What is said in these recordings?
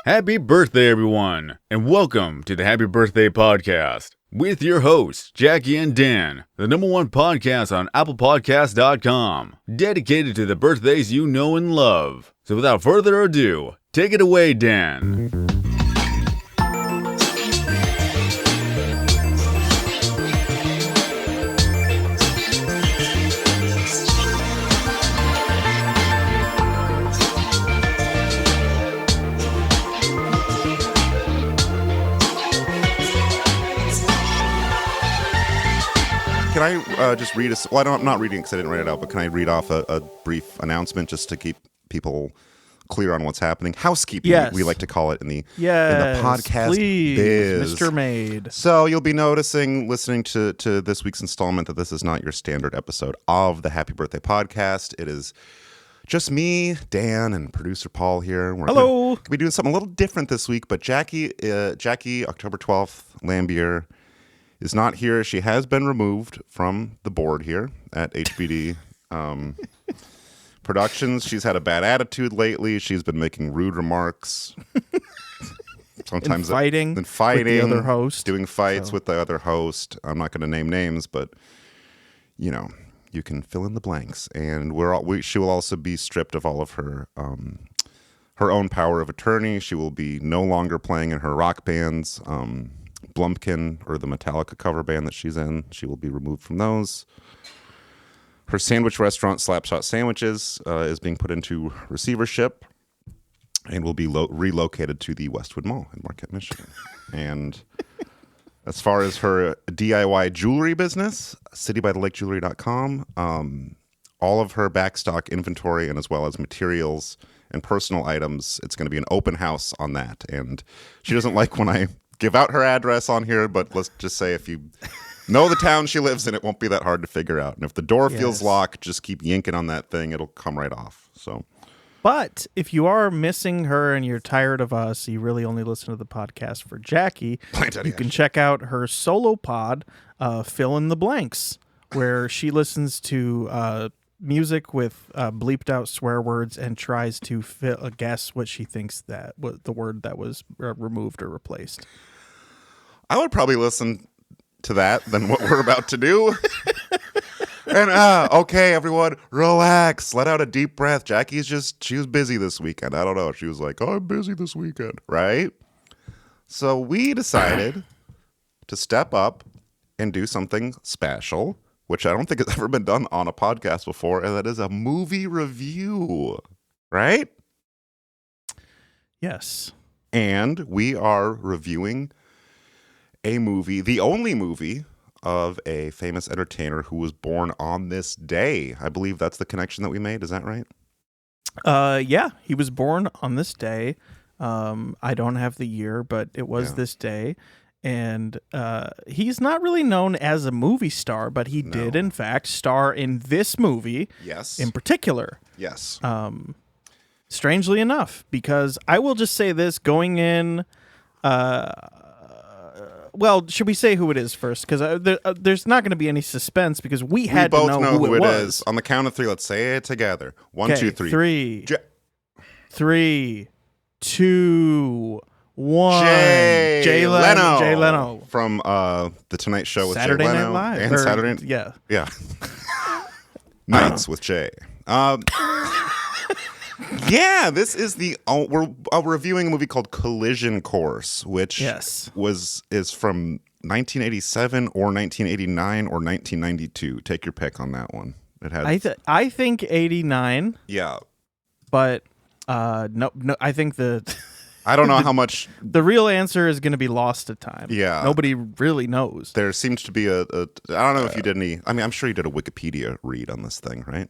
Happy birthday, everyone, and welcome to the Happy Birthday Podcast with your hosts, Jackie and Dan, the #1 podcast on ApplePodcast.com, dedicated to the birthdays you know and love. So without further ado, take it away, Dan. Can I just read well, I'm not reading because I didn't write it out, but can I read off a brief announcement just to keep people clear on what's happening? Housekeeping, yes. We like to call it in the yes, podcast please, biz. Mr. Maid. So you'll be noticing, listening to this week's installment, that this is not your standard episode of the Happy Birthday Podcast. It is just me, Dan, and producer Paul here. We're Hello. Gonna be doing something a little different this week, but Jackie, October 12th, Lambier, is not here. She has been removed from the board here at HBD Productions. She's had a bad attitude lately. She's been making rude remarks. Sometimes fighting with the other host. Doing fights with the other host. I'm not going to name names, but you know, you can fill in the blanks. And she will also be stripped of all of her own power of attorney. She will be no longer playing in her rock bands. Blumpkin or the Metallica cover band that she's in, she will be removed from those. Her sandwich restaurant, Slapshot Sandwiches, is being put into receivership and will be relocated to the Westwood Mall in Marquette, Michigan. And as far as her DIY jewelry business, citybythelakejewelry.com, all of her backstock inventory and as well as materials and personal items, it's going to be an open house on that. And she doesn't like when I give out her address on here, but let's just say if you know the town she lives in, it won't be that hard to figure out. And if the door feels locked, just keep yanking on that thing. It'll come right off. So, but if you are missing her and you're tired of us, you really only listen to the podcast for Jackie, you can check out her solo pod, Fill in the Blanks, where she listens to music with bleeped out swear words and tries to guess what she thinks that the word that was removed or replaced. I would probably listen to that than what we're about to do. And okay, everyone, relax. Let out a deep breath. She was busy this weekend. I don't know. She was like, oh, I'm busy this weekend, right? So we decided to step up and do something special, which I don't think has ever been done on a podcast before, and that is a movie review, right? Yes. And we are reviewing a movie, the only movie of a famous entertainer who was born on this day. I believe that's the connection that we made. Is that right? Yeah, he was born on this day. I don't have the year, but it was this day. And he's not really known as a movie star, but he did, in fact, star in this movie. Yes. In particular. Yes. Strangely enough, because I will just say this, going in... well, should we say who it is first? Because there's not going to be any suspense because we had to know who it was. Is. On the count of three, let's say it together. 1, 2, 3. 3, 2, 1. Jay Leno. Jay Leno. From The Tonight Show with Saturday Jay Leno. Night Live. And Saturday Yeah. Yeah. Nights with Jay. Yeah, this is we're reviewing a movie called Collision Course, which is from 1987 or 1989 or 1992. Take your pick on that one. It had I think 89. Yeah, but no, I think I don't know how much the real answer is going to be lost to time. Yeah, nobody really knows. There seems to be I don't know if you did any. I mean, I'm sure you did a Wikipedia read on this thing, right?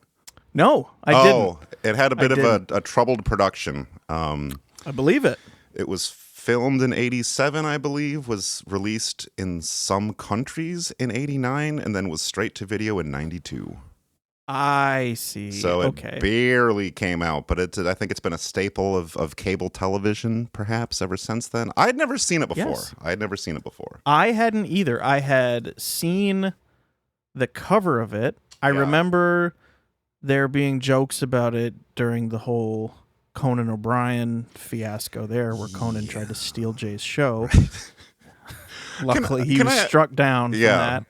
No, I didn't. It had a bit of a troubled production. I believe it. It was filmed in 87, I believe, was released in some countries in 89, and then was straight to video in 92. I see. So it barely came out, but I think it's been a staple of cable television, perhaps, ever since then. I'd never seen it before. Yes. I hadn't either. I had seen the cover of it. I remember there being jokes about it during the whole Conan O'Brien fiasco there, where Conan tried to steal Jay's show. Luckily, he was struck down from that.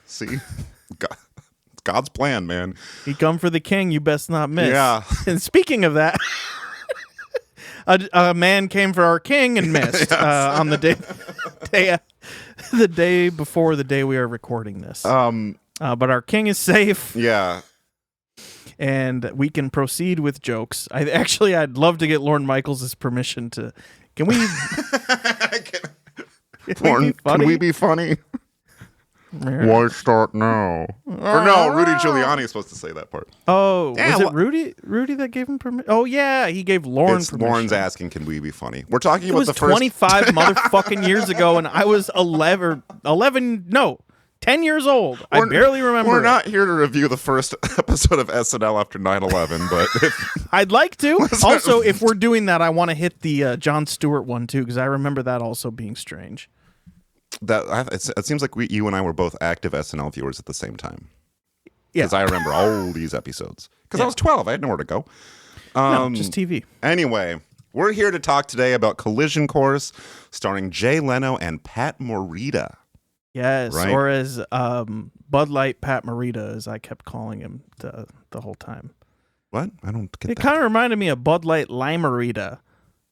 See? God's plan, man. He come for the king, you best not miss. Yeah. And speaking of that, a man came for our king and missed on the day before the day we are recording this. But our king is safe. Yeah. And we can proceed with jokes. I'd love to get Lorne Michaels' permission to. Can we? Lorne, can we be funny? Why start now? Or no, Rudy Giuliani is supposed to say that part. Oh, was it Rudy? Rudy that gave him permission? Oh yeah, he gave Lorne permission. Lauren's asking, "Can we be funny?" We're talking about the first 25 motherfucking years ago, and I was 11. No, 10 years old. I barely remember. We're not here to review the first episode of SNL after 9/11, but I'd like to. Also, if we're doing that, I want to hit the Jon Stewart one too, because I remember that also being strange. It seems like you and I were both active SNL viewers at the same time. Yeah, because I remember all these episodes. Because I was 12, I had nowhere to go. No, just TV. Anyway, we're here to talk today about Collision Course, starring Jay Leno and Pat Morita. Yes, right? Or as Bud Light Pat Morita, as I kept calling him the whole time. What? I don't get that. It kind of reminded me of Bud Light Limerita.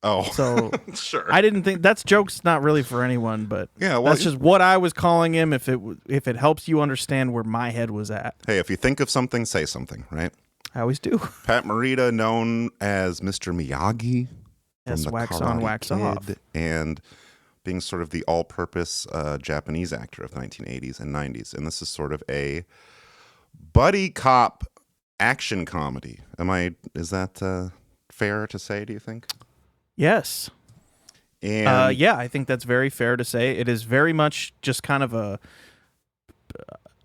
Oh, so sure. I didn't think that's joke's not really for anyone, but that's just what I was calling him. If it helps you understand where my head was at. Hey, if you think of something, say something, right? I always do. Pat Morita, known as Mr. Miyagi, yes, from the wax Karate on, wax Kid, off, and being sort of the all-purpose Japanese actor of the 1980s and 90s, and this is sort of a buddy cop action comedy. Is that fair to say? Do you think? Yes. And yeah, I think that's very fair to say. It is very much just kind of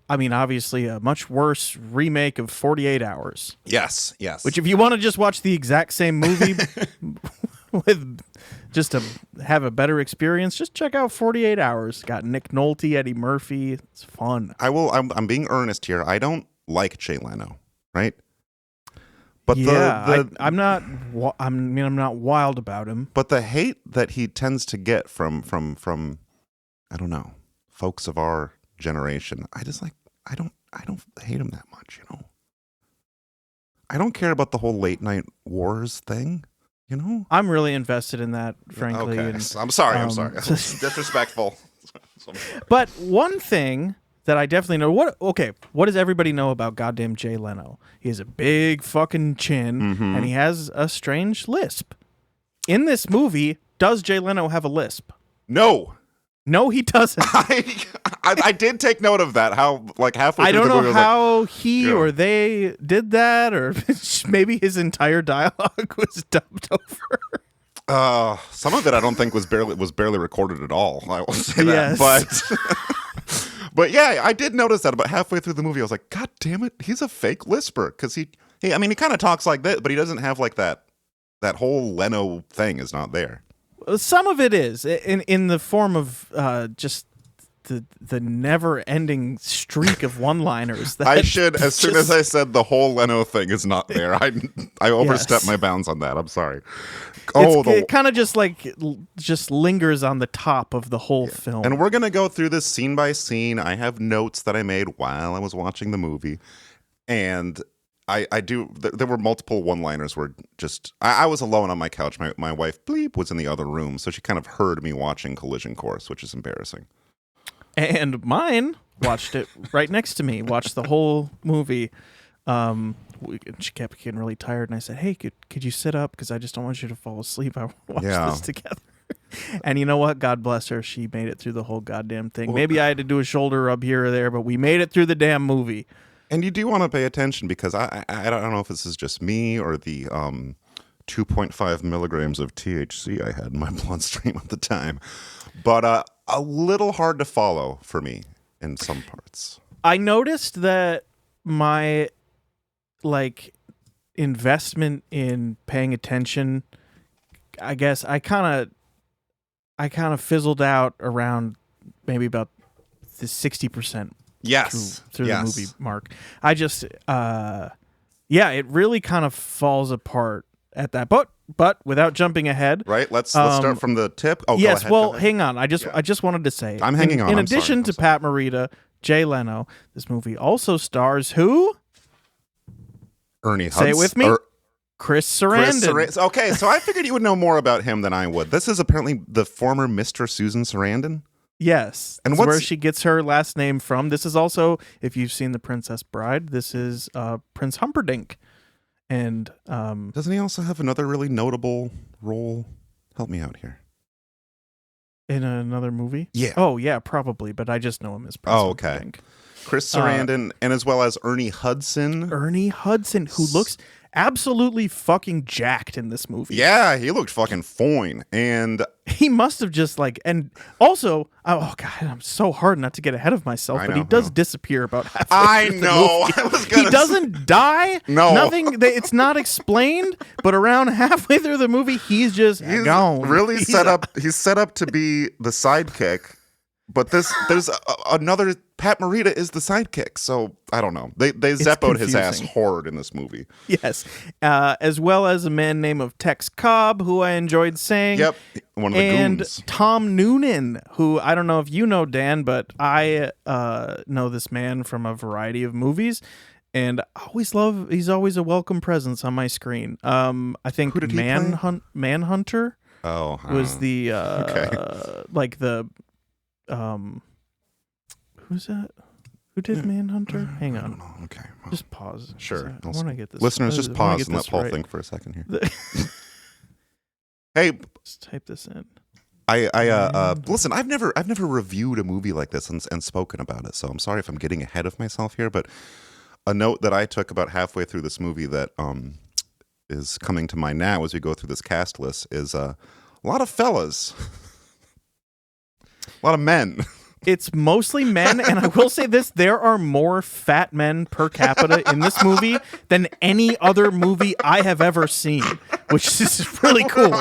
obviously a much worse remake of 48 Hours. Yes. Which, if you want to just watch the exact same movie with just to have a better experience, just check out 48 Hours. Got Nick Nolte, Eddie Murphy. It's fun. I'm being earnest here. I don't like Jay Leno, right? But I'm not wild about him. But the hate that he tends to get from I don't know, folks of our generation, I don't hate him that much, you know. I don't care about the whole late night wars thing, you know. I'm really invested in that, frankly. Okay. I'm sorry. Disrespectful. But one thing that I definitely know. What does everybody know about goddamn Jay Leno? He has a big fucking chin, and he has a strange lisp. In this movie, does Jay Leno have a lisp? No, he doesn't. I did take note of that. How halfway. I through don't the movie, know how he or they did that, or maybe his entire dialogue was dubbed over. Some of it I don't think was barely recorded at all. I will say that, but. But yeah, I did notice that about halfway through the movie. I was like, God damn it, he's a fake lisper. Because he kind of talks like that, but he doesn't have like that whole Leno thing is not there. Some of it is in the form of just the never-ending streak of one-liners. As soon as I said the whole Leno thing is not there, I overstepped my bounds on that. I'm sorry. It kind of just lingers on the top of the whole film. And we're going to go through this scene by scene. I have notes that I made while I was watching the movie. And there were multiple one-liners where I was alone on my couch. My wife, Bleep, was in the other room. So she kind of heard me watching Collision Course, which is embarrassing. And mine watched it right next to me, watched the whole movie. She kept getting really tired, and I said, hey, could you sit up? Because I just don't want you to fall asleep. I want to watch this together. And you know what? God bless her. She made it through the whole goddamn thing. Maybe I had to do a shoulder rub here or there, but we made it through the damn movie. And you do want to pay attention because I don't know if this is just me or the 2.5 milligrams of THC I had in my bloodstream at the time. But a little hard to follow for me in some parts. I noticed that my investment in paying attention, I guess I kind of fizzled out around maybe about the 60% through the movie mark. I just it really kind of falls apart at that. But but without jumping ahead, right? Let's start from the tip. Oh, yes. go ahead, Well, hang on. I just wanted to say, I'm hanging on. In I'm addition to Pat Morita, Jay Leno, this movie also stars who? Ernie Hudson. Say it with me. Chris Sarandon. Okay, so I figured you would know more about him than I would. This is apparently the former Mr. Susan Sarandon. Yes, and where she gets her last name from. This is also, if you've seen The Princess Bride, this is Prince Humperdinck. And doesn't he also have another really notable role? Help me out here. In another movie? Yeah. Oh, yeah, probably. But I just know him as Prince Humperdinck. Chris Sarandon, and as well as Ernie Hudson. Ernie Hudson, who looks absolutely fucking jacked in this movie. Yeah, he looked fucking fine. And he must have just and also, oh God, I'm so hard not to get ahead of myself, but he does disappear about halfway through the movie. I was gonna he doesn't die. No. Nothing, it's not explained, but around halfway through the movie, he's gone. Really set up to be the sidekick. But there's another. Pat Morita is the sidekick, so I don't know. They Zeppoed his ass hard in this movie. Yes, as well as a man named Tex Cobb, who I enjoyed saying. Yep, one of the goons. And Tom Noonan, who I don't know if you know, Dan, but I know this man from a variety of movies, and he's always a welcome presence on my screen. I think who did he play? Manhunter. Was the who's that? Who did Manhunter? Hang on. I don't know. Okay. Well, just pause. Sure. I want to get this. Listeners, just pause and let Paul think for a second here. Hey, let's type this in. Listen, I've never reviewed a movie like this and spoken about it, so I'm sorry if I'm getting ahead of myself here, but a note that I took about halfway through this movie that is coming to mind now as we go through this cast list is a lot of fellas. A lot of men. It's mostly men, and I will say this, there are more fat men per capita in this movie than any other movie I have ever seen, which is really cool.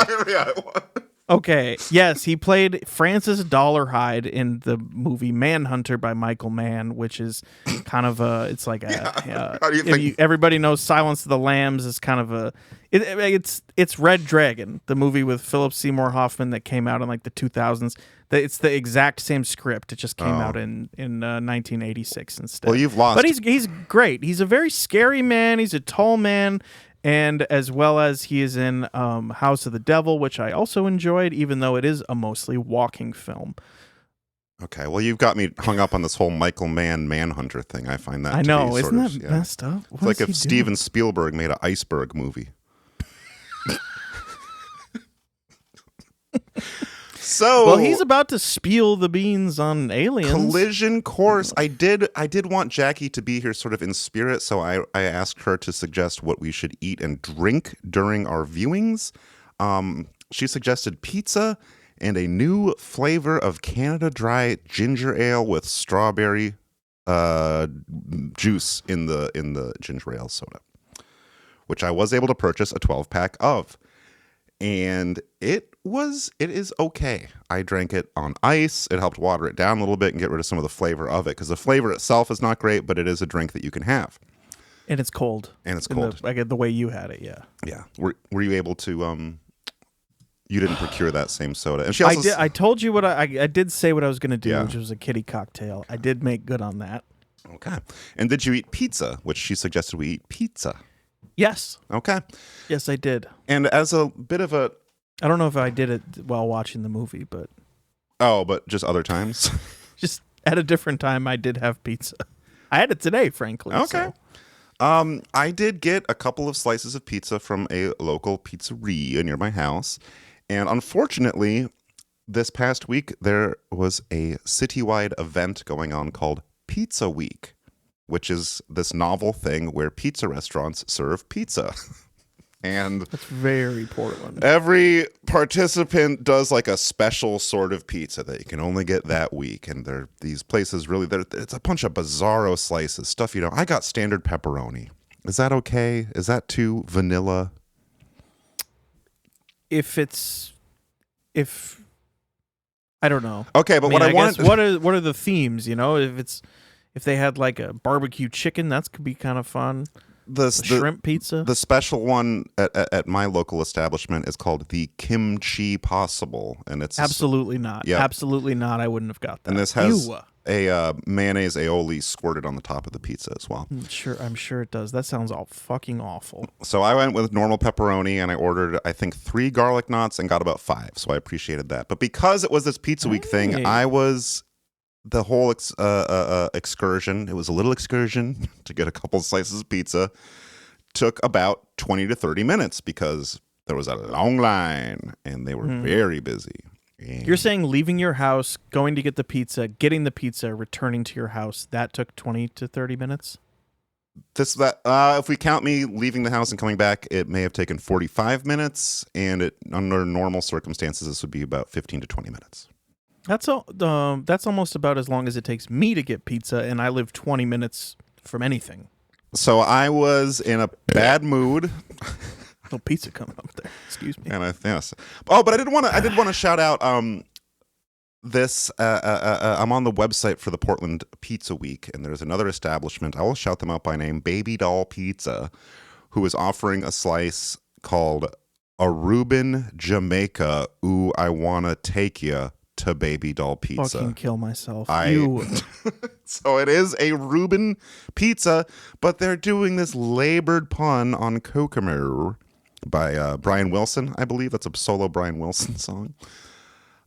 Okay, yes, he played Francis Dollarhide in the movie Manhunter by Michael Mann, which is kind of it's like a how do you think? Everybody knows Silence of the Lambs is kind of a it's Red Dragon, the movie with Philip Seymour Hoffman that came out in like the 2000s. It's the exact same script. It just came out in 1986 instead. Well, you've lost. But he's great. He's a very scary man. He's a tall man. And as well as he is in House of the Devil, which I also enjoyed, even though it is a mostly walking film. Okay, well, you've got me hung up on this whole Michael Mann Manhunter thing. I find that isn't that messed up? It's like if Steven Spielberg made an iceberg movie. So, well, he's about to spill the beans on Aliens. Collision Course. I did want Jackie to be here sort of in spirit, so I asked her to suggest what we should eat and drink during our viewings. She suggested pizza and a new flavor of Canada Dry ginger ale with strawberry juice in the ginger ale soda, which I was able to purchase a 12-pack of. And it is okay. I drank it on ice. It helped water it down a little bit and get rid of some of the flavor of it, because the flavor itself is not great, but it is a drink that you can have. And it's cold. The way you had it, yeah. Yeah. Were you able to you didn't procure that same soda? And she also I told you what I did say what I was going to do, which was a kitty cocktail. I did make good on that. Okay. And did you eat pizza? Which she suggested we eat pizza. Yes. Okay. Yes, I did. And as a bit of a... I don't know if I did it while watching the movie, but... Oh, but just other times? Just at a different time, I did have pizza. I had it today, frankly. Okay. So. I did get a couple of slices of pizza from a local pizzeria near my house. And unfortunately, this past week, there was a citywide event going on called Pizza Week, which is this novel thing where pizza restaurants serve pizza. And that's very Portland. Every participant does like a special sort of pizza that you can only get that week. And these places really, it's a bunch of bizarro slices, stuff, I got standard pepperoni. Is that okay? Is that too vanilla? If I don't know. Okay, but I guess what are the themes, If they had like a barbecue chicken, that could be kind of fun. the shrimp pizza. The special one at my local establishment is called the Kimchi Possible, and it's absolutely not. Yep. Absolutely not. I wouldn't have got that. And this has a mayonnaise aioli squirted on the top of the pizza as well. I'm sure it does. That sounds all fucking awful. So I went with normal pepperoni, and I ordered, I think, 3 garlic knots and got about 5. So I appreciated that. But because it was this Pizza Week thing, I was the whole excursion. It was a little excursion to get a couple slices of pizza. Took about 20 to 30 minutes because there was a long line, and they were very busy. And you're saying leaving your house, going to get the pizza, getting the pizza, returning to your house, that took 20 to 30 minutes? If we count me leaving the house and coming back, it may have taken 45 minutes, and under normal circumstances, this would be about 15 to 20 minutes. That's almost about as long as it takes me to get pizza, and I live 20 minutes from anything. So I was in a bad mood. No pizza coming up there. Excuse me. And yes. Oh, but I did want to shout out this. I'm on the website for the Portland Pizza Week, and there's another establishment. I will shout them out by name, Baby Doll Pizza, who is offering a slice called a Reuben Jamaica. Ooh, I wanna take ya to Baby Doll Pizza. Fucking kill myself. So it is a Reuben pizza, but they're doing this labored pun on Kokomo by Brian Wilson, I believe. That's a solo Brian Wilson song.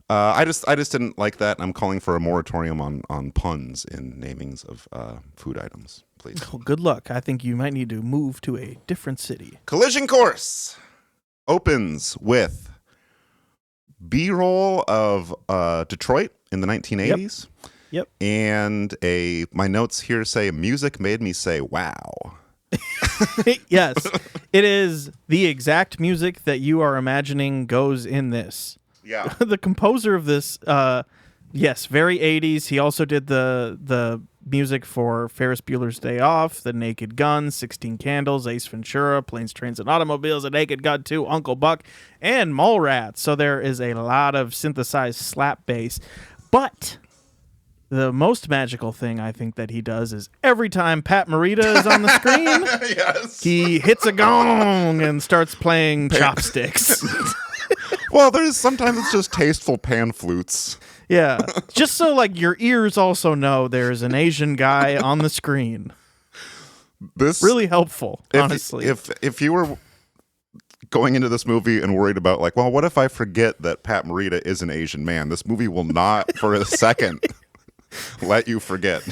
I just didn't like that. I'm calling for a moratorium on puns in namings of food items, please. Oh, good luck. I think you might need to move to a different city. Collision Course opens with B-roll of Detroit in the 1980s. Yep. And my notes here say music made me say wow. Yes. It is the exact music that you are imagining goes in this. Yeah. The composer of this, yes, very 80s. He also did the music for Ferris Bueller's Day Off, The Naked Gun, 16 Candles, Ace Ventura, Planes, Trains, and Automobiles, The Naked Gun 2, Uncle Buck, and Mallrats. So there is a lot of synthesized slap bass. But the most magical thing I think that he does is every time Pat Morita is on the screen, yes, he hits a gong and starts playing chopsticks. Well, sometimes it's just tasteful pan flutes. Yeah, just so like your ears also know there's an Asian guy on the screen. This really helpful, honestly. If you were going into this movie and worried about like, well, what if I forget that Pat Morita is an Asian man? This movie will not for a second let you forget.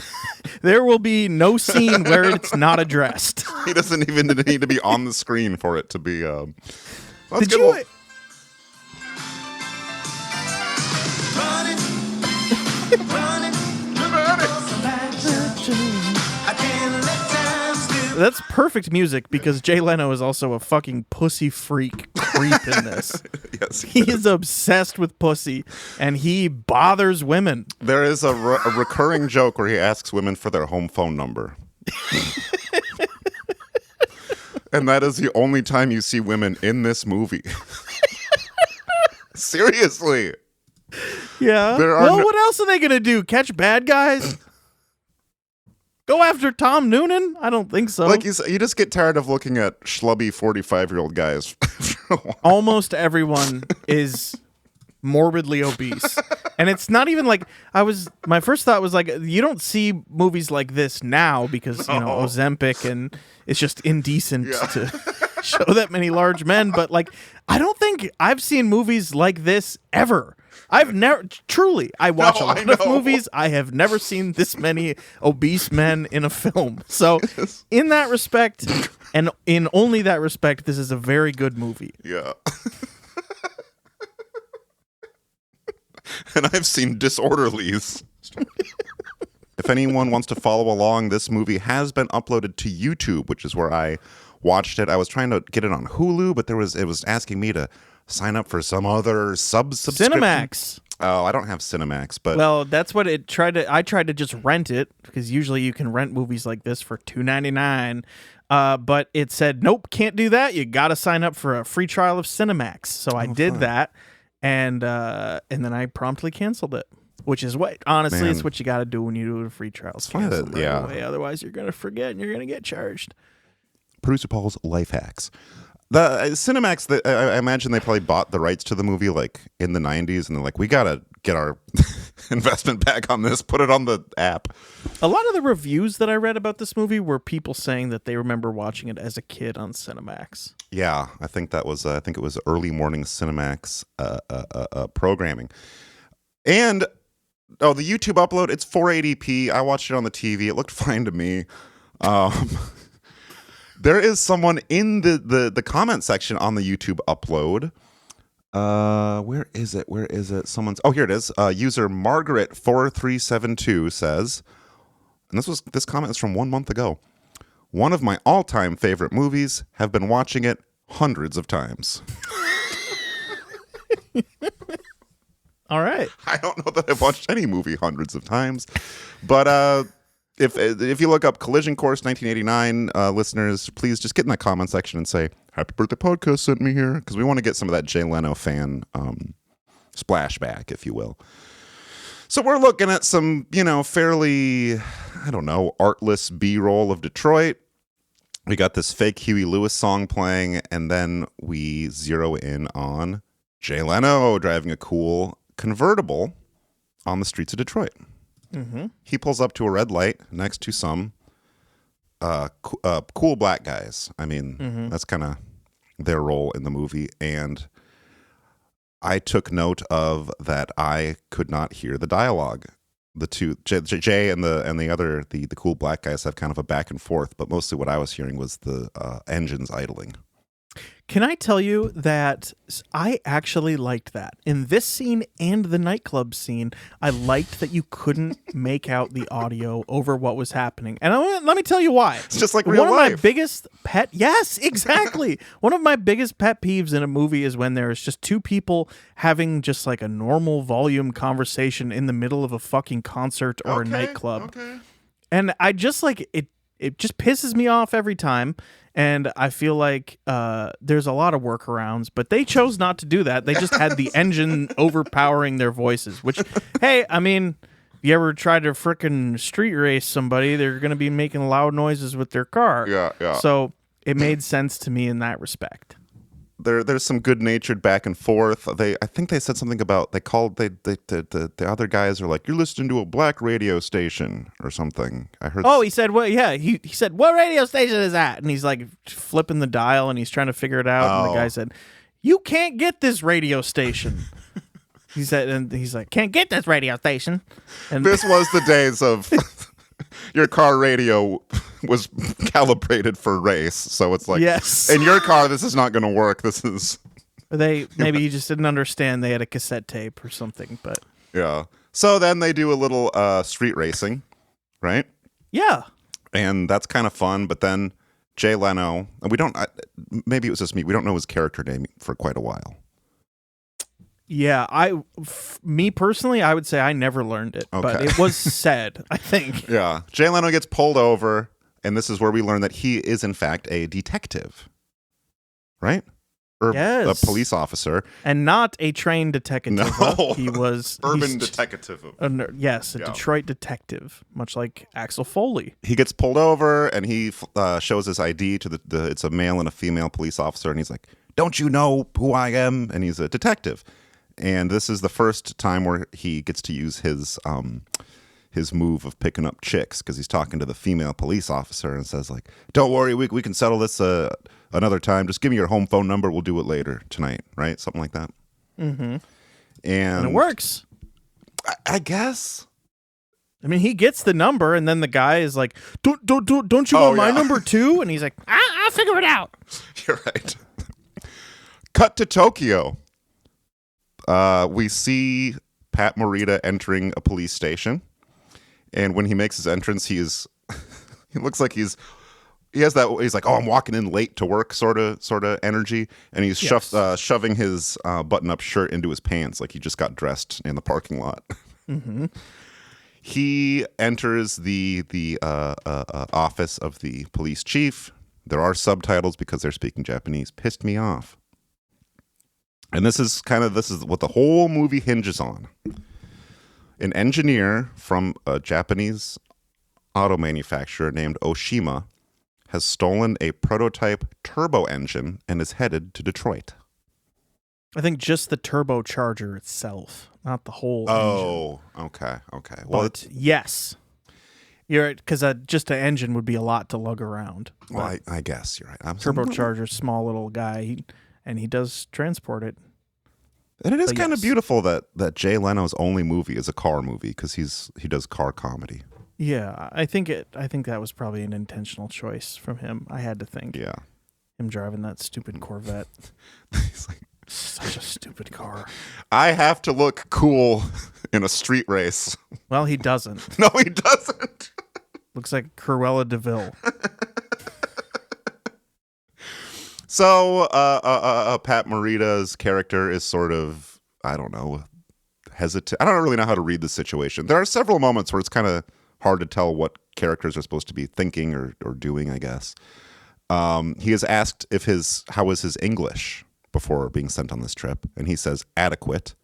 There will be no scene where it's not addressed. He doesn't even need to be on the screen for it to be. Did you? That's perfect music because Jay Leno is also a fucking pussy freak creep in this. Yes, he is obsessed with pussy, and he bothers women. There is a recurring joke where he asks women for their home phone number. And that is the only time you see women in this movie. Seriously. Yeah. Well, what else are they going to do? Catch bad guys? Go after Tom Noonan? I don't think so. Like you just get tired of looking at schlubby 45-year-old guys. Almost everyone is morbidly obese. And it's not even like my first thought was like, you don't see movies like this now because, Ozempic, and it's just indecent to show that many large men. But like, I don't think I've seen movies like this ever. I've never, truly, I watch a lot of movies. I have never seen this many obese men in a film. So in that respect, and in only that respect, this is a very good movie. Yeah. And I've seen Disorderlies. If anyone wants to follow along, this movie has been uploaded to YouTube, which is where I watched it. I was trying to get it on Hulu, but it was asking me to sign up for some other subscription. Cinemax. Oh, I don't have Cinemax, but well, that's what it tried to. I tried to just rent it because usually you can rent movies like this for $2.99. But it said nope, can't do that. You got to sign up for a free trial of Cinemax. So I did that, and then I promptly canceled it. Which is what honestly, it's what you got to do when you do a free trial. Cancel right away. Otherwise, you're gonna forget and you're gonna get charged. Producer Paul's Life Hacks. The Cinemax, I imagine they probably bought the rights to the movie like in the 90s, and they're like, we gotta get our investment back on this, put it on the app. A lot of the reviews that I read about this movie were people saying that they remember watching it as a kid on Cinemax. Yeah, I think it was early morning Cinemax programming. And the YouTube upload, it's 480p. I watched it on the TV. It looked fine to me. There is someone in the comment section on the YouTube upload. Where is it? Here it is. User Margaret4372 says, and this comment is from 1 month ago. One of my all-time favorite movies. Have been watching it hundreds of times. All right. I don't know that I've watched any movie hundreds of times, but if you look up Collision Course 1989, listeners, please just get in that comment section and say, Happy Birthday Podcast sent me here, because we want to get some of that Jay Leno fan splashback, if you will. So we're looking at some, fairly, artless B-roll of Detroit. We got this fake Huey Lewis song playing, and then we zero in on Jay Leno driving a cool convertible on the streets of Detroit. Mm-hmm. He pulls up to a red light next to some cool black guys. I mean, that's kind of their role in the movie. And I took note of that I could not hear the dialogue. The two, Jay and the other, the cool black guys have kind of a back and forth, but mostly what I was hearing was the engines idling. Can I tell you that I actually liked that in this scene and the nightclub scene? I liked that you couldn't make out the audio over what was happening, and let me tell you why. It's just like real life. One of my biggest yes, exactly. One of my biggest pet peeves in a movie is when there's just two people having just like a normal volume conversation in the middle of a fucking concert or a nightclub, and I just like it. It just pisses me off every time. And I feel like there's a lot of workarounds, but they chose not to do that. They just had the engine overpowering their voices, which, hey, I mean, if you ever try to frickin' street race somebody, they're going to be making loud noises with their car. Yeah. So it made sense to me in that respect. There's some good-natured back and forth. I think they said something about the other guys are like, you're listening to a black radio station or something. I heard. Oh, he said, well, yeah. He said, what radio station is that? And he's like flipping the dial and he's trying to figure it out. And the guy said, you can't get this radio station. He said, and he's like, can't get this radio station. And this was the days of your car radio was calibrated for race, so it's like, yes, in your car this is not going to work. This is maybe he just didn't understand they had a cassette tape or something, but yeah. So then they do a little street racing, right? Yeah, and that's kind of fun. But then Jay Leno, and maybe it was just me, we don't know his character name for quite a while. Yeah, me personally, I would say I never learned it, but it was said, I think. Yeah, Jay Leno gets pulled over, and this is where we learn that he is, in fact, a detective, right? Or yes. A police officer. And not a trained detective. No. He was... Urban detective. Yes, a Detroit detective, much like Axel Foley. He gets pulled over, and he shows his ID to it's a male and a female police officer, and he's like, don't you know who I am? And he's a detective. And this is the first time where he gets to use his move of picking up chicks, because he's talking to the female police officer and says, like, don't worry, we can settle this another time. Just give me your home phone number. We'll do it later tonight, right? Something like that. Mm-hmm. And it works. I guess. I mean, he gets the number, and then the guy is like, don't you want my number too? And he's like, I'll figure it out. You're right. Cut to Tokyo. We see Pat Morita entering a police station, and when he makes his entrance, he looks like he has that. He's like, oh, I'm walking in late to work, sort of energy, and he's shoving his button-up shirt into his pants, like he just got dressed in the parking lot. Mm-hmm. He enters the office of the police chief. There are subtitles because they're speaking Japanese. Pissed me off. And this is what the whole movie hinges on. An engineer from a Japanese auto manufacturer named Oshima has stolen a prototype turbo engine and is headed to Detroit. I think just the turbocharger itself, not the whole engine. Oh, okay. Well, but yes. You're right, because just an engine would be a lot to lug around. Well, I guess you're right. Turbocharger, small little guy, and he does transport it. And it is kind of beautiful that Jay Leno's only movie is a car movie because he does car comedy. Yeah, I think that was probably an intentional choice from him. I had to think. Yeah, him driving that stupid Corvette. He's like, such a stupid car. I have to look cool in a street race. Well, he doesn't. No, he doesn't. Looks like Cruella DeVille. So, Pat Morita's character is sort of, I don't know, hesitant. I don't really know how to read the situation. There are several moments where it's kind of hard to tell what characters are supposed to be thinking or doing, I guess. He is asked how was his English before being sent on this trip, and he says adequate.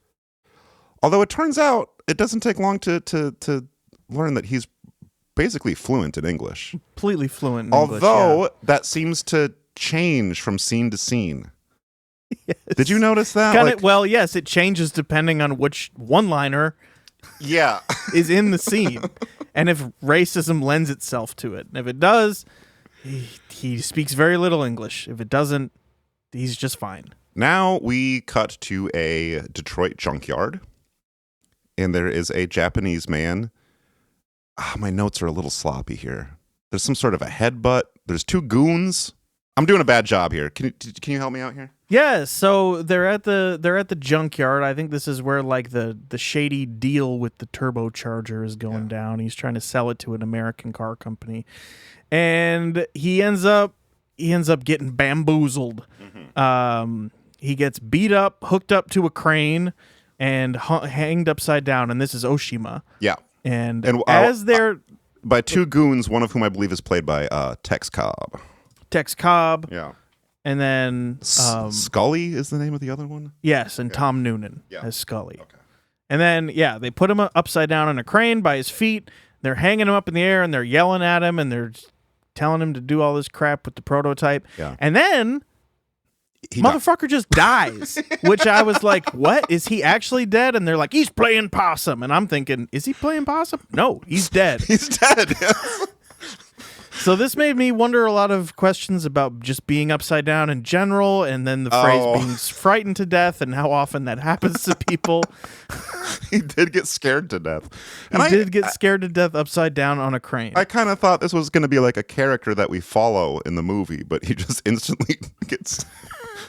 Although it turns out it doesn't take long to learn that he's basically fluent in English. Completely fluent in English. Although that seems to change from scene to scene. Yes. Did you notice that? Well, yes, it changes depending on which one-liner is in the scene. And if racism lends itself to it. And if it does, he speaks very little English. If it doesn't, he's just fine. Now we cut to a Detroit junkyard, and there is a Japanese man. My notes are a little sloppy here. There's some sort of a headbutt. There's two goons. I'm doing a bad job here. Can you help me out here? Yeah, so they're at the junkyard. I think this is where like the shady deal with the turbocharger is going down. He's trying to sell it to an American car company, and he ends up getting bamboozled. Mm-hmm. He gets beat up, hooked up to a crane, and hanged upside down. And this is Oshima. Yeah, and as they're by two goons, one of whom I believe is played by Tex Cobb. Tex Cobb. Yeah. And then Scully is the name of the other one? Yes, and Tom Noonan as Scully. Okay. And then, they put him upside down on a crane by his feet. They're hanging him up in the air, and they're yelling at him, and they're telling him to do all this crap with the prototype. Yeah. And then, motherfucker just dies, which I was like, what? Is he actually dead? And they're like, he's playing possum. And I'm thinking, is he playing possum? No, he's dead. He's dead, yes. So this made me wonder a lot of questions about just being upside down in general, and then the phrase being frightened to death and how often that happens to people. He did get scared to death. He did get scared to death upside down on a crane. I kind of thought this was going to be like a character that we follow in the movie, but he just instantly gets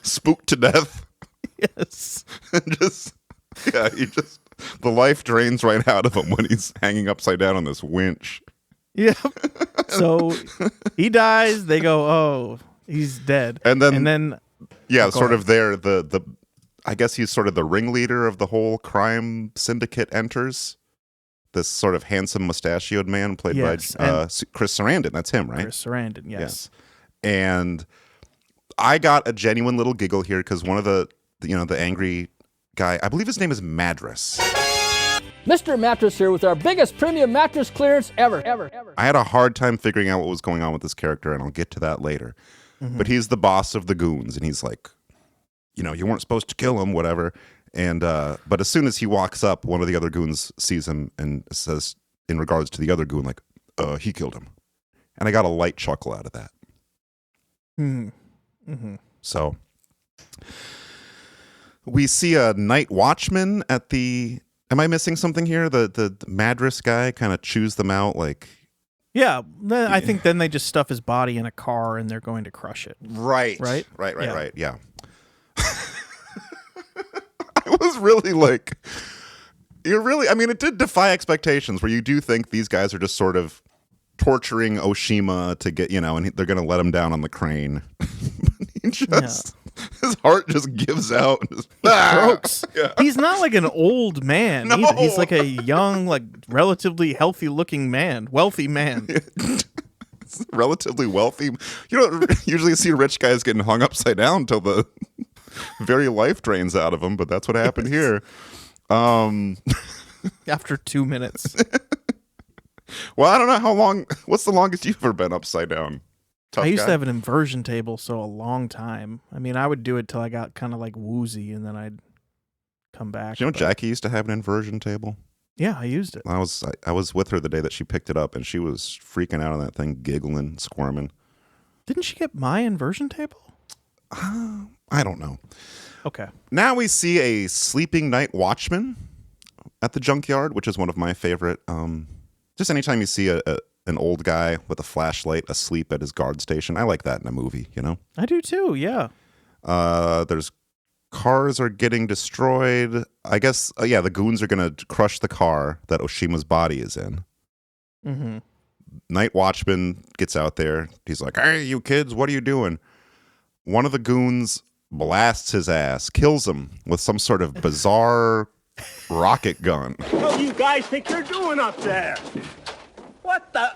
spooked to death. Yes. And the life drains right out of him when he's hanging upside down on this winch. Yep. So he dies. They go, oh, he's dead. And then sort of there, the I guess he's sort of the ringleader of the whole crime syndicate enters. This sort of handsome mustachioed man played by Chris Sarandon. That's him, right? Chris Sarandon, yes. And I got a genuine little giggle here because one of the angry guy, I believe his name is Madras. Mr. Mattress here with our biggest premium mattress clearance ever. I had a hard time figuring out what was going on with this character, and I'll get to that later. Mm-hmm. But he's the boss of the goons, and he's like, you weren't supposed to kill him, whatever. And but as soon as he walks up, one of the other goons sees him and says, in regards to the other goon, like, he killed him. And I got a light chuckle out of that. Mm-hmm. So we see a night watchman at the... Am I missing something here? The Madras guy kind of chews them out like... Yeah, I think then they just stuff his body in a car and they're going to crush it. Right. Right, Yeah. I was really like... it did defy expectations where you do think these guys are just sort of torturing Oshima to get, and they're going to let him down on the crane. His heart just gives out. And just, yeah. He's not like an old man. No. Either. He's like a young, like relatively healthy-looking man, wealthy man. Relatively wealthy. You don't usually see rich guys getting hung upside down until the very life drains out of them, but that's what happened here. After 2 minutes. Well, I don't know how long. What's the longest you've ever been upside down? tough I used guy. to have an inversion table, so a long time. I mean, I would do it till I got kind of like woozy, and then I'd come back. Do you know but- Jackie used to have an inversion table? Yeah, I used it. I was with her the day that she picked it up, and she was freaking out on that thing, giggling, squirming. Didn't she get my inversion table? I don't know. Okay. Now we see a sleeping night watchman at the junkyard, which is one of my favorite. Just anytime you see an old guy with a flashlight asleep at his guard station, I like that in a movie, you know? I do too, yeah. There's cars are getting destroyed. I guess, the goons are going to crush the car that Oshima's body is in. Mm-hmm. Night watchman gets out there. He's like, "Hey, you kids, what are you doing?" One of the goons blasts his ass, kills him with some sort of bizarre rocket gun. What do you guys think you're doing up there? What the?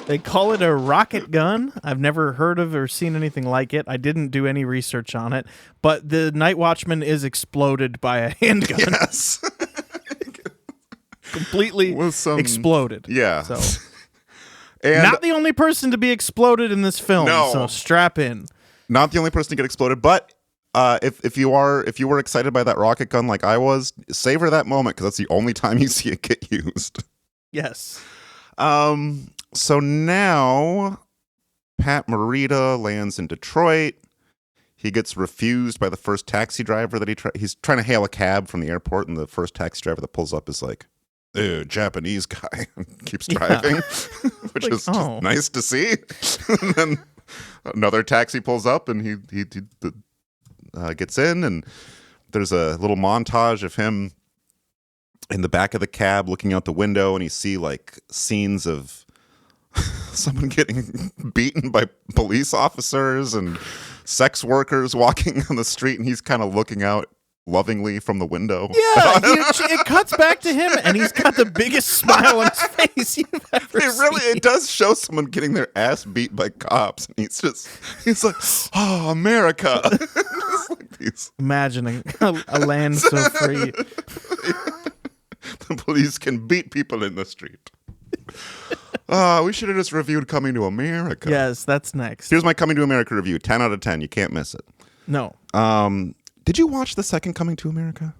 They call it a rocket gun. I've never heard of or seen anything like it. I didn't do any research on it, but the night watchman is exploded by a handgun. Yes. Completely With some- exploded. Yeah. So And not the only person to be exploded in this film. No. So strap in. not the only person to get exploded, but if you were excited by that rocket gun like I was, savor that moment because that's the only time you see it get used. Yes. So now Pat Morita lands in Detroit. He gets refused by the first taxi driver that he's trying to hail a cab from the airport, and the first taxi driver that pulls up is like, Japanese guy, keeps driving, which Like, is just nice to see. And then another taxi pulls up, and he gets in, and there's a little montage of him in the back of the cab looking out the window, and you see like scenes of someone getting beaten by police officers and sex workers walking on the street, and he's kind of looking out lovingly from the window. Yeah, it cuts back to him, and he's got the biggest smile on his face you've ever seen. It does show someone getting their ass beat by cops, and he's like, oh, America. It's like these, Imagining a land so free. the police can beat people in the street. We should have just reviewed Coming to America. Yes, that's next. Here's my Coming to America review. 10 out of 10. You can't miss it. No. Did you watch the second Coming to America?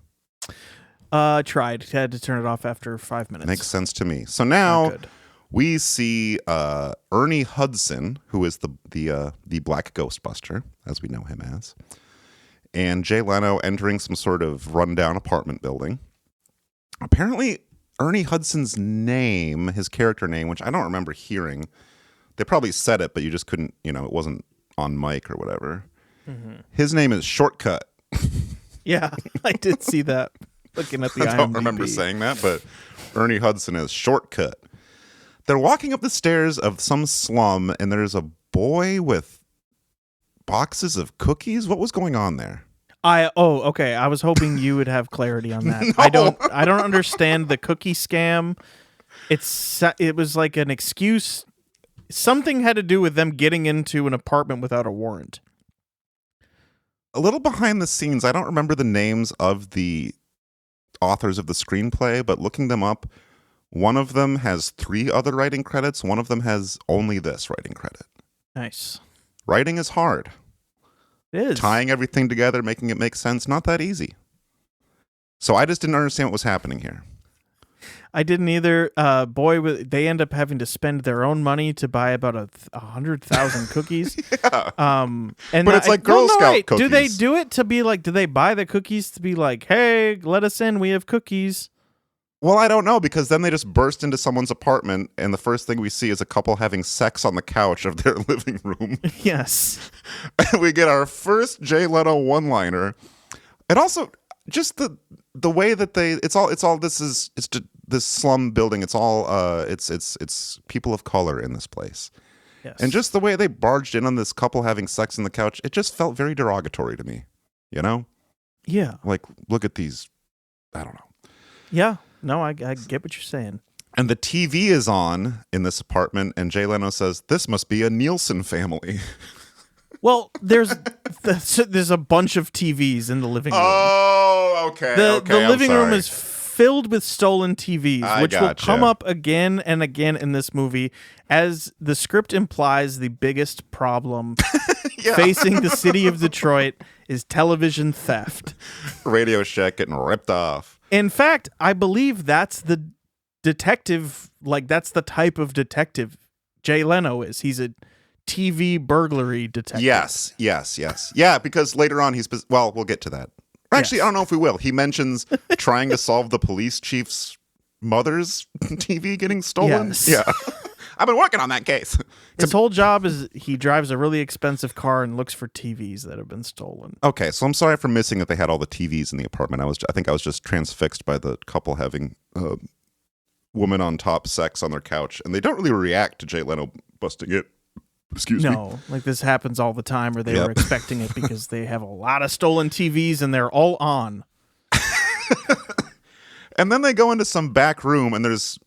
Tried. Had to turn it off after 5 minutes. Makes sense to me. So Not now good. we see Ernie Hudson, who is the Black Ghostbuster, as we know him as, and Jay Leno entering some sort of rundown apartment building. Apparently, Ernie Hudson's name, his character name, which I don't remember hearing, they probably said it, but you just couldn't, it wasn't on mic or whatever. Mm-hmm. His name is Shortcut. Yeah, I did see that. Looking at the I don't IMDb. remember saying that, but Ernie Hudson is Shortcut. They're walking up the stairs of some slum, and there's a boy with boxes of cookies. What was going on there? Okay. I was hoping you would have clarity on that. No. I don't understand the cookie scam. It was like an excuse. Something had to do with them getting into an apartment without a warrant. A little behind the scenes, I don't remember the names of the authors of the screenplay, but looking them up, one of them has 3 other writing credits. One of them has only this writing credit. Nice. Writing is hard. It is. Tying everything together, making it make sense, not that easy. So I just didn't understand what was happening here. I didn't either. They end up having to spend their own money to buy about 100,000 cookies. Yeah. And But it's like Girl Scout Do they cookies. do it to be like? Do they buy the cookies to be like, "Hey, let us in. We have cookies." Well, I don't know, because then they just burst into someone's apartment, and the first thing we see is a couple having sex on the couch of their living room. Yes. And we get our first Jay Leno one-liner. And also, just the way that this slum building. It's all it's people of color in this place. Yes. And just the way they barged in on this couple having sex on the couch, it just felt very derogatory to me. Yeah. Like, look at these. I don't know. Yeah. No, I get what you're saying. And the TV is on in this apartment, and Jay Leno says, "This must be a Nielsen family." Well, there's a bunch of TVs in the living room. Oh, okay. The living room is filled with stolen TVs, which will gotcha. come up again and again in this movie, as the script implies the biggest problem facing the city of Detroit is television theft. Radio Shack getting ripped off. In fact, I believe that's the detective, like that's the type of detective Jay Leno is. He's a TV burglary detective. Yes. Yeah, because later on we'll get to that. Actually, I don't know if we will. He mentions trying to solve the police chief's mother's TV getting stolen. Yes. Yeah. I've been working on that case. His whole job is he drives a really expensive car and looks for TVs that have been stolen. Okay, so I'm sorry for missing that they had all the TVs in the apartment. I think I was just transfixed by the couple having woman on top sex on their couch, and they don't really react to Jay Leno busting it. Excuse me. No, like this happens all the time, or they were expecting it because they have a lot of stolen TVs and they're all on. And then they go into some back room, and there's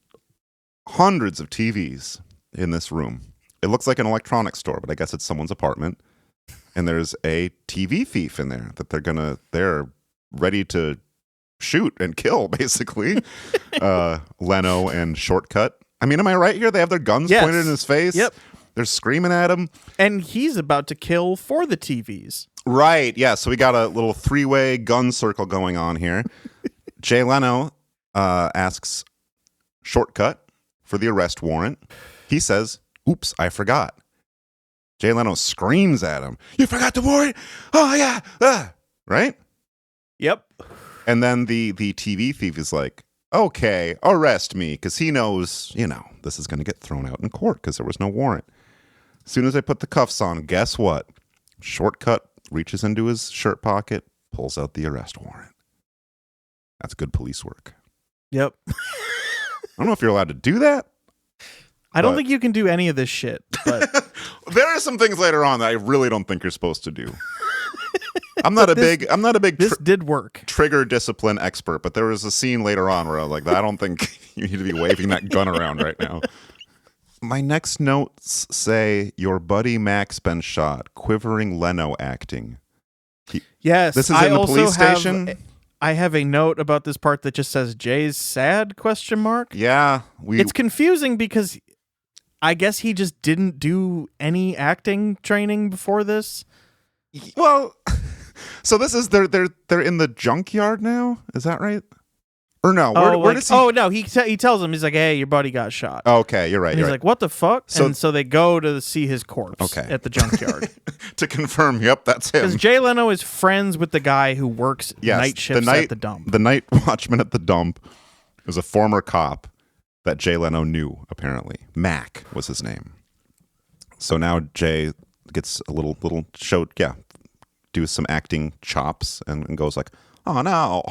hundreds of TVs in this room. It looks like an electronics store, but I guess it's someone's apartment. And there's a TV thief in there that they're ready to shoot and kill, basically. Leno and Shortcut. I mean, am I right here? They have their guns pointed in his face. Yep. They're screaming at him. And he's about to kill for the TVs. Right. Yeah. So we got a little three-way gun circle going on here. Jay Leno asks Shortcut for the arrest warrant. He says, "Oops, I forgot." Jay Leno screams at him, "You forgot the warrant? Oh, yeah. Right? Yep. And then the TV thief is like, "Okay, arrest me," because he knows, this is going to get thrown out in court because there was no warrant. As soon as I put the cuffs on, guess what? Shortcut reaches into his shirt pocket, pulls out the arrest warrant. That's good police work. Yep. I don't know if you're allowed to do that. I don't think you can do any of this shit, but there are some things later on that I really don't think you're supposed to do. I'm not a big this did work. Trigger discipline expert, but there was a scene later on where I was like, I don't think you need to be waving that gun around right now. My next notes say, "Your buddy Mac's been shot. Quivering Leno acting." Yes. This is in the police station? I have a note about this part that just says Jay's sad ? Yeah. It's confusing because I guess he just didn't do any acting training before this. Well, so this is they're in the junkyard now. Is that right? Or no? Where does he? Oh no, he tells him, he's like, "Hey, your buddy got shot." Okay, you're right. And he's like, "What the fuck?" So they go to see his corpse at the junkyard to confirm. Yep, that's him. Because Jay Leno is friends with the guy who works night shifts at the dump. The night watchman at the dump is a former cop that Jay Leno knew. Apparently, Mac was his name. So now Jay gets a little show. Yeah. Do some acting chops and goes like, "Oh no."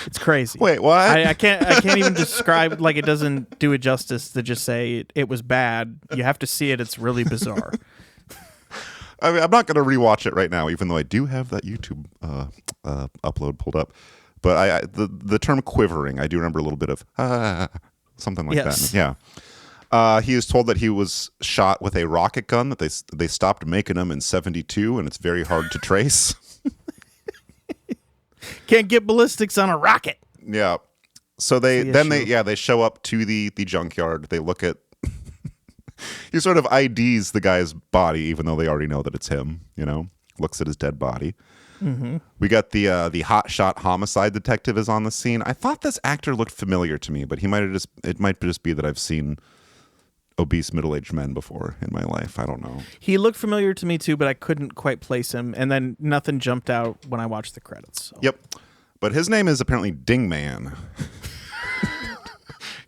It's crazy. Wait, what? I can't even describe, like, it doesn't do it justice to just say it was bad. You have to see it. It's really bizarre. I mean, I'm not going to rewatch it right now, even though I do have that YouTube upload pulled up. But the term quivering, I do remember a little bit of something like that. Yeah. He is told that he was shot with a rocket gun, that they stopped making them in 1972, and it's very hard to trace. Can't get ballistics on a rocket. Yeah. So they show up to the junkyard. They look at he sort of IDs the guy's body, even though they already know that it's him, looks at his dead body. Mm-hmm. We got the hotshot homicide detective is on the scene. I thought this actor looked familiar to me, but it might just be that I've seen obese middle-aged men before in my life. I don't know. He looked familiar to me too, but I couldn't quite place him. And then nothing jumped out when I watched the credits. So. Yep. But his name is apparently Dingman.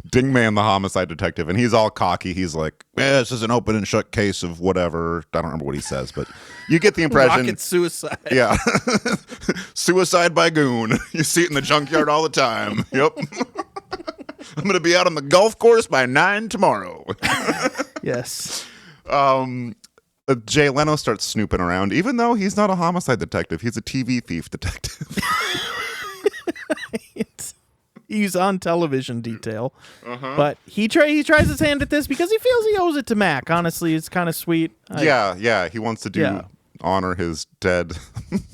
Dingman, the homicide detective. And he's all cocky. He's like, this is an open and shut case of whatever. I don't remember what he says, but you get the impression. Rocket suicide. Yeah. Suicide by goon. You see it in the junkyard all the time. Yep. I'm going to be out on the golf course by 9 tomorrow. Yes. Jay Leno starts snooping around, even though he's not a homicide detective. He's a TV thief detective. He's on television detail. But he tries his hand at this because he feels he owes it to Mac. Honestly, it's kind of sweet. Yeah. He wants to honor his dead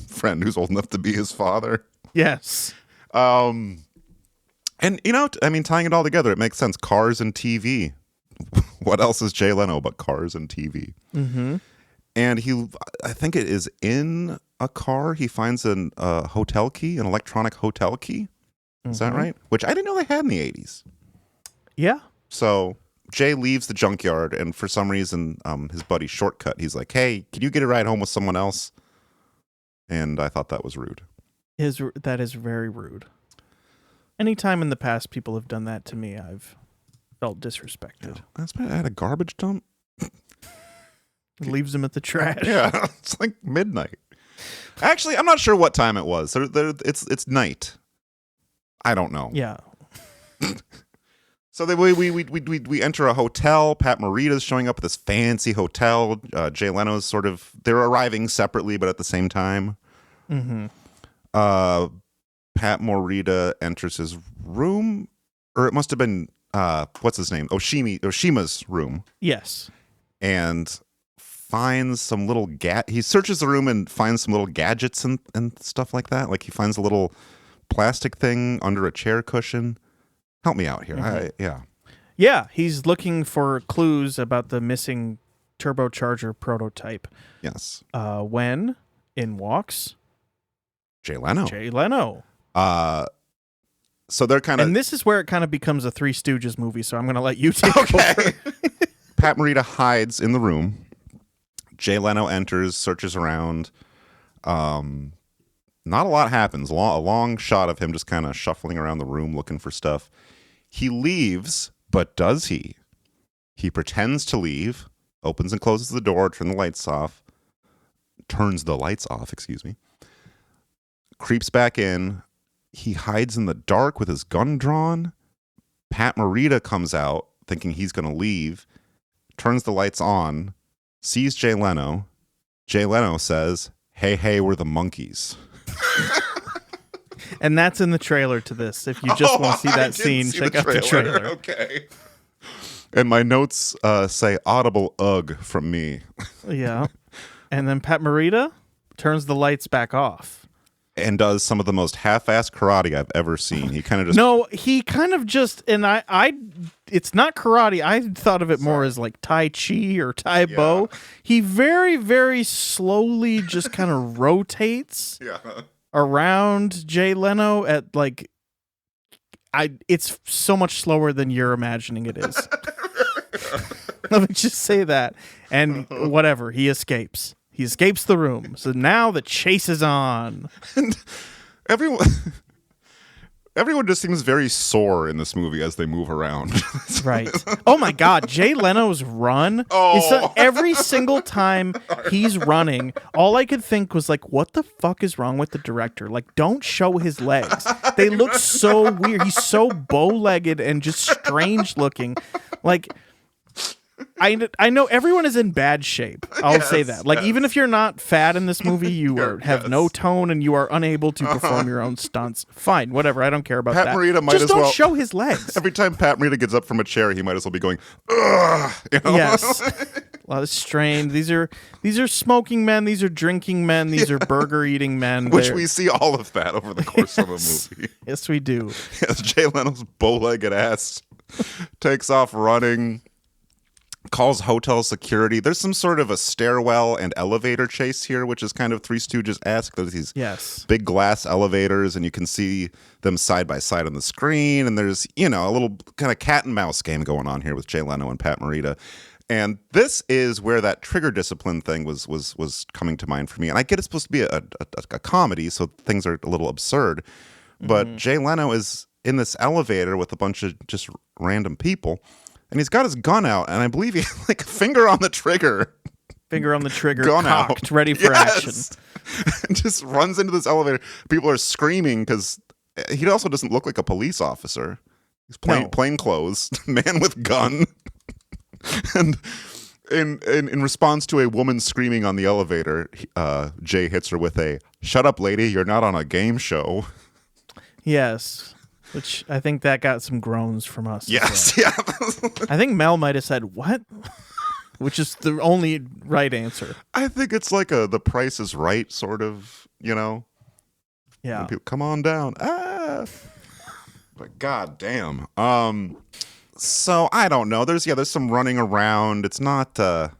friend who's old enough to be his father. Yes. And, you know, I mean, tying it all together, it makes sense. Cars and TV. What else is Jay Leno but cars and TV? Mm-hmm. And I think it is in a car. He finds a hotel key, an electronic hotel key. Is that right? Which I didn't know they had in the 80s. Yeah. So Jay leaves the junkyard, and for some reason, his buddy Shortcut, he's like, hey, can you get a ride home with someone else? And I thought that was rude. That is very rude. Anytime in the past people have done that to me, I've felt disrespected. Yeah. That's at a garbage dump? Leaves them at the trash. Yeah, it's like midnight. Actually, I'm not sure what time it was. It's night. I don't know. Yeah. So we enter a hotel. Pat Morita's showing up at this fancy hotel. Jay Leno's they're arriving separately, but at the same time. Mm-hmm. Pat Morita enters his room, or it must have been what's his name? Oshima's room. Yes. And finds some little he searches the room and finds some little gadgets and stuff like that. Like he finds a little plastic thing under a chair cushion. Help me out here. Mm-hmm. Yeah, he's looking for clues about the missing turbocharger prototype. Yes. When in walks Jay Leno. So they're kind of, and this is where it kind of becomes a Three Stooges movie. So I'm going to let you take over. Pat Morita hides in the room. Jay Leno enters, searches around. Not a lot happens. A long shot of him just kind of shuffling around the room looking for stuff. He leaves, but does he? He pretends to leave, opens and closes the door, turns the lights off, creeps back in. He hides in the dark with his gun drawn. Pat Morita comes out thinking he's going to leave, turns the lights on, sees Jay Leno. Jay Leno says, hey, we're the monkeys. And that's in the trailer to this. If you just want to see that scene, check out the trailer. Okay. And my notes say audible ugh from me. Yeah. And then Pat Morita turns the lights back off. And does some of the most half-assed karate I've ever seen. He kind of just... No, he kind of just... And I it's not karate. I thought of it more as like Tai Chi or Tai Bo. He very, very slowly just kind of rotates around Jay Leno at like... It's so much slower than you're imagining it is. Let me just say that. And whatever, he escapes. He escapes the room. So now the chase is on. And everyone just seems very sore in this movie as they move around. Right. Oh my God. Jay Leno's run. Oh. Every single time he's running, all I could think was like, what the fuck is wrong with the director? Like, don't show his legs. They look so weird. He's so bow-legged and just strange looking. Like... I know everyone is in bad shape. I'll say that. Like, even if you're not fat in this movie, you have no tone and you are unable to perform your own stunts. Fine, whatever. I don't care about Pat that. Morita might just as don't well show his legs. Every time Pat Morita gets up from a chair, he might as well be going, ugh. You know? Yes. A lot of strain. These are smoking men. These are drinking men. These are burger eating men. Which we see all of that over the course of a movie. Yes, we do. Yes, Jay Leno's bow-legged ass takes off running. Calls hotel security. There's some sort of a stairwell and elevator chase here, which is kind of Three Stooges-esque. There's these big glass elevators, and you can see them side by side on the screen. And there's, a little kind of cat and mouse game going on here with Jay Leno and Pat Morita. And this is where that trigger discipline thing was coming to mind for me. And I get it's supposed to be a comedy, so things are a little absurd. But Jay Leno is in this elevator with a bunch of just random people. And he's got his gun out, and I believe he like finger on the trigger. Finger on the trigger, gun cocked, out. ready for action. And just runs into this elevator. People are screaming because he also doesn't look like a police officer. He's plain clothes, man with gun. And in response to a woman screaming on the elevator, Jay hits her with a, "Shut up, lady, you're not on a game show." Yes. Which I think that got some groans from us. Yes, yeah. I think Mel might have said, "What?" Which is the only right answer. I think it's like The Price is Right sort of, Yeah. When people, come on down. Ah. But god damn. So I don't know. There's some running around. It's not the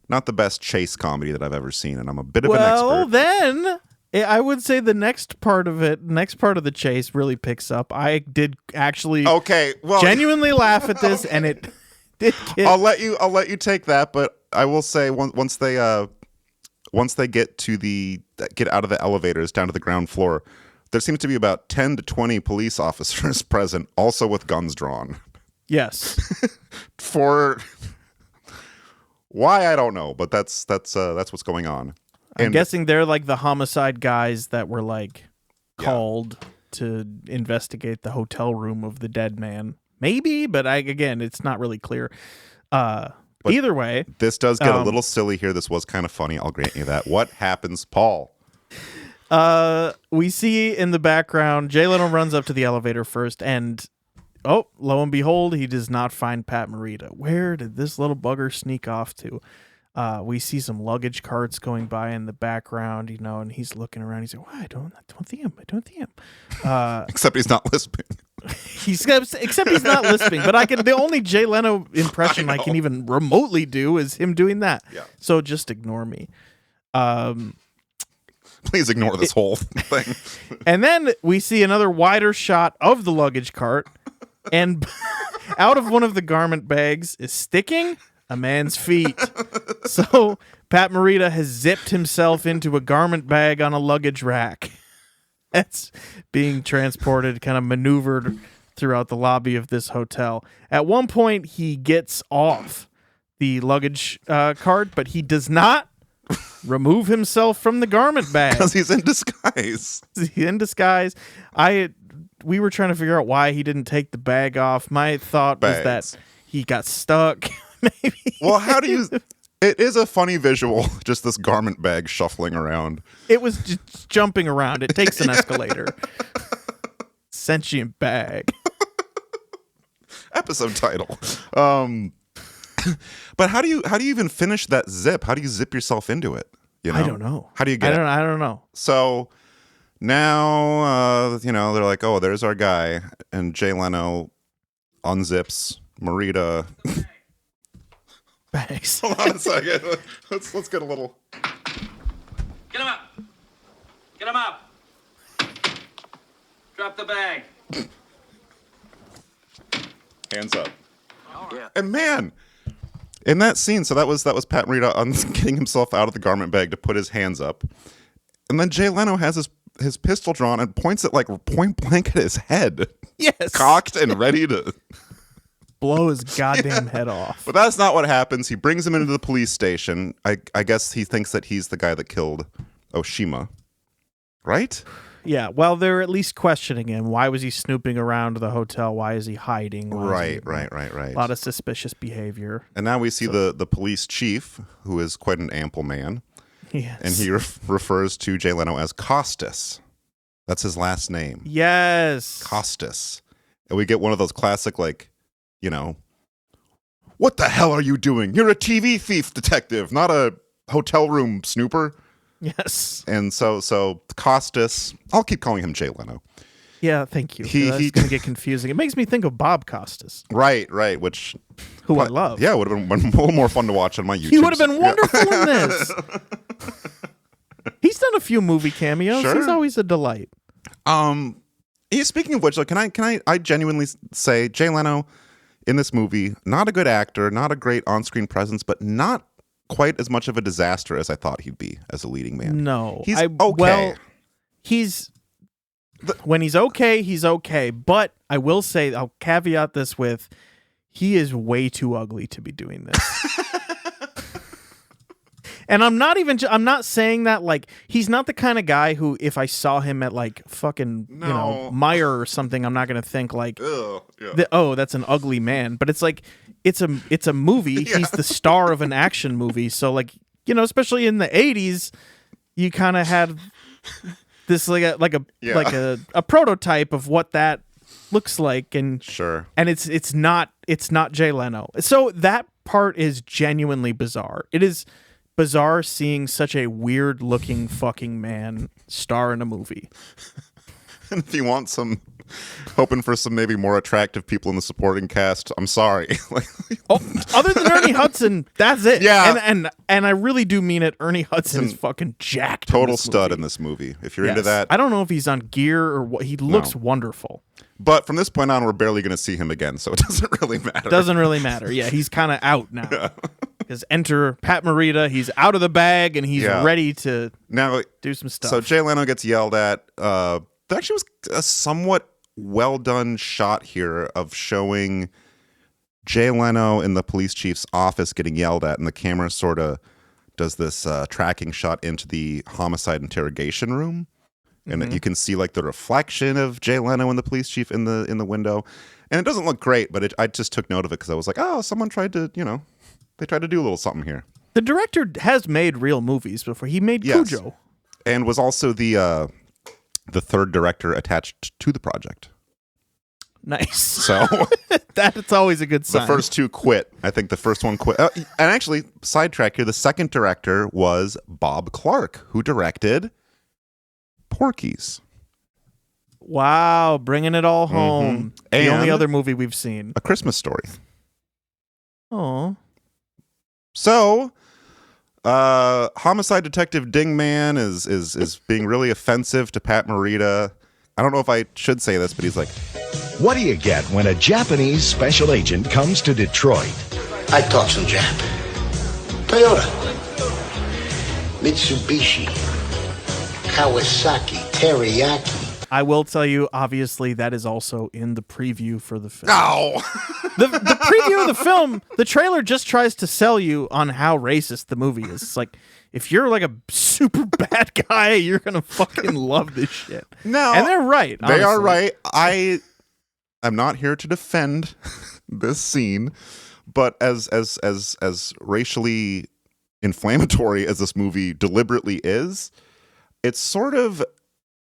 best chase comedy that I've ever seen, and I'm a bit of an expert. Well, then I would say the next part of the chase really picks up. I did actually genuinely laugh at this, and it did I'll let you take that, but I will say once they get out of the elevators down to the ground floor, there seems to be about 10 to 20 police officers present, also with guns drawn. Yes. For why, I don't know, but that's what's going on. I'm guessing they're like the homicide guys that were like called to investigate the hotel room of the dead man. Maybe, but again, it's not really clear. Either way, this does get a little silly here. This was kind of funny. I'll grant you that. What happens, Paul? We see in the background, Jay Leno runs up to the elevator first, and lo and behold, he does not find Pat Morita. Where did this little bugger sneak off to? We see some luggage carts going by in the background, and he's looking around. He's like, "Why? I don't see him. I don't see him." Except he's not lisping. Except he's not lisping. But the only Jay Leno impression I can even remotely do is him doing that. Yeah. So just ignore me. Please ignore this whole thing. And then we see another wider shot of the luggage cart, and out of one of the garment bags is sticking a man's feet. So Pat Morita has zipped himself into a garment bag on a luggage rack. That's being transported, kind of maneuvered throughout the lobby of this hotel. At one point, he gets off the luggage cart, but he does not remove himself from the garment bag. Because he's in disguise. He's in disguise. We were trying to figure out why he didn't take the bag off. My thought was that he got stuck. Maybe. Well, how do you... It is a funny visual, just this garment bag shuffling around. It was just jumping around. It takes an escalator. Sentient Bag. Episode title. But how do you even finish that zip? How do you zip yourself into it? I don't know. How do you get it? I don't know. So now, they're like, oh, there's our guy. And Jay Leno unzips Morita. Bags. Hold on a second. Let's get a little. Get him up. Get him up. Drop the bag. Hands up. Yeah. And man, in that scene, so that was Pat Morita getting himself out of the garment bag to put his hands up. And then Jay Leno has his pistol drawn and points it like point blank at his head. Yes. Cocked and ready to blow his goddamn head off. But that's not what happens. He brings him into the police station. I guess he thinks that he's the guy that killed Oshima. Right? Yeah, well, they're at least questioning him. Why was he snooping around the hotel? Why is he hiding? Right. A lot of suspicious behavior. And now we see the police chief, who is quite an ample man. Yes. And he refers to Jay Leno as Costas. That's his last name. Yes. Costas. And we get one of those classic, what the hell are you doing? You're a TV thief detective, not a hotel room snooper. Yes. And so Costas, I'll keep calling him Jay Leno. Yeah, thank you. That's going to get confusing. It makes me think of Bob Costas. Right, who I love. Yeah, would have been a little more fun to watch on my YouTube. He would have been wonderful in this. He's done a few movie cameos. Sure. He's always a delight. Speaking of which, can I genuinely say Jay Leno in this movie, not a good actor, not a great on-screen presence, but not quite as much of a disaster as I thought he'd be as a leading man. No. He's okay. Well, when he's okay. But I will say, I'll caveat this with, he is way too ugly to be doing this. And I'm not saying that he's not the kind of guy who, if I saw him at fucking Meyer or something, I'm not gonna think that's an ugly man. But it's it's a movie. Yeah. He's the star of an action movie. So especially in the 80s, you kind of had this a prototype of what that looks like, and sure. And it's not Jay Leno. So that part is genuinely bizarre. It is bizarre seeing such a weird looking fucking man star in a movie. And if you want some hoping for some maybe more attractive people in the supporting cast. I'm sorry. Other than Ernie Hudson, that's it. Yeah. And I really do mean it. Ernie Hudson is fucking jacked. Total stud in this movie. If you're into that. I don't know if he's on gear or what. He looks wonderful. But from this point on, we're barely going to see him again, so it doesn't really matter. Doesn't really matter. Yeah, he's kind of out now. Because enter Pat Morita. He's out of the bag, and he's ready to do some stuff. So Jay Leno gets yelled at. There actually was a somewhat well-done shot here of showing Jay Leno in the police chief's office getting yelled at, and the camera sort of does this tracking shot into the homicide interrogation room. And you can see like the reflection of Jay Leno and the police chief in the window, and it doesn't look great. But I just took note of it because I was like, oh, someone tried to, they tried to do a little something here. The director has made real movies before. He made Cujo, and was also the third director attached to the project. Nice. So that's always a good sign. The first two quit. I think the first one quit. And actually, sidetrack here. The second director was Bob Clark, who directed Porky's. Wow, bringing it all home. The And only other movie we've seen. A Christmas Story. Oh. So, homicide detective Dingman is being really offensive to Pat Morita. I don't know if I should say this, but he's like, what do you get when a Japanese special agent comes to Detroit? I talk some Jap. Toyota, Mitsubishi, Kawasaki, Teriyaki. I will tell you, obviously, that is also in the preview for the film. no. The preview of the film, the trailer just tries to sell you on how racist the movie is. It's like, if you're like a super bad guy, you're going to fucking love this shit. No. And they're right. They are honestly. right. I'm not here to defend this scene, but as racially inflammatory as this movie deliberately is, it sort of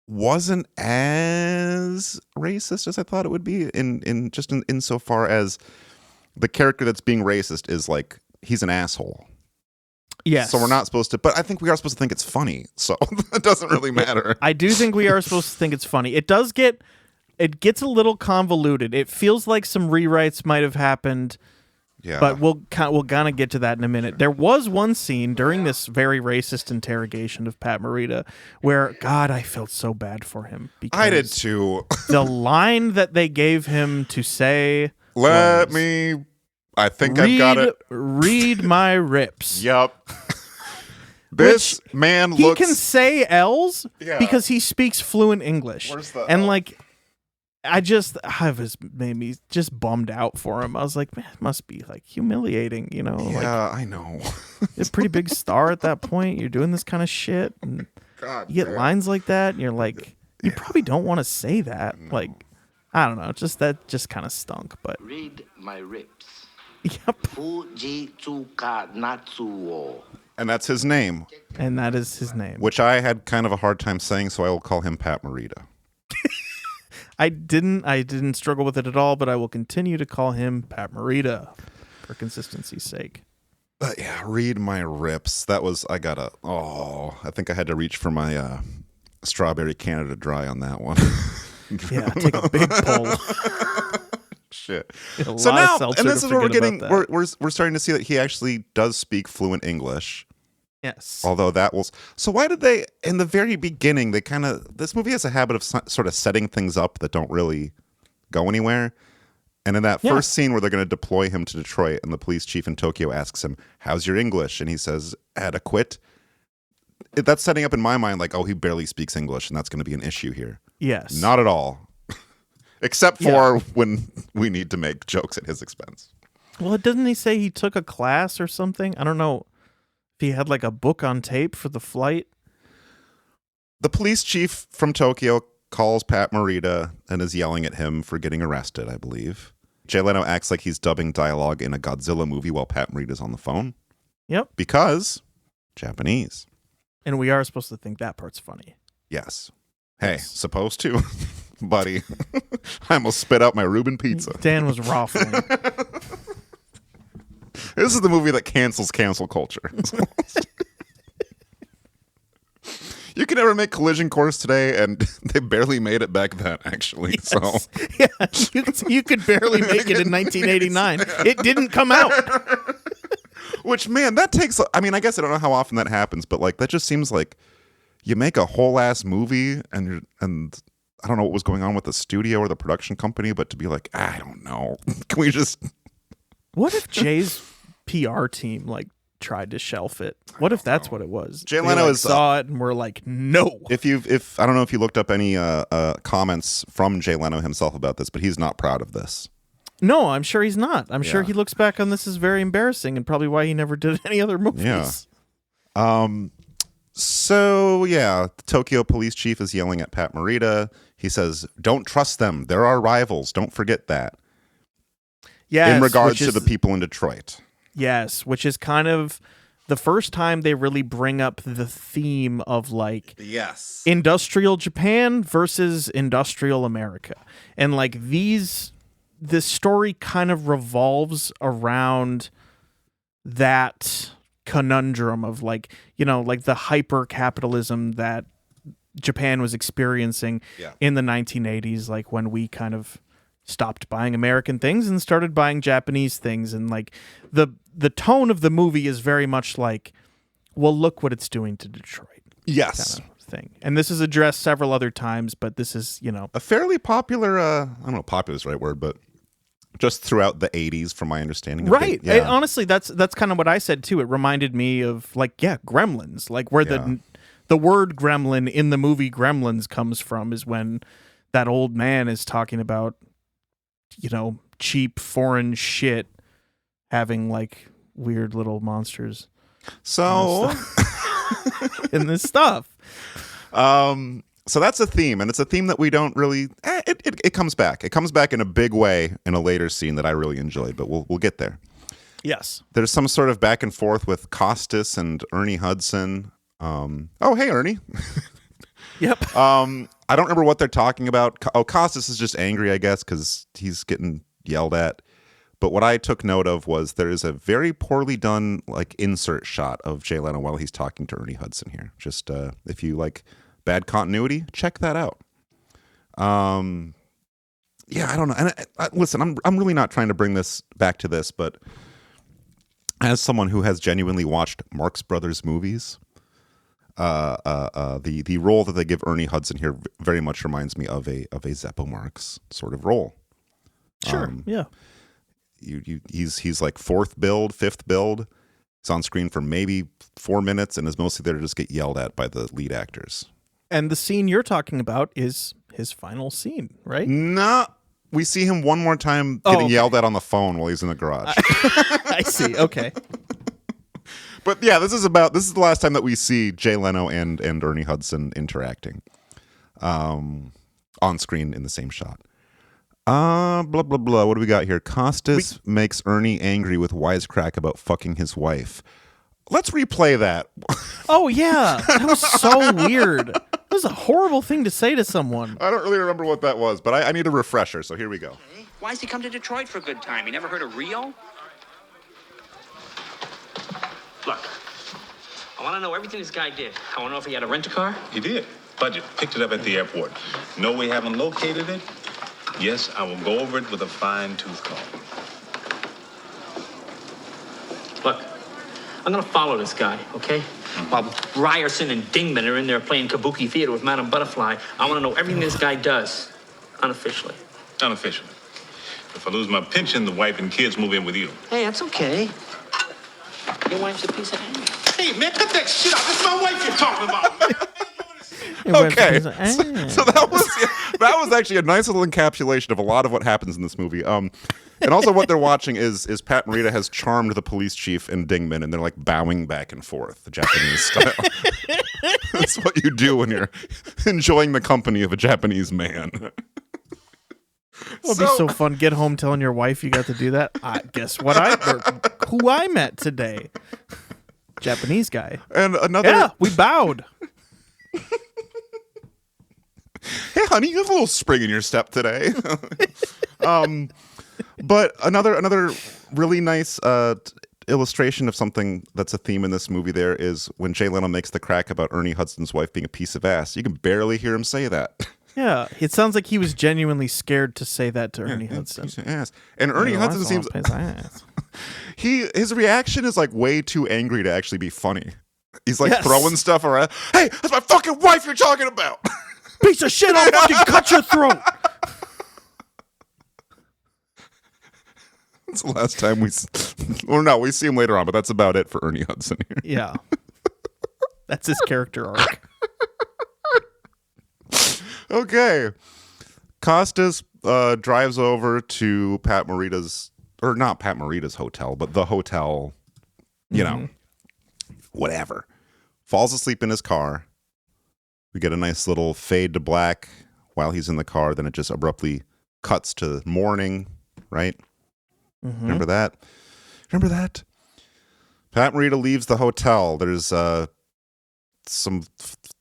wasn't as racist as I thought it would be insofar as the character that's being racist is like, he's an asshole. Yes. So we're not supposed to, but I think we are supposed to think it's funny. So it doesn't really matter. I do think we are supposed to think it's funny. It gets a little convoluted. It feels like some rewrites might have happened. Yeah. But we'll kind of get to that in a minute. There was one scene during this very racist interrogation of Pat Morita where, God, I felt so bad for him. Because I did too. The line that they gave him to say, I think I've got it. Read my rips. Yep. This man looks... He can say L's Yeah. because he speaks fluent English. Where's the and L? like... made me just bummed out for him. I was like, man, it must be like humiliating, Yeah, I know. You're a pretty big star at that point. You're doing this kind of shit. And God, you get lines like that, and you're like, you probably don't want to say that. No. Like, I don't know. That just kind of stunk. But Read my rips. Yep. Fujitsuka Natsuo. And that's his name. And that is his name. Which I had kind of a hard time saying, so I will call him Pat Morita. I didn't struggle with it at all, but I will continue to call him Pat Morita for consistency's sake. But yeah, read my rips. That was, I think I had to reach for my strawberry Canada Dry on that one. Yeah, take a big pull. Shit. So now, and this is where we're getting, we're starting to see that he actually does speak fluent English. Yes. Although that was... So why did they, in the very beginning, this movie has a habit of sort of setting things up that don't really go anywhere. And in that first scene where they're going to deploy him to Detroit and the police chief in Tokyo asks him, how's your English? And he says, adequate. That's setting up in my mind like, oh, he barely speaks English and that's going to be an issue here. Yes. Not at all. Except for when we need to make jokes at his expense. Well, doesn't he say he took a class or something? I don't know. If he had like a book on tape for the flight. The police chief from Tokyo calls Pat Morita and is yelling at him for getting arrested, I believe. Jay Leno acts like he's dubbing dialogue in a Godzilla movie while Pat Morita's on the phone. Yep. Because Japanese. And we are supposed to think that part's funny. Yes. Hey, supposed to, buddy. I almost spit out my Reuben pizza. Dan was ruffling. This is the movie that cancels cancel culture. You you can ever make Collision Course today, and they barely made it back then, actually. Yes. So yeah, you could barely make it in 1989. It didn't come out. Which, man, that takes, I mean, I guess I don't know how often that happens, but like that just seems like you make a whole ass movie and I don't know what was going on with the studio or the production company, but to be like, I don't know. Can we just... What if Jay's PR team like tried to shelf it? What if that's what it was? Jay They, Leno like, is saw it and were like, no. If I don't know if you looked up any comments from Jay Leno himself about this, but he's not proud of this. No, I'm sure he's not. I'm sure Yeah. he looks back on this as very embarrassing and probably why he never did any other movies. Yeah. So yeah, the Tokyo police chief is yelling at Pat Morita. He says, "Don't trust them. They're our rivals. Don't forget that." Yes, in regards which to is- the people in Detroit. Yes, which is kind of the first time they really bring up the theme of like Yes. industrial Japan versus industrial America. And like this story kind of revolves around that conundrum of like, you know, like the hyper capitalism that Japan was experiencing in the 1980s, like when we kind of stopped buying American things and started buying Japanese things. And like the tone of the movie is very much like, well, look what it's doing to Detroit. Yes. Kind of thing. And this is addressed several other times, but this is, you know, A fairly popular, I don't know if popular is the right word, but just throughout the 80s, from my understanding. right. Yeah. Honestly, that's kind of what I said too. It reminded me of like, Gremlins, like where the word gremlin in the movie Gremlins comes from is when that old man is talking about, you know, cheap foreign shit having like weird little monsters. So in this stuff. So that's a theme, and it's a theme that we don't really. It comes back. It comes back in a big way in a later scene that I really enjoyed, but we'll get there. Yes. There's some sort of back and forth with Costas and Ernie Hudson. Oh, hey, Ernie. Yep. I don't remember what they're talking about. Oh, Costas is just angry, I guess, because he's getting yelled at. But what I took note of was there is a very poorly done like insert shot of Jay Leno while he's talking to Ernie Hudson here. Just if you like bad continuity, check that out. Yeah, I don't know. And listen, I'm really not trying to bring this back to this, but as someone who has genuinely watched Marx Brothers movies, the role that they give Ernie Hudson here very much reminds me of a Zeppo Marx sort of role. Sure. Yeah. He's like fourth build, fifth build. He's on screen for maybe 4 minutes and is mostly there to just get yelled at by the lead actors. And the scene you're talking about is his final scene, right? No, we see him one more time getting yelled at on the phone while he's in the garage. I see. Okay. But yeah, this is the last time that we see Jay Leno and Ernie Hudson interacting on screen in the same shot. Blah, blah, blah. What do we got here? Costas makes Ernie angry with wisecrack about fucking his wife. Let's replay that. Oh, yeah. That was so weird. That was a horrible thing to say to someone. I don't really remember what that was, but I need a refresher, so here we go. Why does he come to Detroit for a good time? You never heard of Rio? Look, I want to know everything this guy did. I want to know if he had a rent-a-car. He did. Budget. Picked it up at the airport. No, we haven't located it. Yes, I will go over it with a fine-tooth comb. Look, I'm going to follow this guy, okay? While Ryerson and Dingman are in there playing kabuki theater with Madame Butterfly, I want to know everything this guy does, unofficially. Unofficially. If I lose my pension, the wife and kids move in with you. Hey, that's okay. Your wife's a piece of ass. Hey, man, cut that shit out. That's my wife you're talking about. Okay, so that was actually a nice little encapsulation of a lot of what happens in this movie. And also what they're watching is Pat Morita has charmed the police chief and Dingman, and they're like bowing back and forth, the Japanese style. That's what you do when you're enjoying the company of a Japanese man. It'll be so fun. Get home telling your wife you got to do that. Guess what? Who I met today? Japanese guy. And another. Yeah, we bowed. Hey, honey, you have a little spring in your step today. But another really nice illustration of something that's a theme in this movie there is when Jay Leno makes the crack about Ernie Hudson's wife being a piece of ass. You can barely hear him say that. Yeah, it sounds like he was genuinely scared to say that to Ernie Hudson. Piece of ass. And Ernie Hudson seems his reaction is like way too angry to actually be funny. He's like throwing stuff around. Hey, that's my fucking wife you're talking about. Piece of shit! I'll fucking cut your throat. That's the last time we see him later on, but that's about it for Ernie Hudson here. Yeah. That's his character arc. Okay. Costas drives over to Pat Morita's, or not Pat Morita's hotel, but the hotel, you know, whatever. Falls asleep in his car. We get a nice little fade to black while he's in the car. Then it just abruptly cuts to morning, right? Remember that? Pat Morita leaves the hotel. There's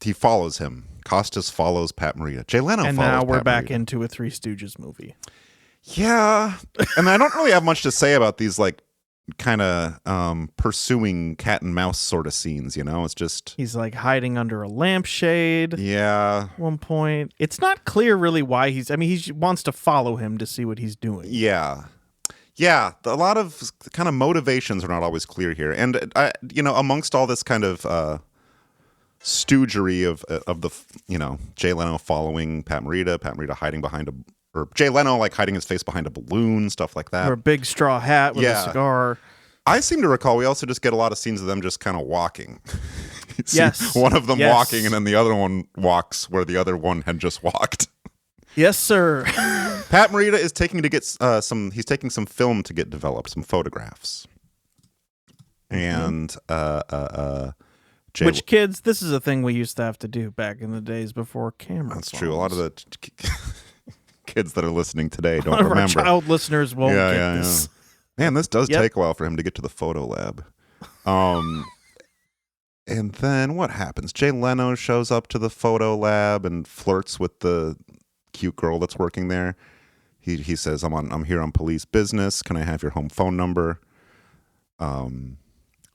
he follows him. Costas follows Pat Morita. Jay Leno and follows now we're Pat back Morita. into a Three Stooges movie. Yeah. And I don't really have much to say about these, like, kind of pursuing cat and mouse sort of scenes, you know? It's just... He's, like, hiding under a lampshade. Yeah. At one point. It's not clear really why he's... I mean, he wants to follow him to see what he's doing. Yeah. Yeah, a lot of kind of motivations are not always clear here. And, amongst all this kind of stoogery of the, Jay Leno following Pat Morita hiding behind or Jay Leno, like, hiding his face behind a balloon, stuff like that. Or a big straw hat with a cigar. I seem to recall we also just get a lot of scenes of them just kind of walking. Yes. One of them walking, and then the other one walks where the other one had just walked. Yes, sir. Pat Morita is he's taking some film to get developed, some photographs. And which, kids, this is a thing we used to have to do back in the days before camera That's phones. true. A lot of the kids that are listening today don't remember. remember. Our child listeners won't get this. Yeah. Man, this does take a while for him to get to the photo lab. And then what happens? Jay Leno shows up to the photo lab and flirts with the cute girl that's working there. He says, I'm here on police business. Can I have your home phone number?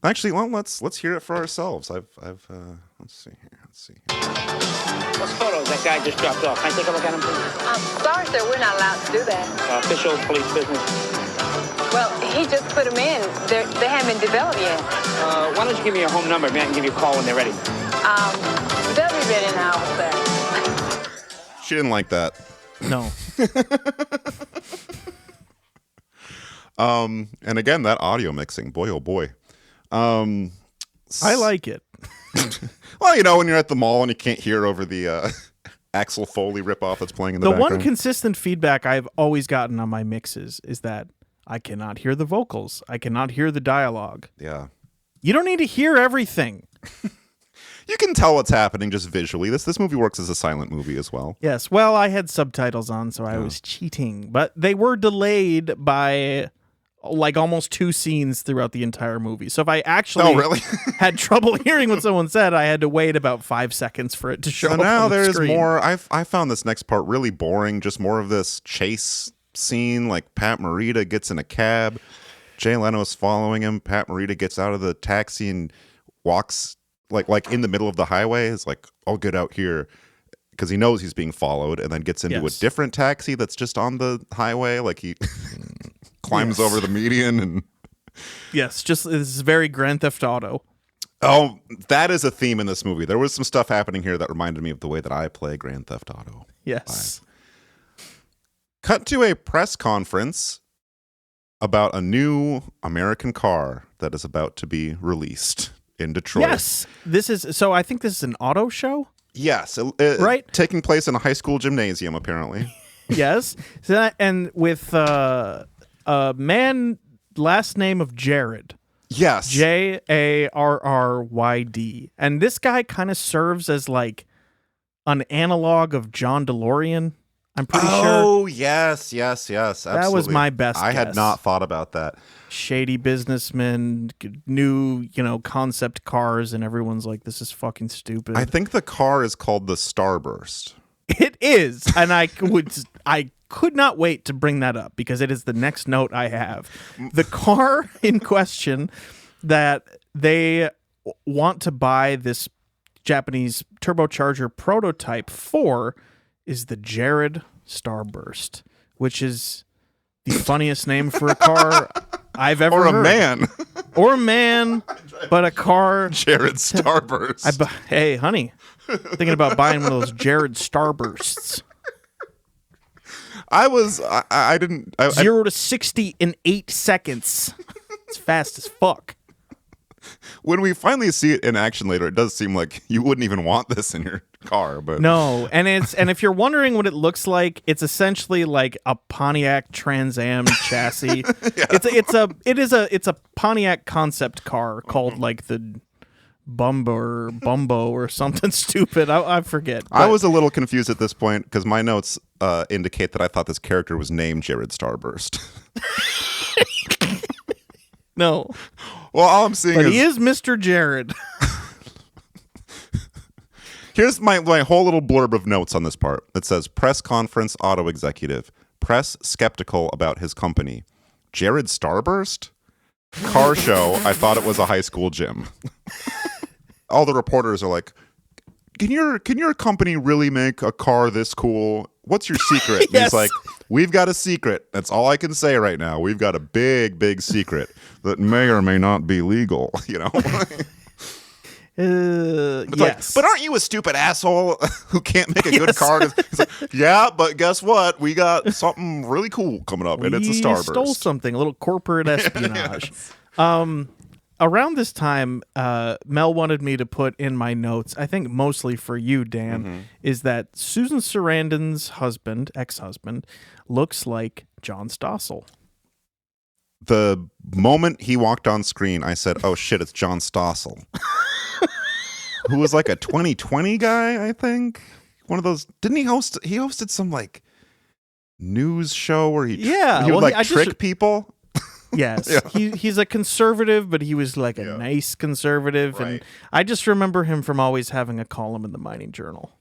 Actually, well, let's hear it for ourselves. Let's see here. Those photos that guy just dropped off. Can I take a look at them, please? Sorry, sir, we're not allowed to do that. Official police business. Well, he just put them in. They haven't been developed yet. Why don't you give me your home number? Maybe I can give you a call when they're ready. They'll be ready in an hour, sir. She didn't like that. No. And again, that audio mixing, boy, oh boy. I like it. Well, when you're at the mall and you can't hear over the Axel Foley ripoff that's playing in the background. The one consistent feedback I've always gotten on my mixes is that I cannot hear the vocals. I cannot hear the dialogue. Yeah. You don't need to hear everything. You can tell what's happening just visually. This movie works as a silent movie as well. Yes. Well, I had subtitles on, so I was cheating. But they were delayed by like almost 2 scenes throughout the entire movie. So if I actually had trouble hearing what someone said, I had to wait about 5 seconds for it to show up now on the there's screen. more. I found this next part really boring. Just more of this chase scene. Like Pat Morita gets in a cab. Jay Leno's following him. Pat Morita gets out of the taxi and walks like in the middle of the highway. It's like, I'll get out here. Because he knows he's being followed, and then gets into a different taxi that's just on the highway. Like he climbs over the median and this is very Grand Theft Auto. Oh, that is a theme in this movie. There was some stuff happening here that reminded me of the way that I play Grand Theft Auto. Yes. 5. Cut to a press conference about a new American car that is about to be released in Detroit. Yes. I think this is an auto show. Yes, right? Taking place in a high school gymnasium, apparently. Yes. And with a man, last name of Jared. Yes. Jarryd. And this guy kind of serves as like an analog of John DeLorean, I'm pretty sure. Oh, yes. Absolutely. That was my best I had guess. not thought about that. Shady businessman, new, concept cars, and everyone's like, this is fucking stupid. I think the car is called the Starburst. It is, and I could not wait to bring that up because it is the next note I have. The car in question that they want to buy this Japanese turbocharger prototype for is the Jared Starburst, which is the funniest name for a car I've ever heard. Or a man. Or a man, but a car. Jared Starburst. Hey, honey, thinking about buying one of those Jared Starbursts. I didn't. 0 to 60 in 8 seconds. It's fast as fuck. When we finally see it in action later, it does seem like you wouldn't even want this in your car. But no, and if you're wondering what it looks like, it's essentially like a Pontiac Trans Am chassis. Yeah. It's a Pontiac concept car called like the Bumbo or something stupid. I forget. I was a little confused at this point because my notes indicate that I thought this character was named Jared Starburst. No. Well, all I'm seeing he is Mr. Jared. Here's my whole little blurb of notes on this part. It says, press conference auto executive. Press skeptical about his company. Jared Starburst? Car show. I thought it was a high school gym. All the reporters are like, can your company really make a car this cool? What's your secret? Yes. He's like, we've got a secret. That's all I can say right now. We've got a big, big secret that may or may not be legal, you know? Yes. Like, but aren't you a stupid asshole who can't make a good car? He's like, yeah, but guess what? We got something really cool coming up, and it's a Starburst. We stole something, a little corporate espionage. Yes. Around this time, Mel wanted me to put in my notes, I think mostly for you, Dan, is that Susan Sarandon's ex-husband, looks like John Stossel. The moment he walked on screen, I said, oh shit, it's John Stossel. Who was like a 2020 guy, I think. One of those, didn't he host? He hosted some like news show where he would trick people. Yes, yeah. He's a conservative, but he was like a nice conservative, right. And I just remember him from always having a column in the Mining Journal.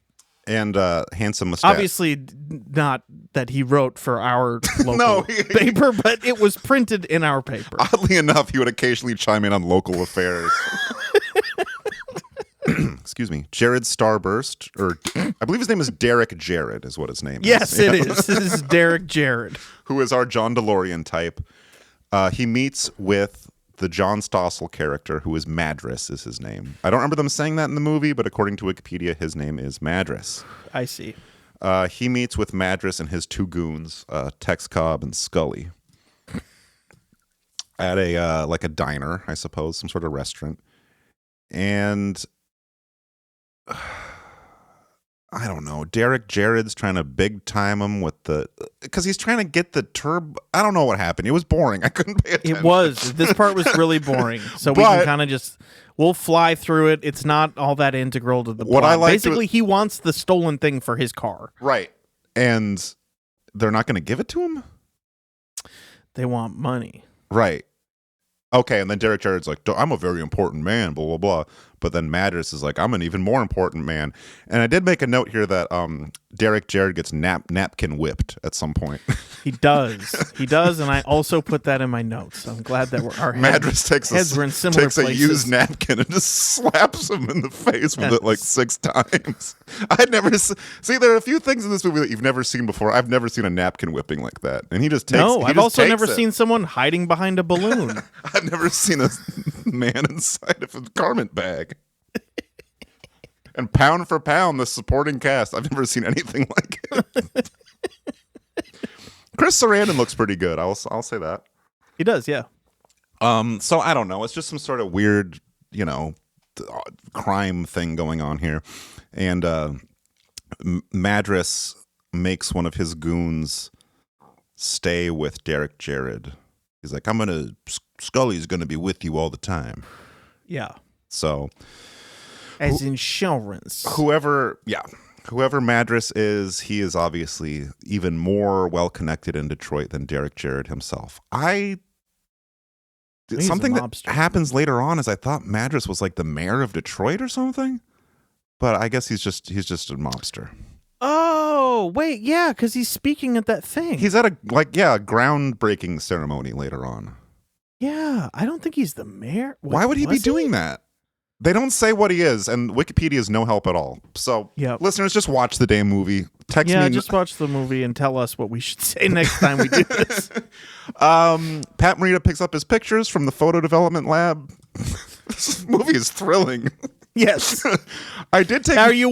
And handsome mustache. Obviously, not that he wrote for our local paper, but it was printed in our paper. Oddly enough, he would occasionally chime in on local affairs. Excuse me. Jared Starburst, or I believe his name is Derek Jared, is what his name is. Yes, it is. This is Derek Jared. Who is our John DeLorean type. He meets with the John Stossel character, who is Madras, is his name. I don't remember them saying that in the movie, but according to Wikipedia, his name is Madras. I see. He meets with Madras and his two goons, Tex Cobb and Scully, at a like a diner, I suppose, some sort of restaurant. And I don't know. Derek Jared's trying to big time him with because he's trying to get the I don't know what happened. It was boring. I couldn't pay attention. It was. This part was really boring. So we can kind of we'll fly through it. It's not all that integral to the plot. Basically, he wants the stolen thing for his car. Right. And they're not going to give it to him? They want money. Right. Okay, and then Derek Jared's like, I'm a very important man, blah, blah, blah. But then Madras is like, I'm an even more important man. And I did make a note here that Derek Jared gets napkin whipped at some point. He does. He does, and I also put that in my notes. I'm glad that our Madras takes were in similar takes places. A used napkin and just slaps him in the face with it like 6 times. I'd never see. There are a few things in this movie that you've never seen before. I've never seen a napkin whipping like that, and he just takes. No, I've also never seen someone hiding behind a balloon. I've never seen a man inside of a garment bag. And pound for pound, the supporting cast, I've never seen anything like it. Chris Sarandon looks pretty good. I'll say that. He does, yeah. So I don't know. It's just some sort of weird, crime thing going on here. And Madras makes one of his goons stay with Derek Jared. He's like, Scully's gonna be with you all the time. Yeah. So as insurance. Whoever Madras is, he is obviously even more well-connected in Detroit than Derek Jared himself. Something that happens later on is I thought Madras was like the mayor of Detroit or something, but I guess he's just a mobster. Oh, wait, yeah, because he's speaking at that thing. He's at a groundbreaking ceremony later on. Yeah, I don't think he's the mayor. Why would he be doing that? They don't say what he is, and Wikipedia is no help at all. So, listeners, just watch the damn movie. Text me. Just watch the movie and tell us what we should say next time we do this. Pat Morita picks up his pictures from the photo development lab. This movie is thrilling. Yes. I did take... Are you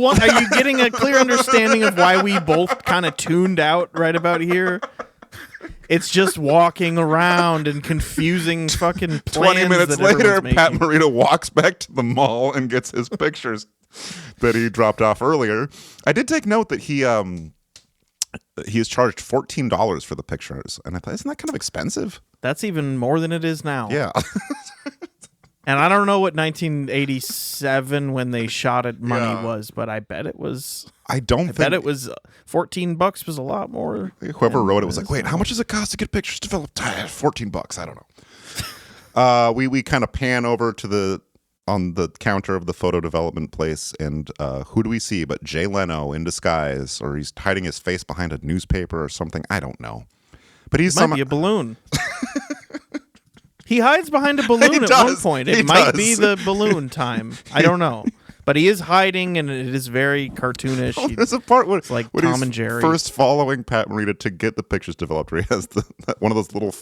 getting a clear understanding of why we both kind of tuned out right about here? It's just walking around and confusing fucking plans 20 minutes that later, making. Pat Morita walks back to the mall and gets his pictures that he dropped off earlier. I did take note that he is charged $14 for the pictures. And I thought, isn't that kind of expensive? That's even more than it is now. Yeah. And I don't know what 1987 when they shot it money was, but I bet it was... I bet it was $14 was a lot more. Whoever wrote it was like, wait, how much does it cost to get pictures developed? $14. I don't know. We kind of pan over to on the counter of the photo development place, and who do we see but Jay Leno in disguise, or he's hiding his face behind a newspaper or something. I don't know. But he's might be a balloon. He hides behind a balloon at one point. It might be the balloon time. I don't know. But he is hiding, and it is very cartoonish. Oh, there's a part where, it's like when Tom he's and Jerry. First following Pat Morita to get the pictures developed, where he has one of those little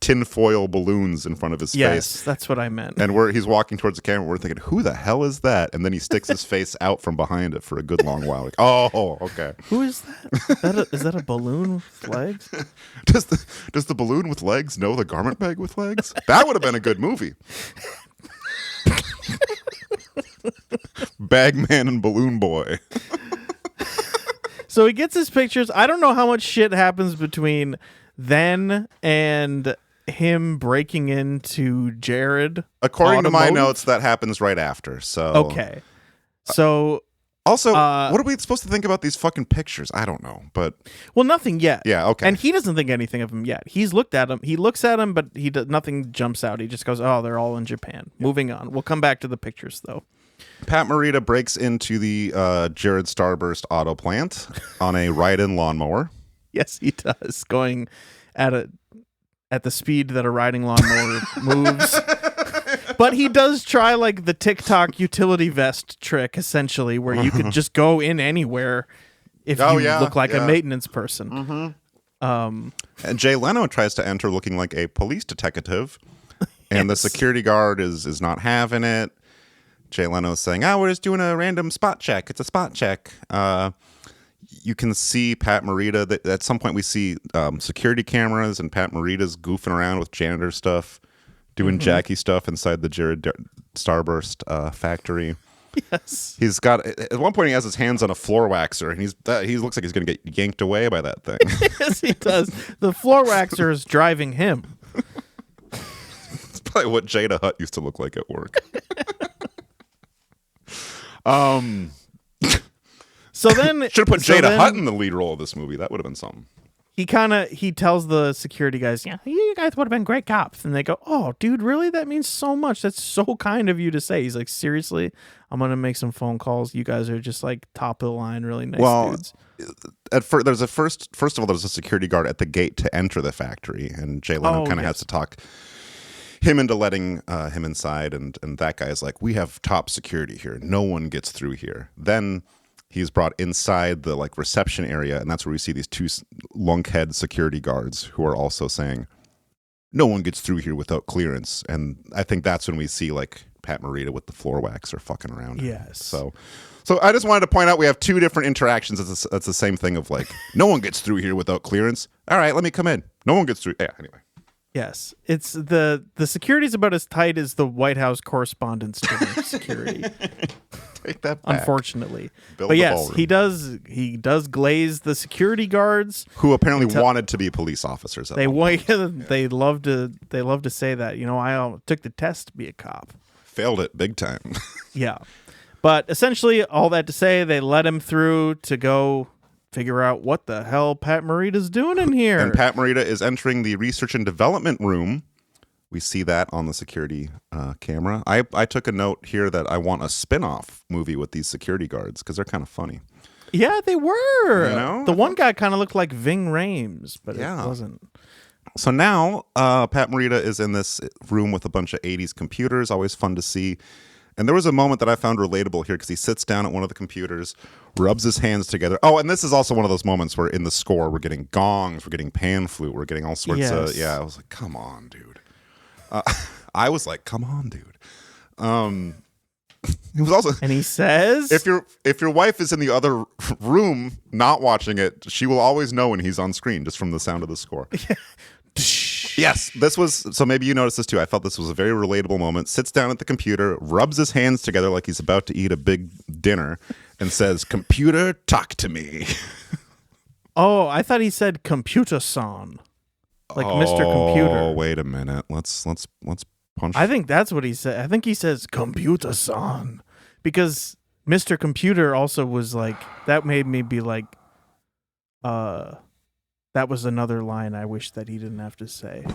tinfoil balloons in front of his face. Yes, that's what I meant. And he's walking towards the camera, we're thinking, who the hell is that? And then he sticks his face out from behind it for a good long while. Like, oh, okay. Who is that? Is that a balloon with legs? Does the balloon with legs know the garment bag with legs? That would have been a good movie. Bagman and Balloon Boy. So he gets his pictures. I don't know how much shit happens between then and him breaking into Jared. According to my notes, that happens right after. So okay. So also, what are we supposed to think about these fucking pictures? I don't know, but nothing yet. Yeah, okay. And he doesn't think anything of them yet. He's looked at them. He looks at them, but nothing jumps out. He just goes, "Oh, they're all in Japan." Yeah. Moving on. We'll come back to the pictures though. Pat Morita breaks into the Jared Starburst auto plant on a ride-in lawnmower. Yes, he does, going at the speed that a riding lawnmower moves. But he does try like the TikTok utility vest trick, essentially, where you could just go in anywhere if you look like a maintenance person. Mm-hmm. And Jay Leno tries to enter looking like a police detective, and the security guard is not having it. Jay Leno's saying, we're just doing a random spot check. It's a spot check. You can see Pat Morita. At some point, we see security cameras, and Pat Morita's goofing around with janitor stuff, doing Jackie stuff inside the Jared Starburst factory. Yes. He's got, at one point, he has his hands on a floor waxer, and he looks like he's going to get yanked away by that thing. Yes, he does. The floor waxer is driving him. It's probably what Jada Hutt used to look like at work. So then should have put Jada Hutt in the lead role of this movie. That would have been something. He tells the security guys, "Yeah, you guys would have been great cops." And they go, "Oh, dude, really? That means so much. That's so kind of you to say." He's like, "Seriously, I'm gonna make some phone calls. You guys are just like top of the line, really nice dudes." First of all, there's a security guard at the gate to enter the factory, and Jay Leno kind of has to talk him into letting him inside, and that guy is like, "We have top security here. No one gets through here." Then he's brought inside the like reception area, and that's where we see these two lunkhead security guards who are also saying, "No one gets through here without clearance." And I think that's when we see like Pat Morita with the floor waxer fucking around. Yes. So I just wanted to point out we have two different interactions. It's the same thing of like, no one gets through here without clearance. All right, let me come in. No one gets through. Yeah, anyway. Yes, it's the security's about as tight as the White House correspondence dinner security. Take that back. Unfortunately, Build but the yes, ballroom. he does glaze the security guards who apparently wanted to be police officers. They love to say that. You know, I took the test to be a cop. Failed it big time. Yeah, but essentially, all that to say, they let him through to go figure out what the hell Pat Morita's doing in here. And Pat Morita is entering the research and development room. We see that on the security camera. I took a note here that I want a spin-off movie with these security guards because they're kind of funny. Yeah, they were. You know? The one guy kind of looked like Ving Rhames, but it wasn't. So now Pat Morita is in this room with a bunch of 80s computers, always fun to see. And there was a moment that I found relatable here because he sits down at one of the computers, rubs his hands together. Oh, and this is also one of those moments where in the score we're getting gongs, we're getting pan flute, we're getting all sorts of... Yeah, I was like, come on, dude. I was like, come on, dude. It was also... And he says... If your wife is in the other room not watching it, she will always know when he's on screen just from the sound of the score. Yes, this was, so maybe you noticed this too. I felt this was a very relatable moment. Sits down at the computer, rubs his hands together like he's about to eat a big dinner, and says, "Computer, talk to me." Oh, I thought he said computer-son. Like Mr. Computer. Oh, wait a minute. Let's punch. I think that's what he said. I think he says computer-son. Because Mr. Computer also was like, that made me be like, that was another line I wish that he didn't have to say.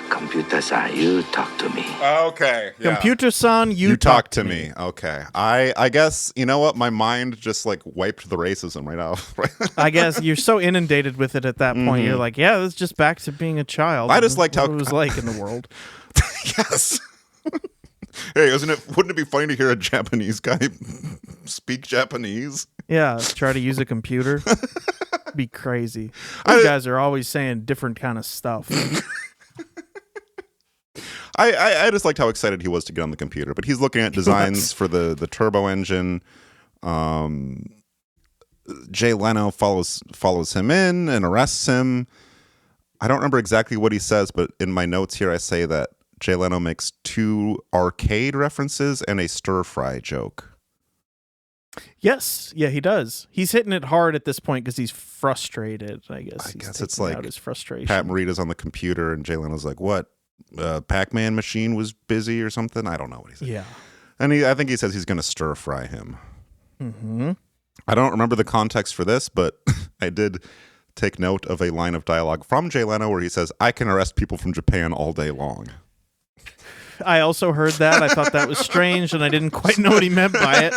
Computer-san, you talk to me. Okay. Yeah. Computer-san, you talk to me. Okay. I guess, you know what? My mind just like wiped the racism right off. I guess you're so inundated with it at that point. You're like, yeah, it's just back to being a child. I just liked how it was like in the world. Yes. Hey, wouldn't it be funny to hear a Japanese guy speak Japanese? Yeah, try to use a computer. Be crazy. Those guys are always saying different kind of stuff. I just liked how excited he was to get on the computer, but he's looking at designs for the turbo engine. Jay Leno follows him in and arrests him. I don't remember exactly what he says, but in my notes here I say that Jay Leno makes 2 arcade references and a stir-fry joke. Yes, yeah, he does. He's hitting it hard at this point because he's frustrated. I guess it's like his frustration. Pat Morita's on the computer and Jay Leno's like, "What? Pac-Man machine was busy or something?" I don't know what he said. Yeah, and I think he says he's going to stir-fry him. Mm-hmm. I don't remember the context for this, but I did take note of a line of dialogue from Jay Leno where he says, "I can arrest people from Japan all day long." I also heard that. I thought that was strange, and I didn't quite know what he meant by it.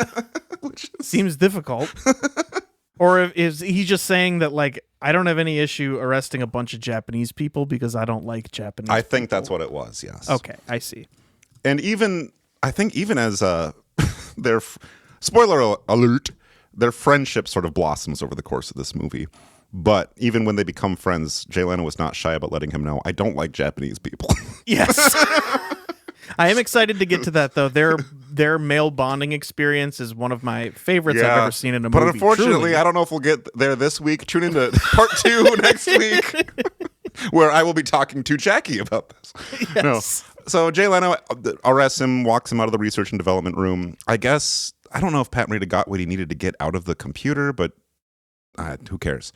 Seems difficult. Or is he just saying that, like, I don't have any issue arresting a bunch of Japanese people because I don't like Japanese I think people? that's what it was, yes. Okay, I see. And I think even as their, spoiler alert, their friendship sort of blossoms over the course of this movie. But even when they become friends, Jay Leno was not shy about letting him know, I don't like Japanese people. Yes. I am excited to get to that, though. Their male bonding experience is one of my favorites I've ever seen in a movie. But unfortunately, truly. I don't know if we'll get there this week. Tune into part 2 next week, where I will be talking to Jackie about this. Yes. No. So Jay Leno arrests him, walks him out of the research and development room. I guess, I don't know if Pat Morita got what he needed to get out of the computer, but who cares?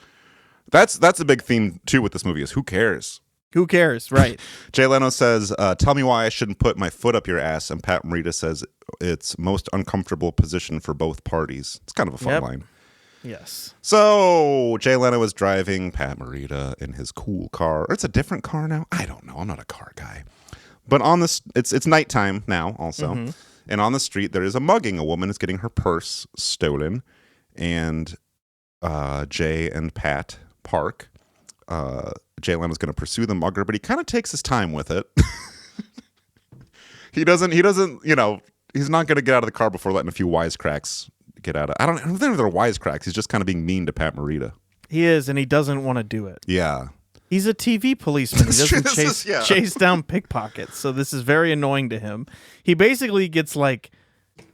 That's a big theme, too, with this movie is who cares? Who cares? Right. Jay Leno says, "Tell me why I shouldn't put my foot up your ass." And Pat Morita says, "It's most uncomfortable position for both parties." It's kind of a fun line. Yes. So Jay Leno is driving Pat Morita in his cool car. Or it's a different car now. I don't know. I'm not a car guy. But on this, it's nighttime now also. Mm-hmm. And on the street, there is a mugging. A woman is getting her purse stolen. And Jay and Pat park. Jay Leno's going to pursue the mugger, but he kind of takes his time with it. He doesn't, he's not going to get out of the car before letting a few wisecracks get out of. I don't think they're wisecracks. He's just kind of being mean to Pat Morita. He is, and he doesn't want to do it. Yeah. He's a TV policeman. He doesn't chase down pickpockets, so this is very annoying to him. He basically gets, like,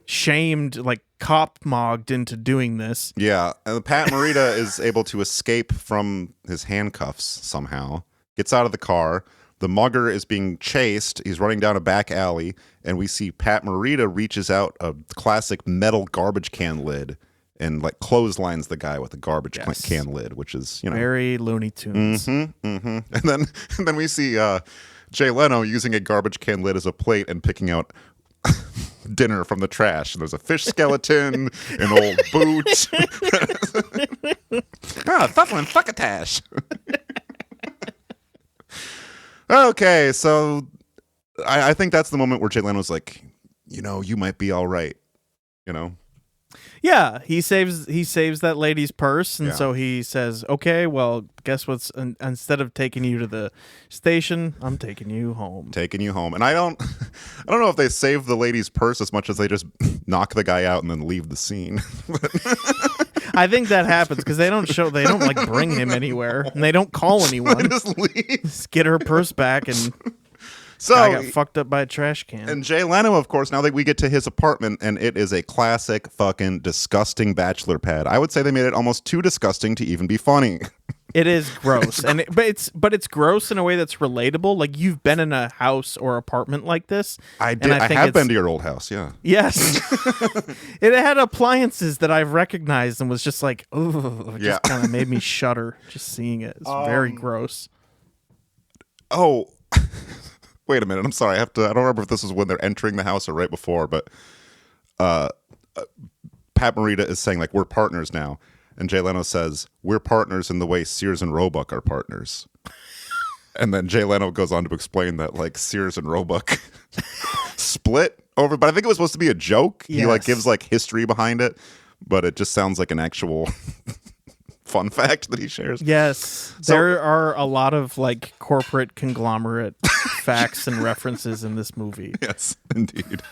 shamed, like, cop-mogged into doing this. Yeah, and Pat Morita is able to escape from his handcuffs somehow. Gets out of the car. The mugger is being chased. He's running down a back alley, and we see Pat Morita reaches out a classic metal garbage can lid and like clotheslines the guy with a garbage can lid, which is very Looney Tunes. Mm-hmm, mm-hmm. And then we see Jay Leno using a garbage can lid as a plate and picking out dinner from the trash. There's a fish skeleton, an old boot. Fucking fuckatash. Okay, so I think that's the moment where Jay Leno's like, you might be all right. Yeah, he saves that lady's purse, and Yeah. so he says, "Okay, well, guess what's instead of taking you to the station, I'm taking you home." And I don't know if they save the lady's purse as much as they just knock the guy out and then leave the scene. I think that happens because they don't like bring him anywhere, and they don't call anyone. They just leave. Just get her purse back, and so I got fucked up by a trash can. And Jay Leno, of course, now that we get to his apartment, and it is a classic fucking disgusting bachelor pad. I would say they made it almost too disgusting to even be funny. It is gross, but it's gross in a way that's relatable. Like, you've been in a house or apartment like this. I did. I have been to your old house. Yeah. Yes. It had appliances that I've recognized and was just like, oh, it just kind of made me shudder just seeing it. It's very gross. Oh. Wait a minute. I'm sorry. I don't remember if this was when they're entering the house or right before, but Pat Morita is saying, like, we're partners now. And Jay Leno says, we're partners in the way Sears and Roebuck are partners. And then Jay Leno goes on to explain that, like, Sears and Roebuck split over, but I think it was supposed to be a joke. Yes. He, like, gives, like, history behind it, but it just sounds like an actual fun fact that he shares. Yes. There are a lot of, like, corporate conglomerate facts and references in this movie. Yes, indeed.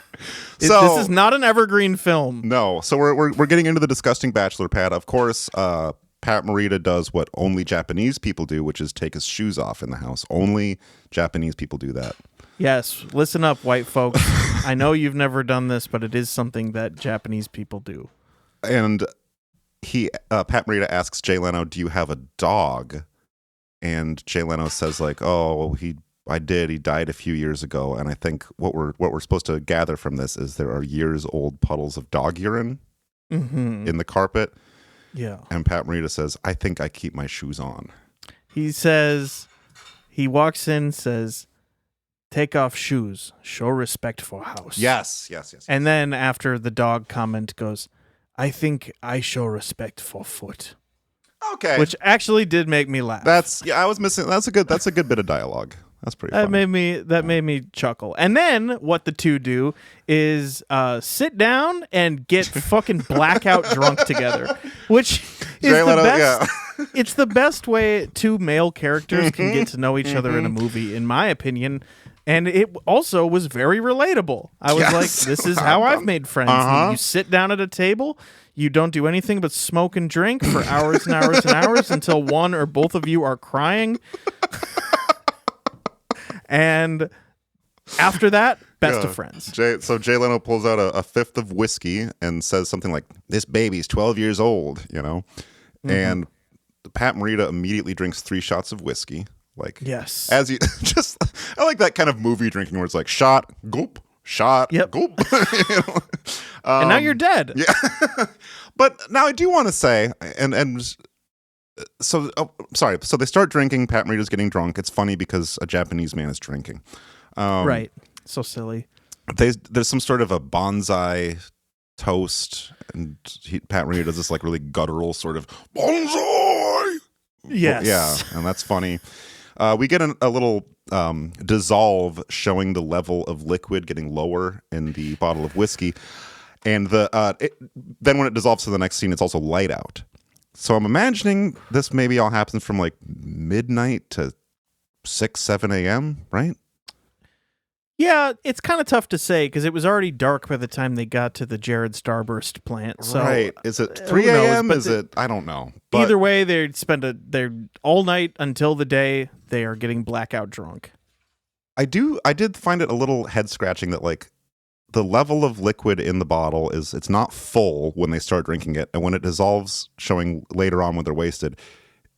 This is not an evergreen film. No. So we're getting into the disgusting bachelor pad. Of course, Pat Morita does what only Japanese people do, which is take his shoes off in the house. Only Japanese people do that. Yes. Listen up, white folks. I know you've never done this, but it is something that Japanese people do. And Pat Morita asks Jay Leno, do you have a dog? And Jay Leno says, like, oh, I did. He died a few years ago. And I think what we're supposed to gather from this is there are years old puddles of dog urine in the carpet. Yeah. And Pat Morita says, I think I keep my shoes on. He says, he walks in, says, take off shoes, show respect for house. Yes. And then after the dog comment goes, I think I show respect for foot. Okay. Which actually did make me laugh. I was missing. That's a good bit of dialogue. That's pretty funny. Made me chuckle. And then what the two do is sit down and get fucking blackout drunk together, which is the best. Yeah. It's the best way two male characters can get to know each other in a movie, in my opinion. And it also was very relatable. I was like, this is how I've made friends. You sit down at a table, you don't do anything but smoke and drink for hours and hours and hours until one or both of you are crying. And after that, best of friends. So Jay Leno pulls out a fifth of whiskey and says something like, this baby's 12 years old, And Pat Morita immediately drinks 3 shots of whiskey. Like, yes, as you I like that kind of movie drinking where it's like shot, gulp, shot, gulp. And now you're dead. Yeah. But now I do want to say, so they start drinking. Pat Morita's getting drunk. It's funny because a Japanese man is drinking. Right. So silly. There's some sort of a bonsai toast, and Pat Morita does this like really guttural sort of bonsai. Yes. Yeah, and that's funny. We get a little dissolve showing the level of liquid getting lower in the bottle of whiskey. And then when it dissolves to the next scene, it's also light out. So I'm imagining this maybe all happens from like midnight to 6, 7 a.m., right? Yeah, it's kind of tough to say because it was already dark by the time they got to the Jared Starburst plant. So, right. Is it 3 a.m.? I don't know. But either way, they spend they're all night until the day they are getting blackout drunk. I did find it a little head scratching that like the level of liquid in the bottle it's not full when they start drinking it. And when it dissolves, showing later on when they're wasted,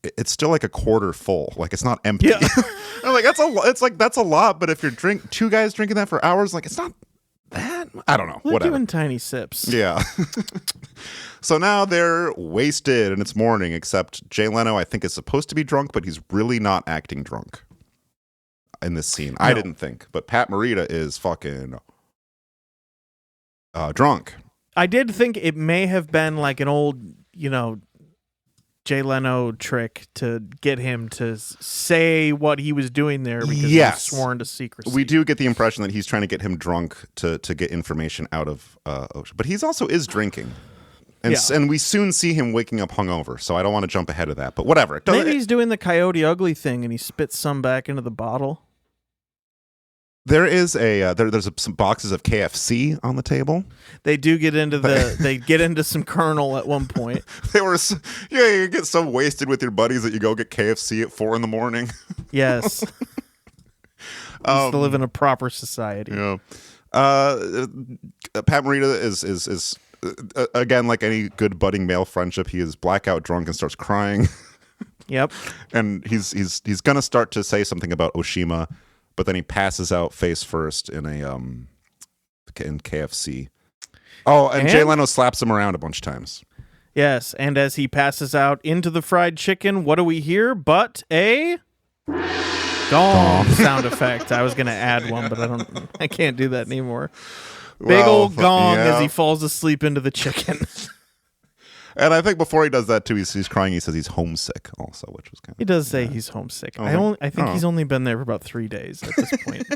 it's still like a quarter full. Like it's not empty. Yeah. I'm like, that's a lot. But if you're two guys drinking that for hours, like it's not that. I don't know. They're whatever. doing tiny sips. Yeah. So now they're wasted and it's morning, except Jay Leno, I think, is supposed to be drunk, but he's really not acting drunk in this scene. No. I didn't think. But Pat Morita is fucking drunk. I did think it may have been like an old, Jay Leno trick to get him to say what he was doing there because he was sworn to secrecy. We do get the impression that he's trying to get him drunk to get information out of Ocean. But he's also is drinking. And we soon see him waking up hungover, so I don't want to jump ahead of that. But whatever. Maybe he's doing the Coyote Ugly thing and he spits some back into the bottle. There is there's some boxes of KFC on the table. They do get into they get into some Colonel at one point. You get so wasted with your buddies that you go get KFC at 4 a.m. Yes. To live in a proper society. Yeah. Pat Morita is again, like any good budding male friendship, he is blackout drunk and starts crying. Yep. And he's gonna start to say something about Oshima, but then he passes out face first in KFC. Oh, and Jay Leno slaps him around a bunch of times. Yes, and as he passes out into the fried chicken, what do we hear but a gong sound effect? I was gonna add one, but I can't do that anymore. Big old gong as he falls asleep into the chicken. And I think before he does that too, he's crying. He says he's homesick also, which was kind of... He does say he's homesick. I think he's only been there for about 3 days at this point.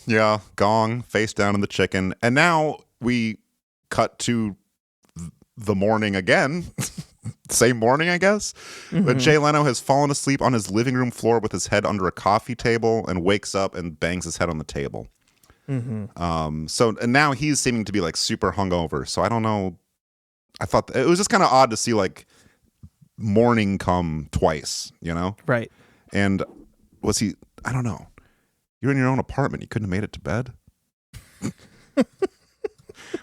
Yeah, gong, face down in the chicken. And now we cut to the morning again. Same morning, I guess. Mm-hmm. But Jay Leno has fallen asleep on his living room floor with his head under a coffee table and wakes up and bangs his head on the table. Mm-hmm. So and now he's seeming to be like super hungover. So I don't know. I thought it was just kind of odd to see like morning come twice, you know? Right. And was he? I don't know. You're in your own apartment. You couldn't have made it to bed.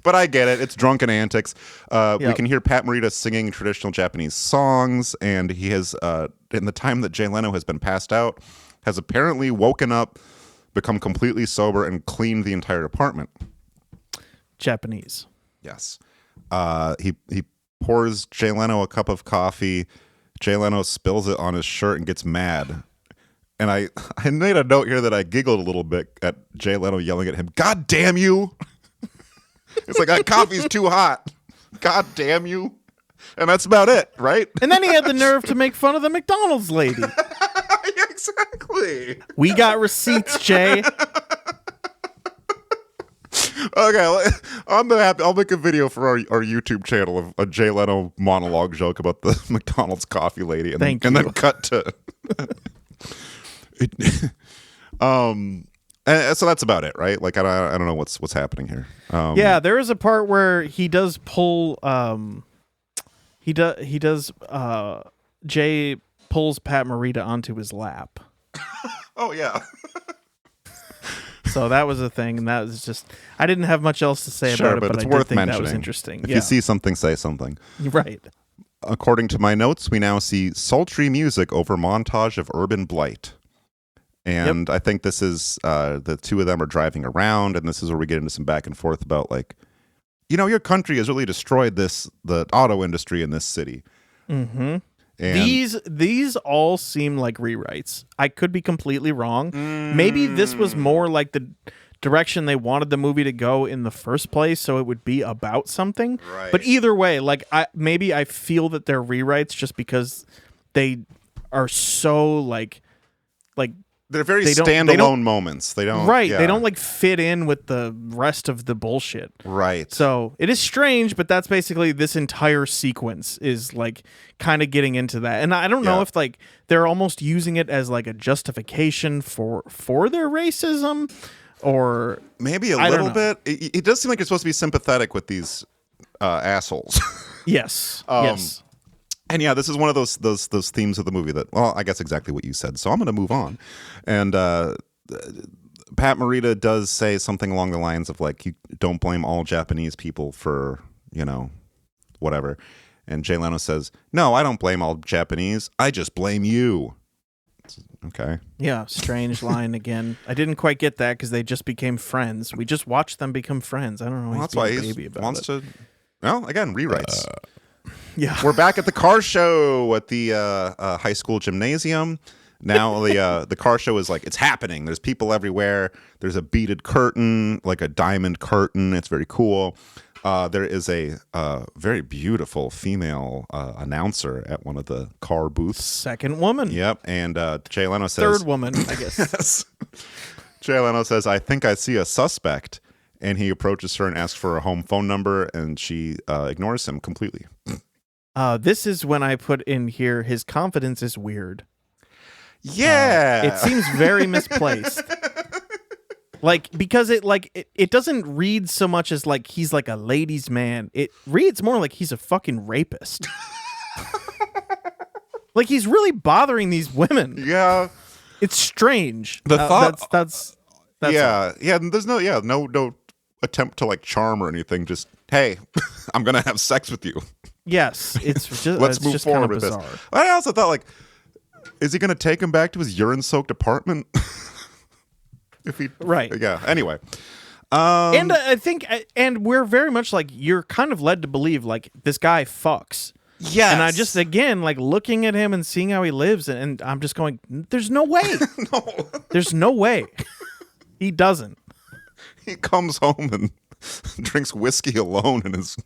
But I get it. It's drunken antics. We can hear Pat Morita singing traditional Japanese songs, and he has, in the time that Jay Leno has been passed out, has apparently woken up, become completely sober, and cleaned the entire apartment. Japanese. Yes. He pours Jay Leno a cup of coffee. Jay Leno spills it on his shirt and gets mad. And I made a note here that I giggled a little bit at Jay Leno yelling at him, "God damn you!" It's like, that coffee's too hot. God damn you. And that's about it, right? And then he had the nerve to make fun of the McDonald's lady. Exactly. We got receipts, Jay. Okay, I'll make a video for our YouTube channel of a Jay Leno monologue joke about the McDonald's coffee lady, and then cut to. And so that's about it, right? Like I don't know what's happening here. Yeah, there is a part where he does pull. Jay pulls Pat Morita onto his lap. Oh yeah. So that was a thing, and that was just, I didn't have much else to say about it, but it's I worth did think mentioning. that was interesting. If you see something, say something. Right. According to my notes, we now see sultry music over montage of urban blight. And I think this is, the two of them are driving around, and this is where we get into some back and forth about, like, you know, your country has really destroyed the auto industry in this city. Mm-hmm. And these all seem like rewrites. I could be completely wrong. Maybe this was more like the direction they wanted the movie to go in the first place, so it would be about something. Right. But either way, like I feel that they're rewrites just because they are so like they're very standalone moments. They don't They don't like fit in with the rest of the bullshit. Right. So it is strange, but that's basically this entire sequence is like kind of getting into that. And I don't know if like they're almost using it as like a justification for their racism, or maybe a little bit. It does seem like you're supposed to be sympathetic with these assholes. Yes. Yes. And yeah, this is one of those themes of the movie that, well, I guess exactly what you said. So I'm going to move on. And Pat Morita does say something along the lines of like, you don't blame all Japanese people for, you know, whatever. And Jay Leno says, "No, I don't blame all Japanese. I just blame you." Okay. Yeah, strange line again. I didn't quite get that because they just became friends. We just watched them become friends. I don't know. Well, that's why he wants to. Well, again, rewrites. Yeah, we're back at the car show at the high school gymnasium. Now the car show is like, it's happening. There's people everywhere. There's a beaded curtain, like a diamond curtain. It's very cool. There is a very beautiful female announcer at one of the car booths. Second woman. Yep, and Jay Leno says... Third woman, I guess. Yes. Jay Leno says, I think I see a suspect. And he approaches her and asks for a home phone number, and she ignores him completely. This is when I put in here, his confidence is weird. Yeah. It seems very misplaced. Like, because it doesn't read so much as like he's like a ladies' man. It reads more like he's a fucking rapist. Like he's really bothering these women. Yeah. It's strange. The thought that's yeah. There's no attempt to like charm or anything. Just, hey, I'm gonna have sex with you. Yes, it's just Let's it's move just forward kind of with bizarre. this. I also thought, like, is he gonna take him back to his urine-soaked apartment? If he right. Yeah. Anyway. And I think, and we're very much like, you're kind of led to believe like this guy fucks. Yes. And I just, again, like looking at him and seeing how he lives, and I'm just going, there's no way. No. There's no way. He doesn't. He comes home and drinks whiskey alone in his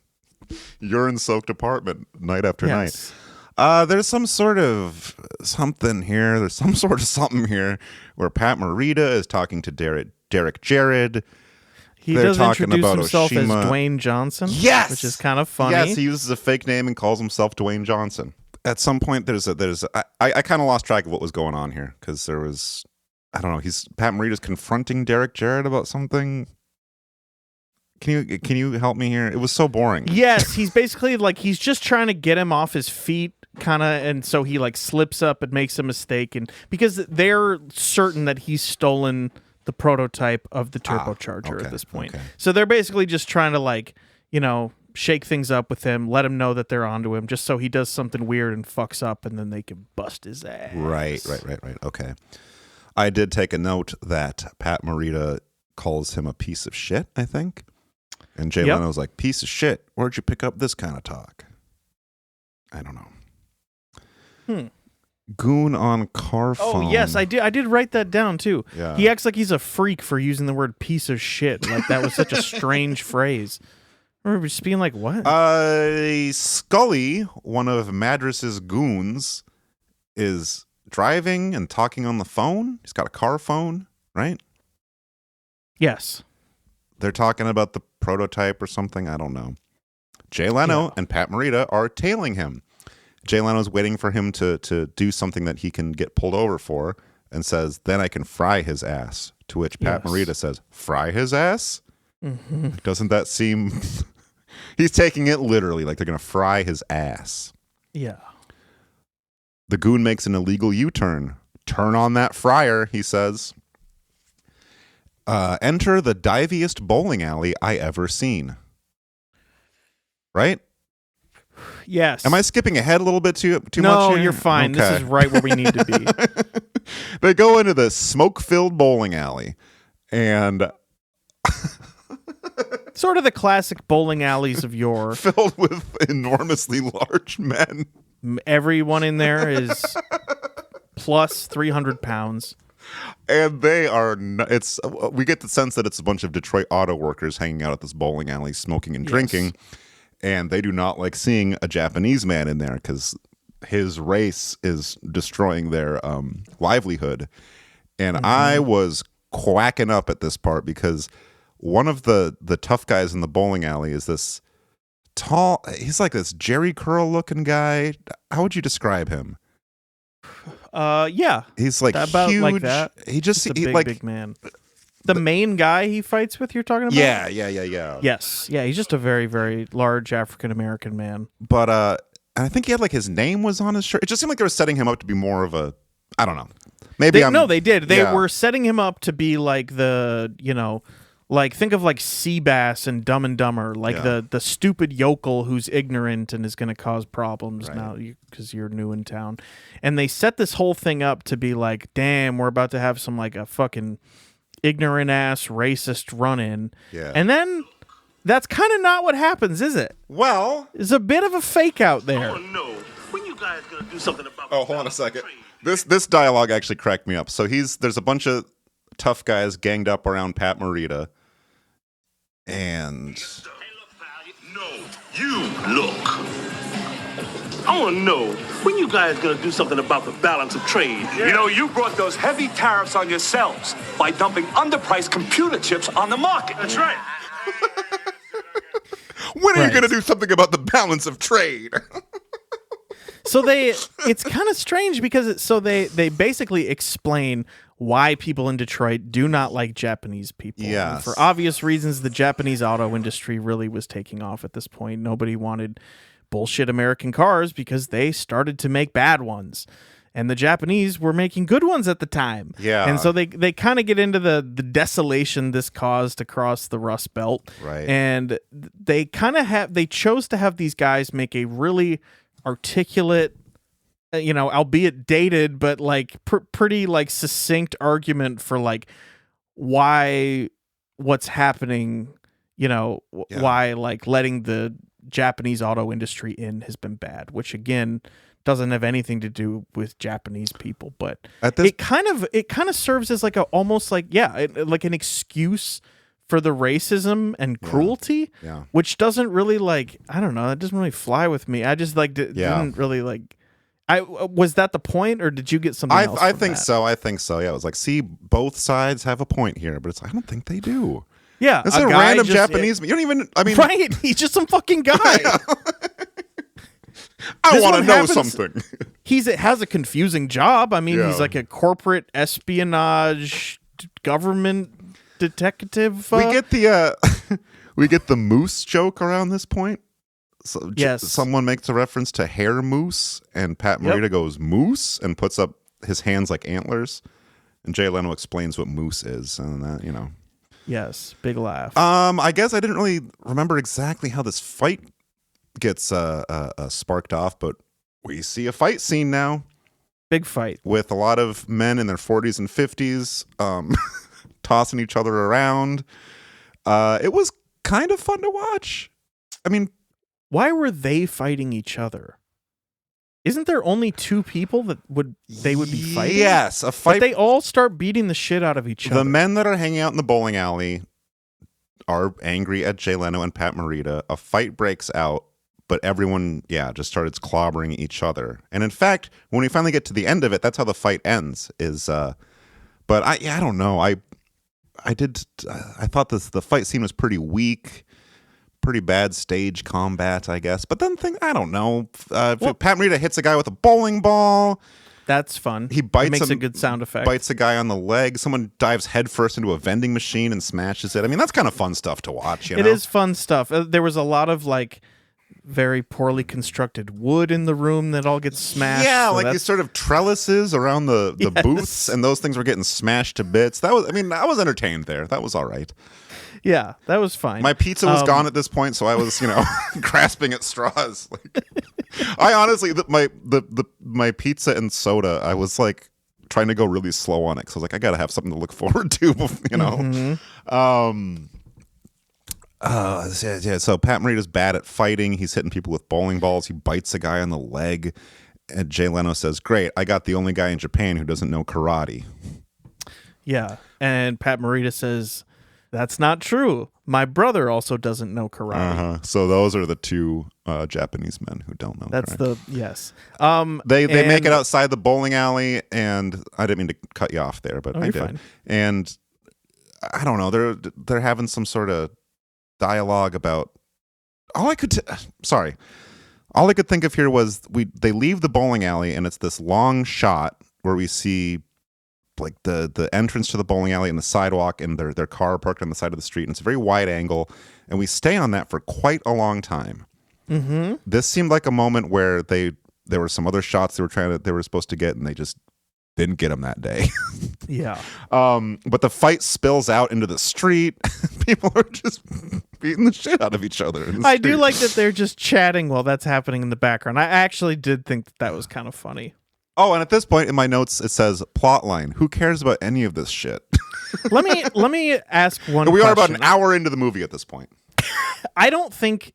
urine-soaked apartment night after night. There's some sort of something here. There's some sort of something here where Pat Morita is talking to Derek Jared. He They're does talking introduce about himself Oshima. as Dwayne Johnson. Yes, which is kind of funny. Yes, he uses a fake name and calls himself Dwayne Johnson. At some point, I kind of lost track of what was going on here because there was, I don't know. Pat Morita's confronting Derek Jared about something. Can you help me here? It was so boring. Yes, he's basically like he's just trying to get him off his feet, kind of, and so he like slips up and makes a mistake, and because they're certain that he's stolen the prototype of the turbocharger at this point. Okay. So they're basically just trying to like, shake things up with him, let him know that they're onto him, just so he does something weird and fucks up, and then they can bust his ass. Right. Okay. I did take a note that Pat Morita calls him a piece of shit, I think. And Jay Leno's like, piece of shit, where'd you pick up this kind of talk? I don't know. Goon on car phone. Oh, yes, I did write that down, too. Yeah. He acts like he's a freak for using the word piece of shit. Like, that was such a strange phrase. I remember just being like, what? Scully, one of Madris's goons, is driving and talking on the phone. He's got a car phone, right? Yes. They're talking about the prototype or something. I don't know. Jay Leno and Pat Morita are tailing him. Jay Leno's waiting for him to do something that he can get pulled over for and says, then I can fry his ass. To which Pat Morita says, fry his ass? Mm-hmm. Doesn't that seem... He's taking it literally, like they're going to fry his ass. Yeah. The goon makes an illegal U-turn. Turn on that fryer, he says. Enter the diviest bowling alley I ever seen. Right? Yes. Am I skipping ahead a little bit too much? No, here? you're fine. Okay. This is right where we need to be. They go into the smoke-filled bowling alley, and sort of the classic bowling alleys of yore, filled with enormously large men. Everyone in there is plus 300 pounds. And they are. We get the sense that it's a bunch of Detroit auto workers hanging out at this bowling alley, smoking and drinking, and they do not like seeing a Japanese man in there because his race is destroying their livelihood. And I was quacking up at this part because one of the tough guys in the bowling alley is this tall. He's like this Jerry Curl looking guy. How would you describe him? Yeah, he's like about huge. Like that. He just a big man. The main guy he fights with, you're talking about? Yeah. Yes, yeah, he's just a very, very large African American man. But I think he had like his name was on his shirt. It just seemed like they were setting him up to be more of a, I don't know. Maybe they did. They were setting him up to be like the, like think of like Seabass and Dumb and Dumber, like the stupid yokel who's ignorant and is going to cause problems now because you're new in town. And they set this whole thing up to be like, damn, we're about to have some like a fucking ignorant ass racist run in. Yeah. And then that's kind of not what happens, is it? Well, there's a bit of a fake out there. Oh no. When you guys gonna do something about hold on a second. This dialogue actually cracked me up. So there's a bunch of tough guys ganged up around Pat Morita. And hey, look, pal, You look. I want to know, when you guys going to do something about the balance of trade? Yeah. You know, you brought those heavy tariffs on yourselves by dumping underpriced computer chips on the market. That's right. When are you going to do something about the balance of trade? So it's kind of strange because they basically explain why people in Detroit do not like Japanese people. Yes. And for obvious reasons, the Japanese auto industry really was taking off at this point. Nobody wanted bullshit American cars because they started to make bad ones. And the Japanese were making good ones at the time. Yeah. And so they kind of get into the desolation this caused across the Rust Belt. Right. And they chose to have these guys make a really articulate, albeit dated, but like pretty like succinct argument for like why what's happening, why like letting the Japanese auto industry in has been bad, which again doesn't have anything to do with Japanese people, but it kind of serves as like almost like like an excuse for the racism and cruelty, which doesn't really I don't know, that doesn't really fly with me. I just didn't really was that the point, or did you get something else? I think so. Yeah, it was like, see, both sides have a point here, but it's I don't think they do. Yeah, it's a random Japanese. You don't even. I mean, right? He's just some fucking guy. I want to know something. He has a confusing job. I mean, he's like a corporate espionage government detective. We get the moose joke around this point. So yes, someone makes a reference to hair moose, and Pat Morita goes moose and puts up his hands like antlers, and Jay Leno explains what moose is, and that Yes, big laugh. I guess I didn't really remember exactly how this fight gets sparked off, but we see a fight scene now. Big fight with a lot of men in their 40s and 50s tossing each other around. It was kind of fun to watch. I mean, why were they fighting each other? Isn't there only two people that would be fighting? Yes, a fight. But they all start beating the shit out of each other. The men that are hanging out in the bowling alley are angry at Jay Leno and Pat Morita. A fight breaks out, but everyone, just started clobbering each other. And in fact, when we finally get to the end of it, that's how the fight ends. But I don't know. I thought the fight scene was pretty weak. Pretty bad stage combat, I guess. But then I don't know. Pat Morita hits a guy with a bowling ball. That's fun. He bites makes a good sound effect. Bites a guy on the leg. Someone dives headfirst into a vending machine and smashes it. I mean, that's kind of fun stuff to watch. It is fun stuff. There was a lot of very poorly constructed wood in the room that all gets smashed. Yeah, so these sort of trellises around the booths, and those things were getting smashed to bits. I was entertained there. That was all right. Yeah, that was fine. My pizza was gone at this point, so I was, grasping at straws. I honestly, my pizza and soda, I was trying to go really slow on it because I was I got to have something to look forward to, Mm-hmm. So Pat Morita's bad at fighting. He's hitting people with bowling balls. He bites a guy on the leg, and Jay Leno says, "Great, I got the only guy in Japan who doesn't know karate." Yeah, and Pat Morita says, "That's not true. My brother also doesn't know karate." So those are the two Japanese men who don't know. That's karate. yes. They make it outside the bowling alley, and I didn't mean to cut you off there, but I did. Fine. And I don't know. They're having some sort of dialogue about. All I could think of here was they leave the bowling alley, and it's this long shot where we see the entrance to the bowling alley and the sidewalk and their car parked on the side of the street, and it's a very wide angle, and we stay on that for quite a long time. Mm-hmm. This seemed like a moment where there were some other shots they were supposed to get, and they just didn't get them that day. Yeah. But the fight spills out into the street. People are just beating the shit out of each other. I do like that they're just chatting while that's happening in the background. I actually did think that was kind of funny. Oh, and at this point in my notes, it says plotline. Who cares about any of this shit? Let me ask one. We are about an hour into the movie at this point. I don't think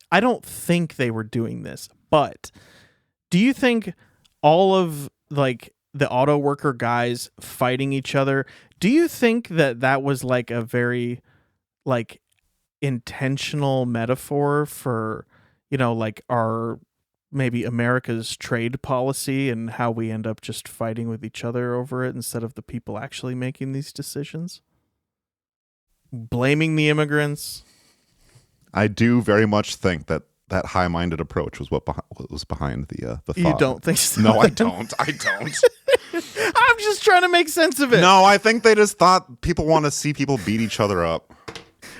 they were doing this, but do you think all of the auto worker guys fighting each other, do you think that was a very intentional metaphor for like our maybe America's trade policy and how we end up just fighting with each other over it instead of the people actually making these decisions. Blaming the immigrants. I do very much think that high-minded approach was what was behind the thought. You don't think so? No, I don't. I don't. I'm just trying to make sense of it. No, I think they just thought people want to see people beat each other up.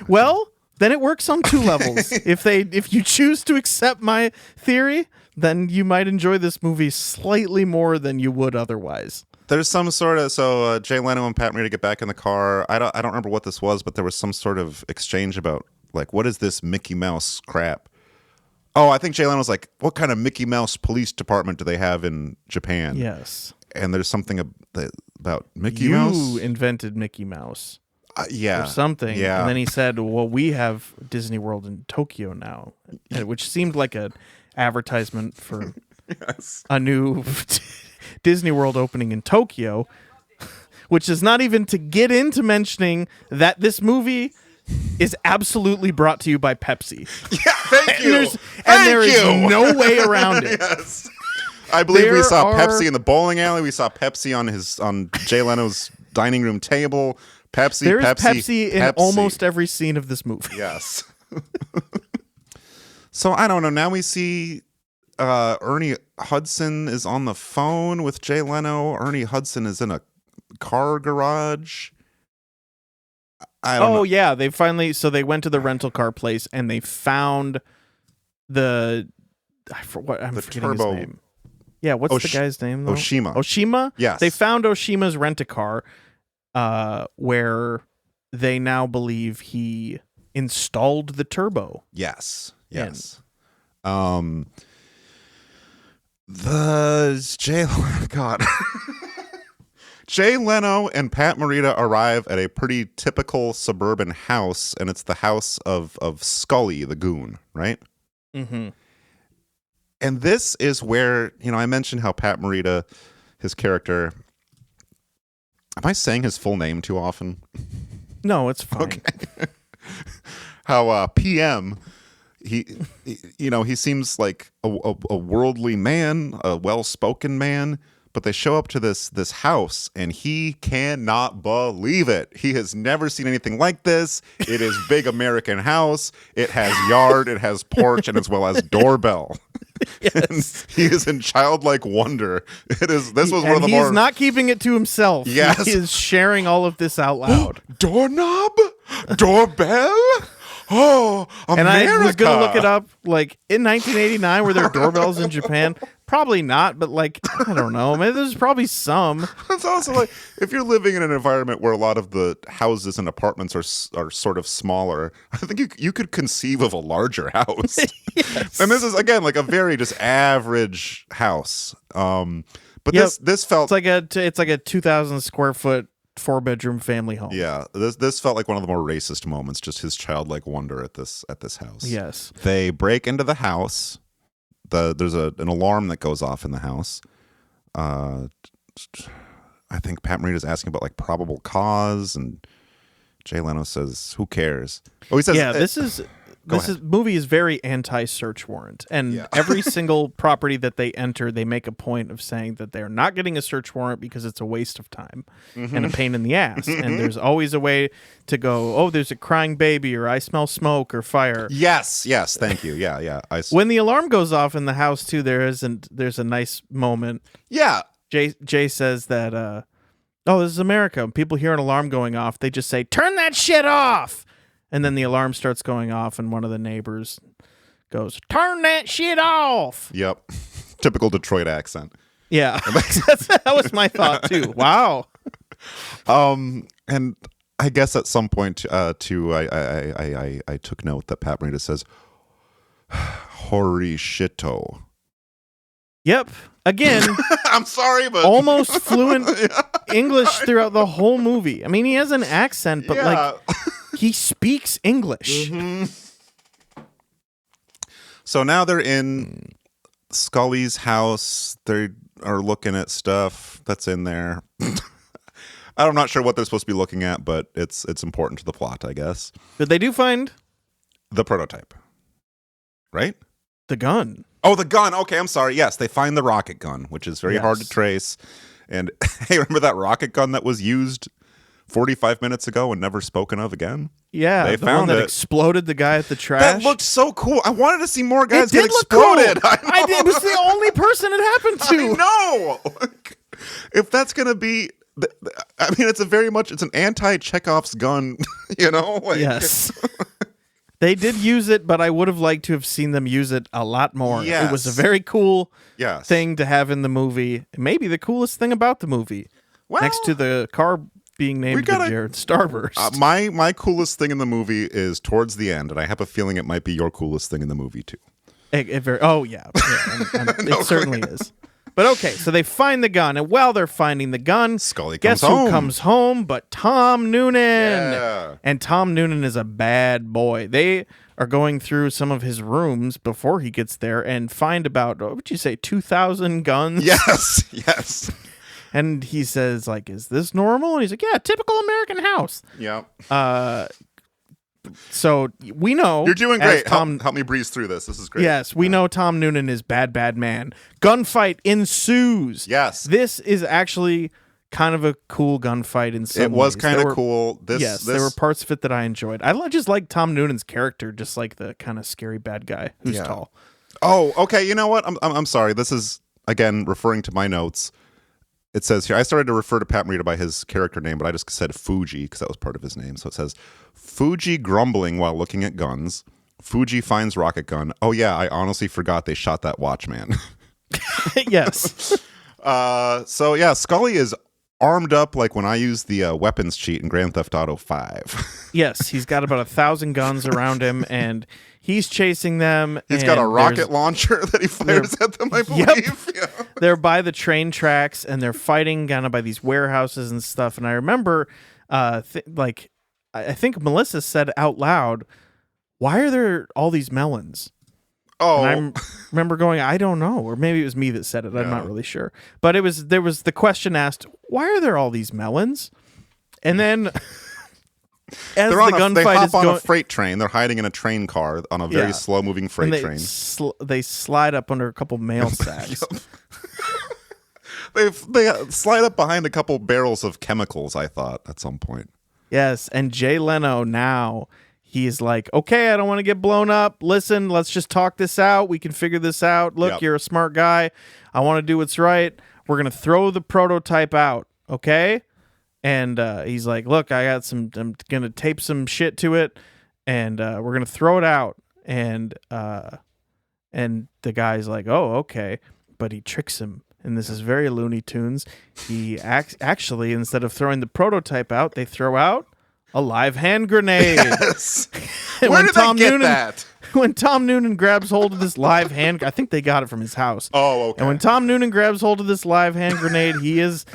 Well, then it works on two levels. If you choose to accept my theory, then you might enjoy this movie slightly more than you would otherwise. There's some sort of Jay Leno and Pat Morita get back in the car. I don't remember what this was, but there was some sort of exchange about like, what is this Mickey Mouse crap? Oh, I think Jay Leno was like, what kind of Mickey Mouse police department do they have in Japan? Yes. And there's something about Mickey Mouse. You invented Mickey Mouse. Yeah. Or something. Yeah. And then he said, well, we have Disney World in Tokyo now, which seemed like an advertisement for a new Disney World opening in Tokyo, which is not even to get into mentioning that this movie is absolutely brought to you by Pepsi. Yeah, thank you. There is no way around it. Yes. I believe we saw Pepsi in the bowling alley. We saw Pepsi on Jay Leno's dining room table. There's Pepsi in almost every scene of this movie. Yes. So I don't know. Now we see Ernie Hudson is on the phone with Jay Leno. Ernie Hudson is in a car garage. I don't know. Yeah, they went to the rental car place and they found I'm forgetting his name. Yeah, what's the guy's name though? Oshima. Oshima? Yes. They found Oshima's rent-a-car where they now believe he installed the turbo. Yes. Jay Leno and Pat Morita arrive at a pretty typical suburban house, and it's the house of Scully, the goon, right? Mm-hmm. And this is where, I mentioned how Pat Morita, his character... Am I saying his full name too often? No, it's fine. Okay. How PM... He seems like a worldly man, a well-spoken man, but they show up to this house and he cannot believe it. He has never seen anything like this. It is big American house. It has yard, it has porch, and as well as doorbell. Yes. He is in childlike wonder. This was one of the more... He's not keeping it to himself. Yes. He is sharing all of this out loud. Doorknob? Doorbell? Oh, America. And I was going to look it up. Like, in 1989, were there doorbells in Japan? Probably not, but like, I don't know. Maybe there's probably some. It's also like, if you're living in an environment where a lot of the houses and apartments are sort of smaller, I think you could conceive of a larger house. Yes. And this is, again, like a very just average house. But this felt... It's like a 2,000 square foot 4-bedroom family home. Yeah, this felt like one of the more racist moments, just his childlike wonder at this house. Yes. They break into the house. There's an alarm that goes off in the house. I think Pat Morita's asking about like probable cause, and Jay Leno says, "Who cares?" Oh, he says, "Yeah, this movie is very anti-search warrant, and every single property that they enter, they make a point of saying that they're not getting a search warrant because it's a waste of time and a pain in the ass. And there's always a way to go, oh, there's a crying baby, or I smell smoke or fire. Yes, thank you. Yeah. When the alarm goes off in the house too, there's a nice moment. Yeah, Jay says that, oh, this is America. When people hear an alarm going off, they just say, "Turn that shit off." And then the alarm starts going off, and one of the neighbors goes, "Turn that shit off." Yep. Typical Detroit accent. Yeah. That was my thought, too. Wow. And I guess at some point, too, I took note that Pat Morita says, "Holy shito." Yep. Again. I'm sorry, but... almost fluent English throughout the whole movie. I mean, he has an accent, but like... he speaks English. Mm-hmm. So now they're in Scully's house. They are looking at stuff that's in there. I'm not sure what they're supposed to be looking at, but it's important to the plot, I guess. But they do find the prototype, right? the gun. Oh, the gun. Okay, I'm sorry. Yes, they find the rocket gun, which is very hard to trace. And hey, remember that rocket gun that was used 45 minutes ago and never spoken of again? Yeah, they the found one that it. Exploded the guy at the trash. That looked so cool. I wanted to see more guys it get did look exploded. Cool. I did. It was the only person it happened to. I know. If that's going to be... I mean, it's an anti-Chekhov's gun, you know? Yes. They did use it, but I would have liked to have seen them use it a lot more. Yes. It was a very cool Yes. thing to have in the movie. Maybe the coolest thing about the movie. Well, next to the car being named the Jared Starburst. My coolest thing in the movie is towards the end, and I have a feeling it might be your coolest thing in the movie, too. It certainly is. But okay, so they find the gun, and while they're finding the gun, Scully guess comes home. who comes home but Tom Noonan? Yeah. And Tom Noonan is a bad boy. They are going through some of his rooms before he gets there and find about, what would you say, 2,000 guns? Yes. And he says, like, is this normal? And he's like, yeah, typical American house. Yeah. So we know you're doing great. Tom, help me breeze through this. This is great. Yes, we know Tom Noonan is bad man. Gunfight ensues. Yes. This is actually kind of a cool gunfight in some ways. It was kind of cool. There were parts of it that I enjoyed. I just like Tom Noonan's character, just like the kind of scary bad guy who's tall. Oh, okay. You know what? I'm sorry. This is, again, referring to my notes. It says here, I started to refer to Pat Morita by his character name, but I just said Fuji because that was part of his name. So it says, Fuji grumbling while looking at guns. Fuji finds rocket gun. Oh, yeah, I honestly forgot they shot that Watchman. Yes. So, yeah, Scully is armed up like when I used the weapons cheat in Grand Theft Auto 5. Yes, he's got about 1,000 guns around him, and he's chasing them. He's got a rocket launcher that he fires at them, I believe. Yep. Yeah. They're by the train tracks, and they're fighting kind of by these warehouses and stuff. And I remember, I think Melissa said out loud, why are there all these melons? Oh, and I remember going, I don't know, or maybe it was me that said it. I'm not really sure, but there was the question asked, why are there all these melons? And then as the gunfight is going, on a freight train. They're hiding in a train car on a very slow-moving freight train. They slide up under a couple mail sacks. They slide up behind a couple barrels of chemicals. I thought at some point. Yes, and Jay Leno now. He's like, okay, I don't want to get blown up. Listen, let's just talk this out. We can figure this out. Look, You're a smart guy. I want to do what's right. We're going to throw the prototype out, okay? And he's like, look, I'm going to tape some shit to it, and we're going to throw it out. And the guy's like, oh, okay. But he tricks him. And this is very Looney Tunes. He actually, instead of throwing the prototype out, they throw out a live hand grenade. Yes. Where did they get that? When Tom Noonan grabs hold of this live hand, I think they got it from his house. Oh, okay. And when Tom Noonan grabs hold of this live hand grenade, he is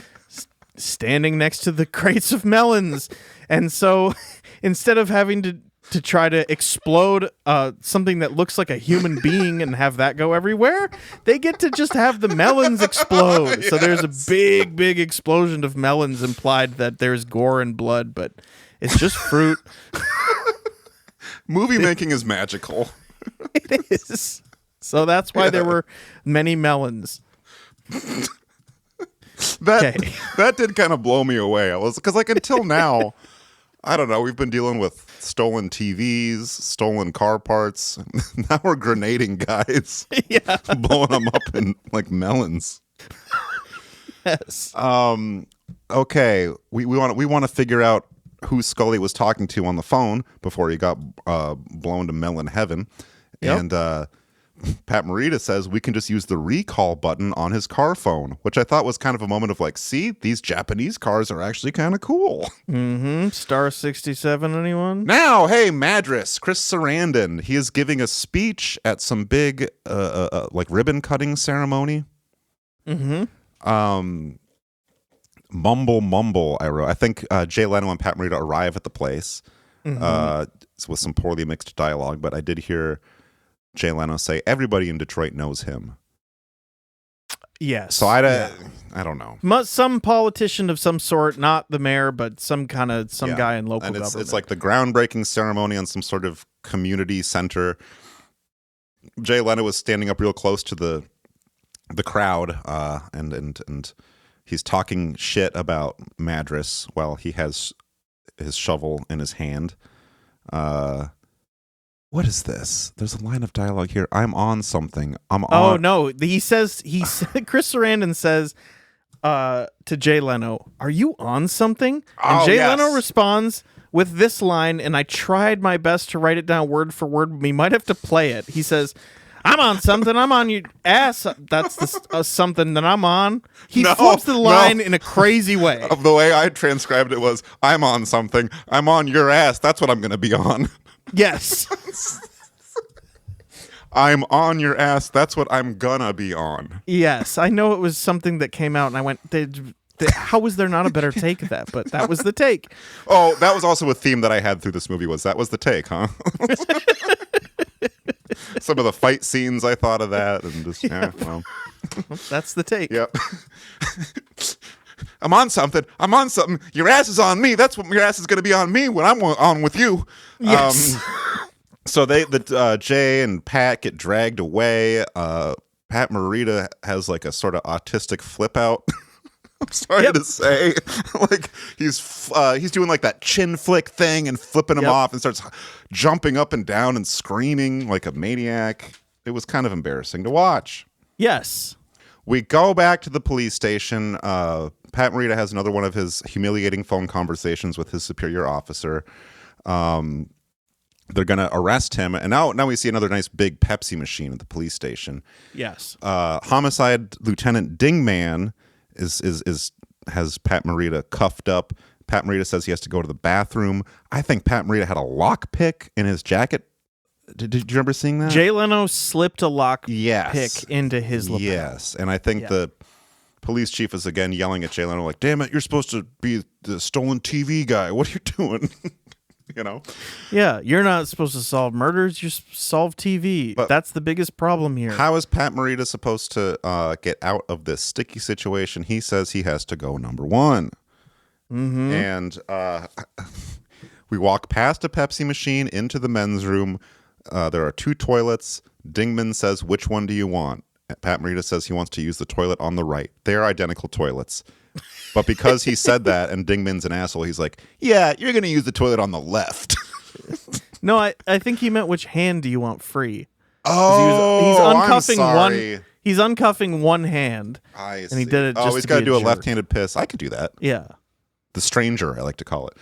standing next to the crates of melons. And so instead of having to try to explode something that looks like a human being and have that go everywhere, they get to just have the melons explode. Yes. So there's a big explosion of melons, implied that there's gore and blood, but it's just fruit. Movie making is magical. It is. So that's why there were many melons. That did kind of blow me away. Because until now, I don't know, we've been dealing with stolen TVs, stolen car parts. Now we're grenading guys. Yeah. Blowing them up in like melons. Yes. Okay. We want to figure out who Scully was talking to on the phone before he got blown to melon heaven. Yep. And Pat Morita says we can just use the recall button on his car phone, which I thought was kind of a moment of like, see, these Japanese cars are actually kind of cool. Mm-hmm. Star 67, anyone? Now, hey, Madras, Chris Sarandon, he is giving a speech at some big like ribbon cutting ceremony. Mm-hmm. Mumble, I wrote. I think Jay Leno and Pat Morita arrive at the place with some poorly mixed dialogue, but I did hear Jay Leno say, everybody in Detroit knows him. Yes. So I don't know. Some politician of some sort, not the mayor, but some guy in local government. It's like the groundbreaking ceremony on some sort of community center. Jay Leno was standing up real close to the crowd, and he's talking shit about Madras while he has his shovel in his hand. What is this? There's a line of dialogue here. I'm on something. Oh no, Chris Sarandon says to Jay Leno, "Are you on something?" And Jay Leno responds with this line, and I tried my best to write it down word for word. We might have to play it. He says, "I'm on something. I'm on your ass. That's the something that I'm on." He flips the line in a crazy way. The way I transcribed it was, "I'm on something. I'm on your ass. That's what I'm going to be on." Yes. I'm on your ass. That's what I'm gonna be on. Yes, I know it was something that came out, and I went, how was there not a better take of that? But that was the take. Oh, that was also a theme that I had through this movie. That was the take, huh? Some of the fight scenes, I thought of that, and just well, that's the take. Yep. I'm on something. I'm on something. Your ass is on me. That's what your ass is going to be on me when I'm on with you. Yes. So Jay and Pat get dragged away. Pat Morita has like a sort of autistic flip out. I'm sorry to say, like he's doing like that chin flick thing and flipping him off, and starts jumping up and down and screaming like a maniac. It was kind of embarrassing to watch. Yes. We go back to the police station. Pat Morita has another one of his humiliating phone conversations with his superior officer. They're going to arrest him. And now we see another nice big Pepsi machine at the police station. Yes. Homicide Lieutenant Dingman has Pat Morita cuffed up. Pat Morita says he has to go to the bathroom. I think Pat Morita had a lock pick in his jacket. Did you remember seeing that? Jay Leno slipped a lock pick into his lapel. Yes, and I think the police chief is again yelling at Jay Leno like, "Damn it, you're supposed to be the stolen TV guy. What are you doing?" You know? Yeah, you're not supposed to solve murders. You're supposed to solve TV. But that's the biggest problem here. How is Pat Morita supposed to get out of this sticky situation? He says he has to go number one. Mm-hmm. And we walk past a Pepsi machine into the men's room. There are two toilets. Dingman says, "Which one do you want?" Pat Morita says he wants to use the toilet on the right. They're identical toilets. But because he said that and Dingman's an asshole, he's like, "Yeah, you're going to use the toilet on the left." No, I think he meant which hand do you want free? Oh, he's uncuffing I'm sorry. He's uncuffing one hand. I see. And he did it. He's got to do a left-handed piss. I could do that. Yeah. The stranger, I like to call it.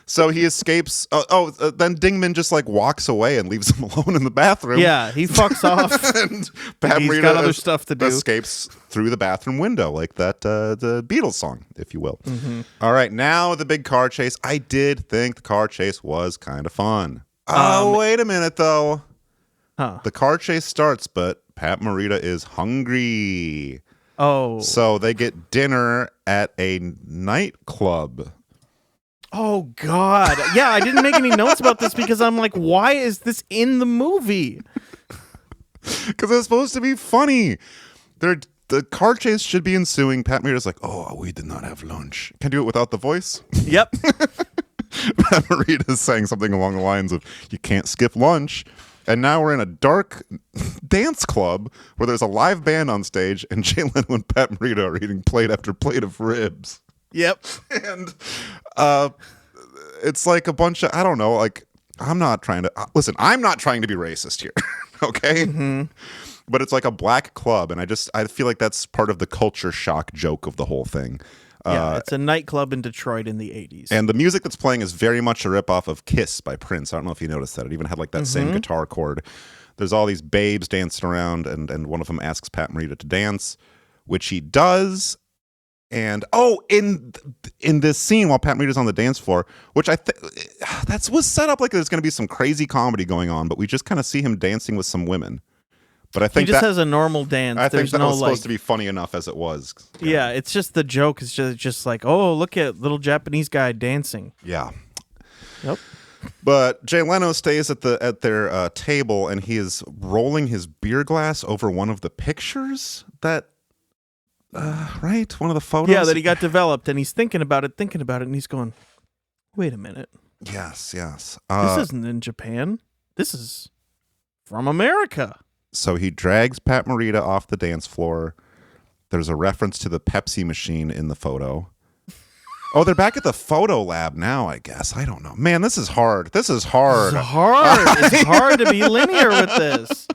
So he escapes. Then Dingman just like walks away and leaves him alone in the bathroom. Yeah, he fucks off. And Pat he's Morita got other stuff to do. Escapes through the bathroom window, like that the Beatles song, if you will. Mm-hmm. All right, now the big car chase. I did think the car chase was kind of fun. Oh, wait a minute though. Huh. The car chase starts, but Pat Morita is hungry. Oh. So they get dinner at a nightclub. Oh, God. Yeah, I didn't make any notes about this because I'm like, why is this in the movie? Because it's supposed to be funny. The car chase should be ensuing. Pat Morita's like, "Oh, we did not have lunch." Can I do it without the voice? Yep. Pat Morita's saying something along the lines of, "You can't skip lunch." And now we're in a dark dance club where there's a live band on stage, and Jay Leno and Pat Morita are eating plate after plate of ribs. Yep. And it's like a bunch of, I don't know, like, I'm not trying to be racist here, okay? Mm-hmm. But it's like a black club, and I feel like that's part of the culture shock joke of the whole thing. Yeah, it's a nightclub in Detroit in the 80s. And the music that's playing is very much a ripoff of Kiss by Prince. I don't know if you noticed that. It even had like that same guitar chord. There's all these babes dancing around, and one of them asks Pat Morita to dance, which he does. And in this scene while Pat Morita's on the dance floor, which that was set up like there's going to be some crazy comedy going on, but we just kind of see him dancing with some women. But I think he just has a normal dance. I think There's that no, was supposed to be funny enough as it was. Yeah, it's just the joke is just like, oh, look at little Japanese guy dancing. Yeah. Yep. But Jay Leno stays at their table, and he is rolling his beer glass over one of the pictures that. Right? One of the photos? Yeah, that he got developed, and he's thinking about it, and he's going, wait a minute. Yes. This isn't in Japan. This is from America. So he drags Pat Morita off the dance floor. There's a reference to the Pepsi machine in the photo. Oh, they're back at the photo lab now, I guess. I don't know. Man, this is hard. This is hard. It's hard to be linear with this.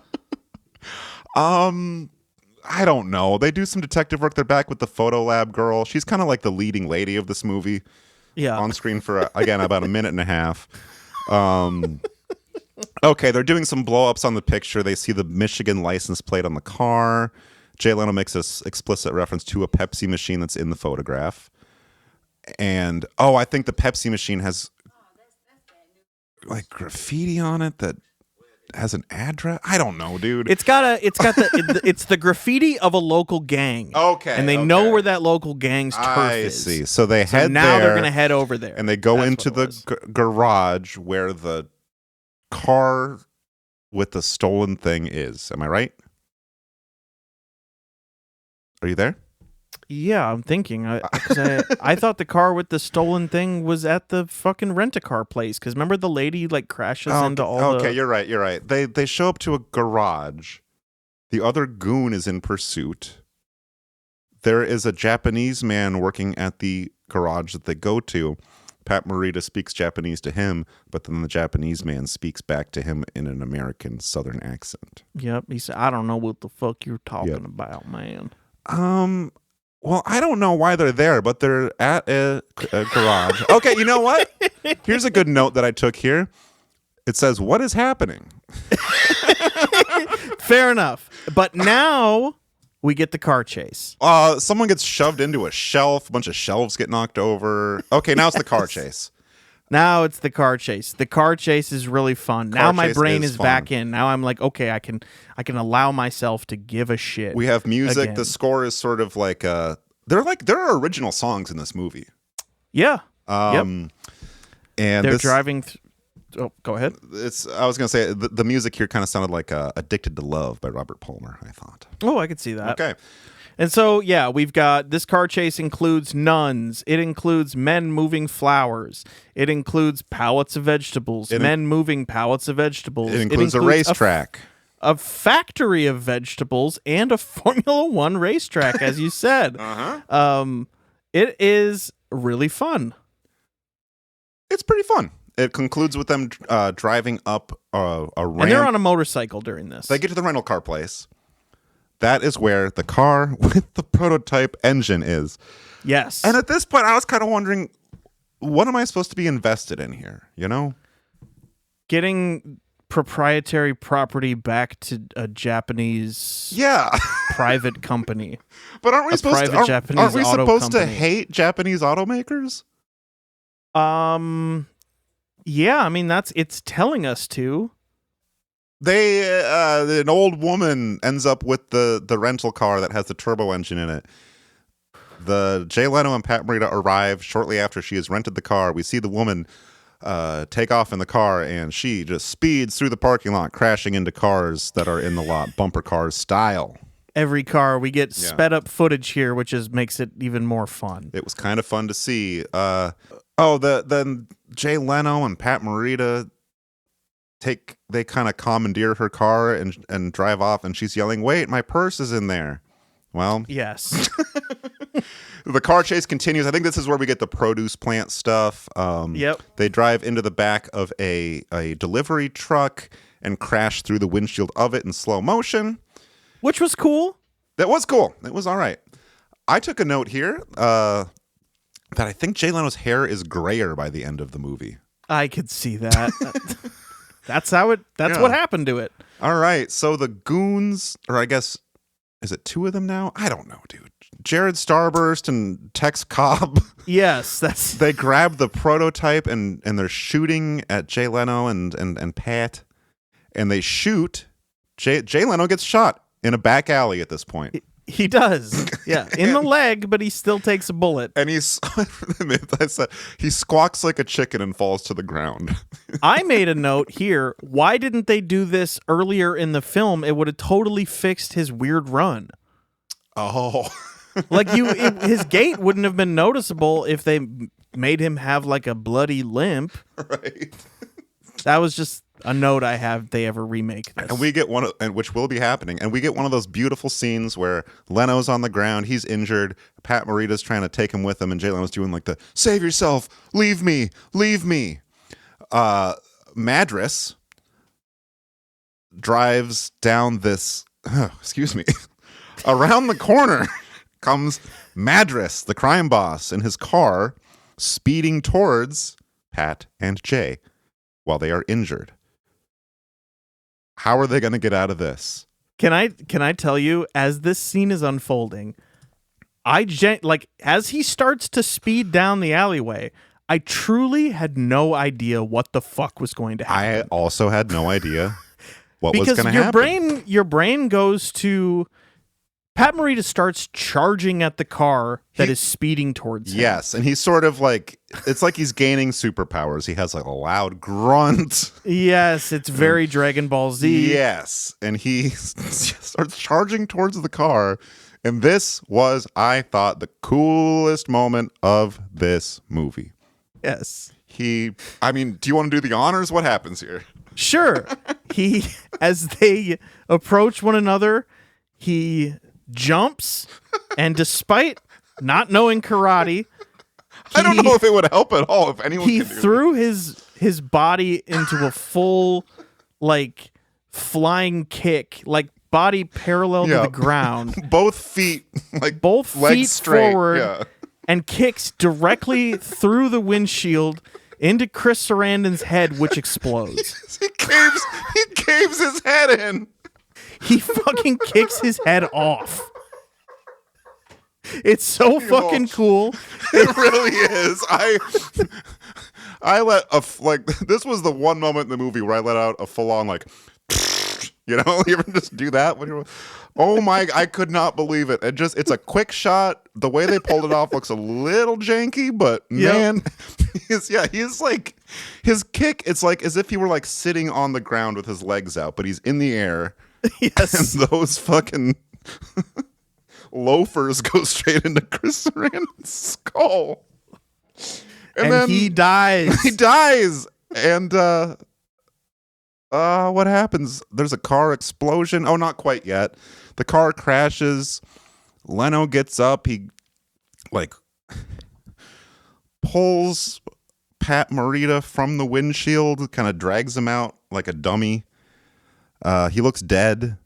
I don't know. They do some detective work. They're back with the photo lab girl. She's kind of like the leading lady of this movie. Yeah. On screen for, again, about a minute and a half. Okay, they're doing some blow-ups on the picture. They see the Michigan license plate on the car. Jay Leno makes this explicit reference to a Pepsi machine that's in the photograph. And, I think the Pepsi machine has like graffiti on it that has an address. I don't know, dude. It's the graffiti of a local gang. Okay. And they know where that local gang's turf is. I see. So they head now there. They're going to head over there. And they go into the garage where the car with the stolen thing is. Am I right? Are you there? Yeah, I'm thinking. I thought the car with the stolen thing was at the fucking rent-a-car place. Because remember the lady like crashes into all the... Okay, you're right. They show up to a garage. The other goon is in pursuit. There is a Japanese man working at the garage that they go to. Pat Morita speaks Japanese to him, but then the Japanese man speaks back to him in an American Southern accent. Yep, he said, "I don't know what the fuck you're talking about, man." Well, I don't know why they're there, but they're at a garage. Okay, you know what? Here's a good note that I took here. It says, "What is happening?" Fair enough. But now we get the car chase. Someone gets shoved into a shelf. A bunch of shelves get knocked over. Okay, now it's the car chase. Now it's the car chase. The car chase is really fun. Now my brain is back in. Now I'm like, okay, I can allow myself to give a shit. We have music. Again. The score is sort of like there are original songs in this movie. Yeah. And they're driving. Oh, go ahead. I was gonna say the music here kind of sounded like "Addicted to Love" by Robert Palmer. I thought. Oh, I could see that. Okay. And so, yeah, we've got this car chase includes nuns. It includes men moving flowers. It includes pallets of vegetables. Men moving pallets of vegetables. It includes a racetrack. A factory of vegetables and a Formula One racetrack, as you said. It is really fun. It's pretty fun. It concludes with them driving up a ramp. And they're on a motorcycle during this. They get to the rental car place. That is where the car with the prototype engine is. Yes. And at this point, I was kind of wondering, what am I supposed to be invested in here? You know? Getting proprietary property back to a Japanese private company. But aren't we supposed to hate Japanese automakers? Yeah, I mean it's telling us to. An old woman ends up with the rental car that has the turbo engine in it. The Jay Leno and Pat Morita arrive shortly after she has rented the car. We see the woman take off in the car, and she just speeds through the parking lot, crashing into cars that are in the lot, bumper cars style. Every car, we get sped up footage here, which makes it even more fun. It was kind of fun to see. Then Jay Leno and Pat Morita they kind of commandeer her car and drive off, and she's yelling, "Wait, my purse is in there." Well, yes. The car chase continues. I think this is where we get the produce plant stuff. Yep. They drive into the back of a delivery truck and crash through the windshield of it in slow motion. Which was cool. That was cool. It was all right. I took a note here that I think Jay Leno's hair is grayer by the end of the movie. I could see that. That's what happened to it. All right. So the goons, or I guess, is it two of them now? I don't know, dude. Jared Starburst and Tex Cobb. Yes, they grab the prototype and they're shooting at Jay Leno and Pat, and they shoot. Jay Leno gets shot in a back alley at this point. He does, yeah, in the leg, but he still takes a bullet. And he squawks like a chicken and falls to the ground. I made a note here. Why didn't they do this earlier in the film? It would have totally fixed his weird run. Oh. Like his gait wouldn't have been noticeable if they made him have like a bloody limp. Right. That was just a note I have they ever remake this. And we get which will be happening, and we get one of those beautiful scenes where Leno's on the ground, he's injured, Pat Morita's trying to take him with him, and Jay Leno's doing like the save yourself, leave me. Madras drives down this around the corner comes Madras, the crime boss, in his car, speeding towards Pat and Jay while they are injured. How are they going to get out of this? Can I tell you, as this scene is unfolding, as he starts to speed down the alleyway, I truly had no idea what the fuck was going to happen. I also had no idea what was going to happen. Because your brain goes to Pat Morita starts charging at the car that is speeding towards him. Yes, and he's sort of like, it's like he's gaining superpowers. He has like a loud grunt. Yes, it's very Dragon Ball Z. Yes, and he starts charging towards the car. And this was, I thought, the coolest moment of this movie. Yes. Do you want to do the honors? What happens here? Sure. As they approach one another, he jumps, and despite not knowing karate, I don't know if it would help at all if anyone he could do threw his body into a full like flying kick, like body parallel to the ground, both feet both legs feet straight forward, and kicks directly through the windshield into Chris Sarandon's head, which explodes. He caves his head in. He fucking kicks his head off. It's so fucking cool. It really is. I let this was the one moment in the movie where I let out a full on you ever just do that when you're, oh my, I could not believe it. It's a quick shot. The way they pulled it off looks a little janky, but man, he's like, his kick, it's like as if he were like sitting on the ground with his legs out, but he's in the air. Yes. And those fucking loafers go straight into Chris Sarandon's skull. And then he dies. He dies. And what happens? There's a car explosion. Oh, not quite yet. The car crashes. Leno gets up. He pulls Pat Morita from the windshield, kind of drags him out like a dummy. He looks dead.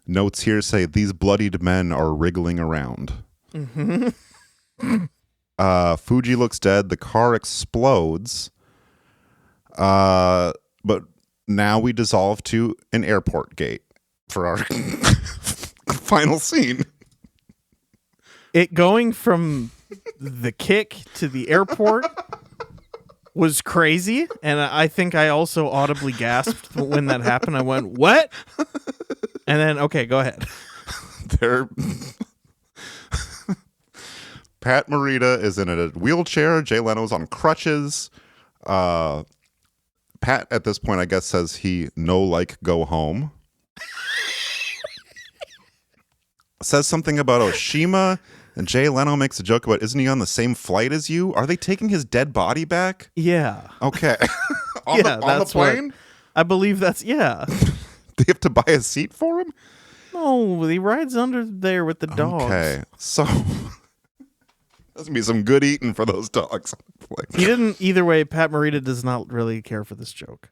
Notes here say these bloodied men are wriggling around. Mm-hmm. Fuji looks dead. The car explodes. But now we dissolve to an airport gate for our final scene. It going from the kick to the airport was crazy, and I think I also audibly gasped when that happened. I went, "What?" And then, okay, go ahead. Pat Morita is in a wheelchair. Jay Leno's on crutches. Pat, at this point, I guess, says he go home. Says something about Oshima, and Jay Leno makes a joke about, isn't he on the same flight as you? Are they taking his dead body back? Yeah. Okay. on the plane? I believe that's, yeah. They have to buy a seat for him? No, he rides under there with the dogs. Okay, so there's gonna be some good eating for those dogs. He didn't. Either way, Pat Morita does not really care for this joke.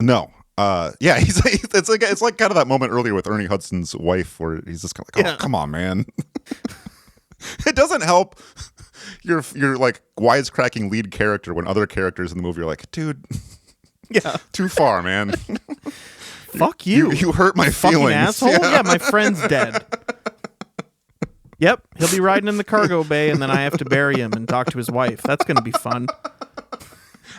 No. Yeah, it's like kind of that moment earlier with Ernie Hudson's wife where he's just kind of like, oh, come on, man. It doesn't help your like wisecracking lead character when other characters in the movie are like, dude, yeah, too far, man. Fuck you. You hurt my feelings. Asshole. Yeah, my friend's dead. Yep, he'll be riding in the cargo bay, and then I have to bury him and talk to his wife. That's going to be fun.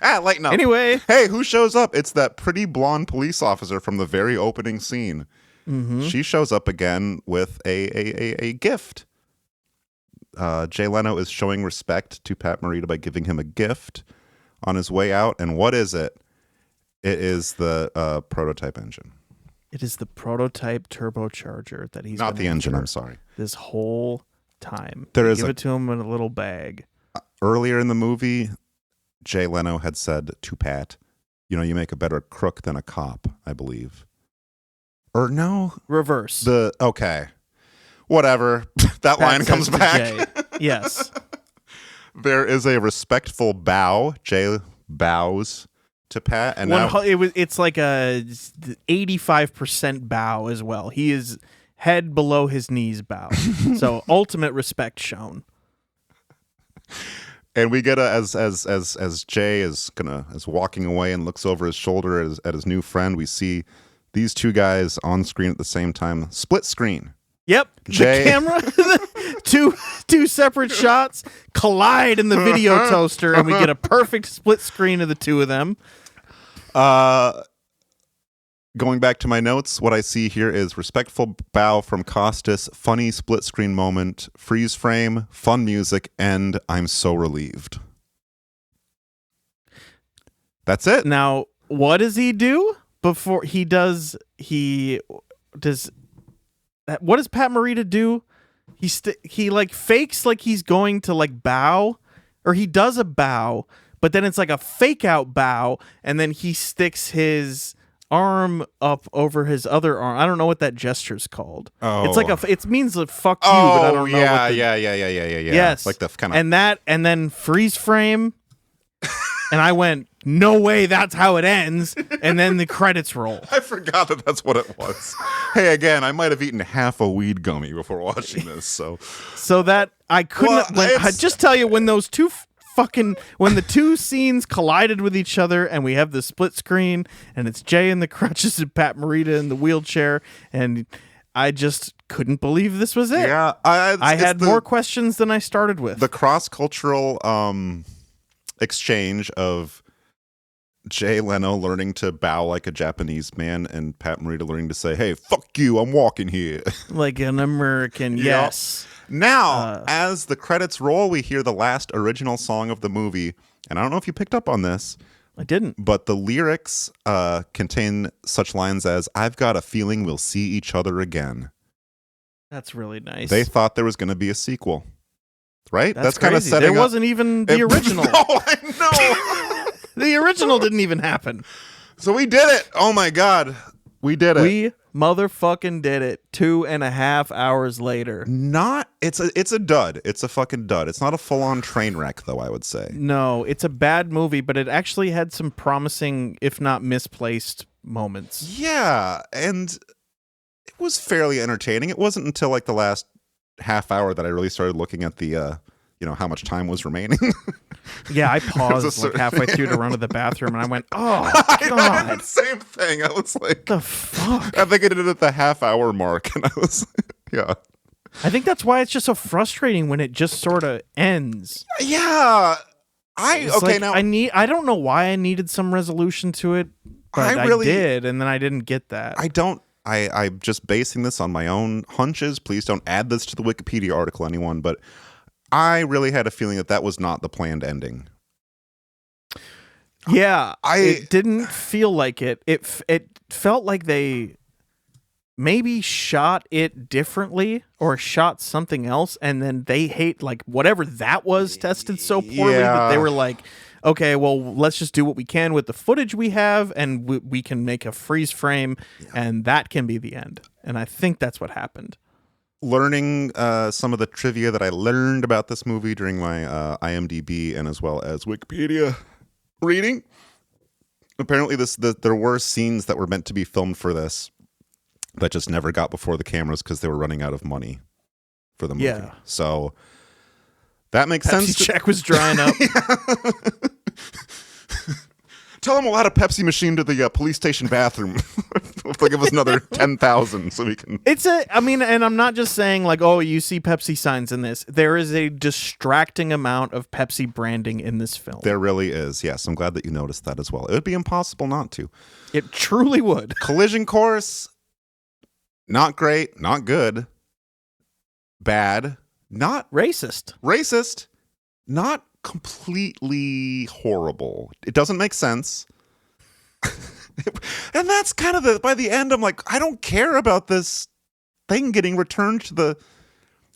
Lighten up. Anyway. Hey, who shows up? It's that pretty blonde police officer from the very opening scene. Mm-hmm. She shows up again with a gift. Jay Leno is showing respect to Pat Morita by giving him a gift on his way out. And what is it? It is the prototype engine. It is the prototype turbocharger that he's not the engine. I'm sorry. This whole time, give it to him in a little bag. Earlier in the movie, Jay Leno had said to Pat, you know, you make a better crook than a cop, I believe. Or no? Reverse. Okay. Whatever. That line comes back. Yes. There is a respectful bow. Jay bows to Pat, and now it's like a 85% bow as well. He is head below his knees bow. So ultimate respect shown. And we get as Jay is walking away and looks over his shoulder at his new friend, we see these two guys on screen at the same time, split screen. Yep, Jay. The camera, two separate shots collide in the video toaster, and we get a perfect split screen of the two of them. Going back to my notes, what I see here is respectful bow from Costas, funny split screen moment, freeze frame, fun music, and I'm so relieved. That's it. Now, what does he do before he does? What does Pat Morita do? He like fakes like he's going to like bow, or he does a bow, but then it's like a fake out bow, and then he sticks his arm up over his other arm. I don't know what that gesture's called. Oh. It's like it means like fuck you, but I don't know. Yeah. Yes, like the kind of and then freeze frame. And I went, no way, that's how it ends. And then the credits roll. I forgot that's what it was. Hey, again, I might have eaten half a weed gummy before watching this. So that I couldn't. I just tell you, when those two when the two scenes collided with each other, and we have the split screen, and it's Jay in the crutches and Pat Morita in the wheelchair, and I just couldn't believe this was it. Yeah, I had more questions than I started with. The cross-cultural exchange of Jay Leno learning to bow like a Japanese man and Pat Morita learning to say, hey, fuck you, I'm walking here. Like an American, yes. Now, as the credits roll, we hear the last original song of the movie. And I don't know if you picked up on this. I didn't. But the lyrics contain such lines as, I've got a feeling we'll see each other again. That's really nice. They thought there was going to be a sequel. Right? That's kind of crazy. setting There up. wasn't even the original. No, I know. The original didn't even happen. So we did it. Oh my God. We did it. We motherfucking did it 2.5 hours later. It's a dud. It's a fucking dud. It's not a full-on train wreck, though, I would say. No, it's a bad movie, but it actually had some promising, if not misplaced, moments. Yeah, and it was fairly entertaining. It wasn't until like the last half hour that I really started looking at the how much time was remaining. Yeah, I paused like halfway through to run to the bathroom, and I went, oh, God. I did the same thing. I was like, the fuck? I think I did it at the half-hour mark, and I was, yeah. I think that's why it's just so frustrating when it just sort of ends. Yeah. I don't know why I needed some resolution to it, but I did, and then I didn't get that. I'm just basing this on my own hunches. Please don't add this to the Wikipedia article, anyone, but I really had a feeling that was not the planned ending. Yeah, it didn't feel like it. It felt like they maybe shot it differently or shot something else, and then they hate like whatever that was tested so poorly that they were like, okay, well, let's just do what we can with the footage we have, and we can make a freeze frame, and that can be the end. And I think that's what happened. Learning some of the trivia that I learned about this movie during my IMDb and as well as Wikipedia reading. Apparently, there were scenes that were meant to be filmed for this that just never got before the cameras because they were running out of money for the movie. Yeah. So that makes sense. Pepsi check was drying up. Tell them we'll add a Pepsi machine to the police station bathroom. They'll give us another 10,000 so we can. And I'm not just saying like, oh, you see Pepsi signs in this. There is a distracting amount of Pepsi branding in this film. There really is. Yes, I'm glad that you noticed that as well. It would be impossible not to. It truly would. Collision course, not great, not good, bad, not racist, not completely horrible. It doesn't make sense. And that's kind of by the end, I'm like, I don't care about this thing getting returned to the...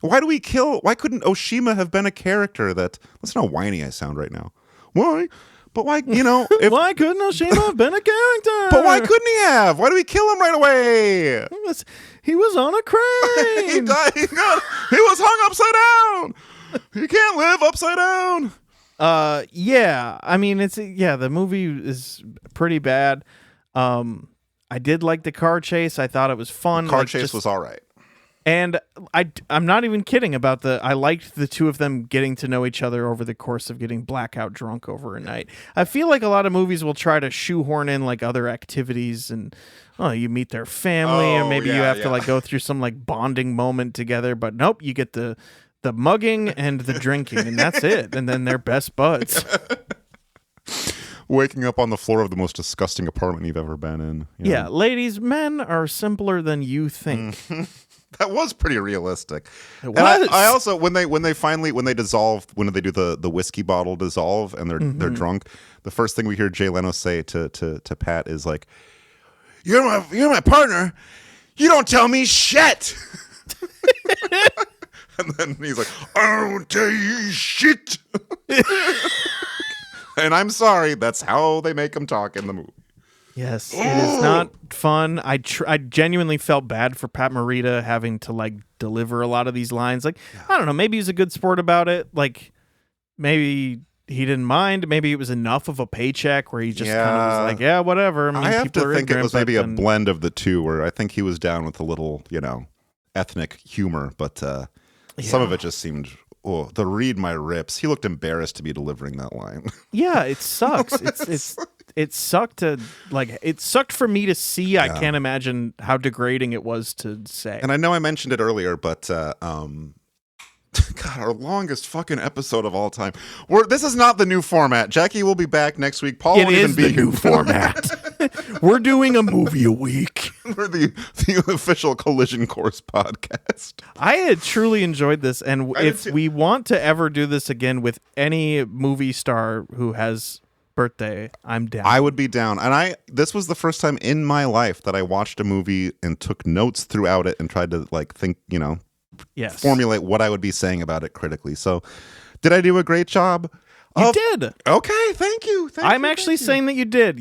Why couldn't Oshima have been a character that... Listen how whiny I sound right now. Why But why, if why couldn't Oshima have been a character? But why couldn't he have? Why do we kill him right away? He was on a crane. He died. He was hung upside down. He can't live upside down. Yeah. I mean, the movie is pretty bad. I did like the car chase. I thought it was fun. The car chase was all right. And I'm not even kidding about I liked the two of them getting to know each other over the course of getting blackout drunk over a night. I feel like a lot of movies will try to shoehorn in like other activities and you meet their family or maybe you have to like go through some like bonding moment together. But nope, you get the mugging and the drinking and that's it. And then they're best buds. Waking up on the floor of the most disgusting apartment you've ever been in. Yeah, ladies, men are simpler than you think. That was pretty realistic. It was. And I also when they dissolve, when they do the whiskey bottle dissolve and they're drunk, the first thing we hear Jay Leno say to Pat is like, "You're my partner. You don't tell me shit." And then he's like, "I don't tell you shit." And I'm sorry, that's how they make him talk in the movie. Yes, it is not fun. I genuinely felt bad for Pat Morita having to like deliver a lot of these lines. Like, I don't know, maybe he's a good sport about it. Like, maybe he didn't mind. Maybe it was enough of a paycheck where he just kind of was like, yeah, whatever. I mean, I have to think it was maybe a blend of the two where I think he was down with a little, ethnic humor, but some of it just seemed... Oh, the read my rips. He looked embarrassed to be delivering that line. Yeah, it sucks. It sucked for me to see. Yeah. I can't imagine how degrading it was to say. And I know I mentioned it earlier, but God, our longest fucking episode of all time. This is not the new format. Jackie will be back next week. Paul won't even be here. It is the new format. We're doing a movie a week. We're the official Collision Course podcast. I had truly enjoyed this, and if we want to ever do this again with any movie star who has birthday, I'm down. I would be down. And this was the first time in my life that I watched a movie and took notes throughout it and tried to like think, formulate what I would be saying about it critically. So, did I do a great job? You did. Okay, thank you. I'm actually saying that you did.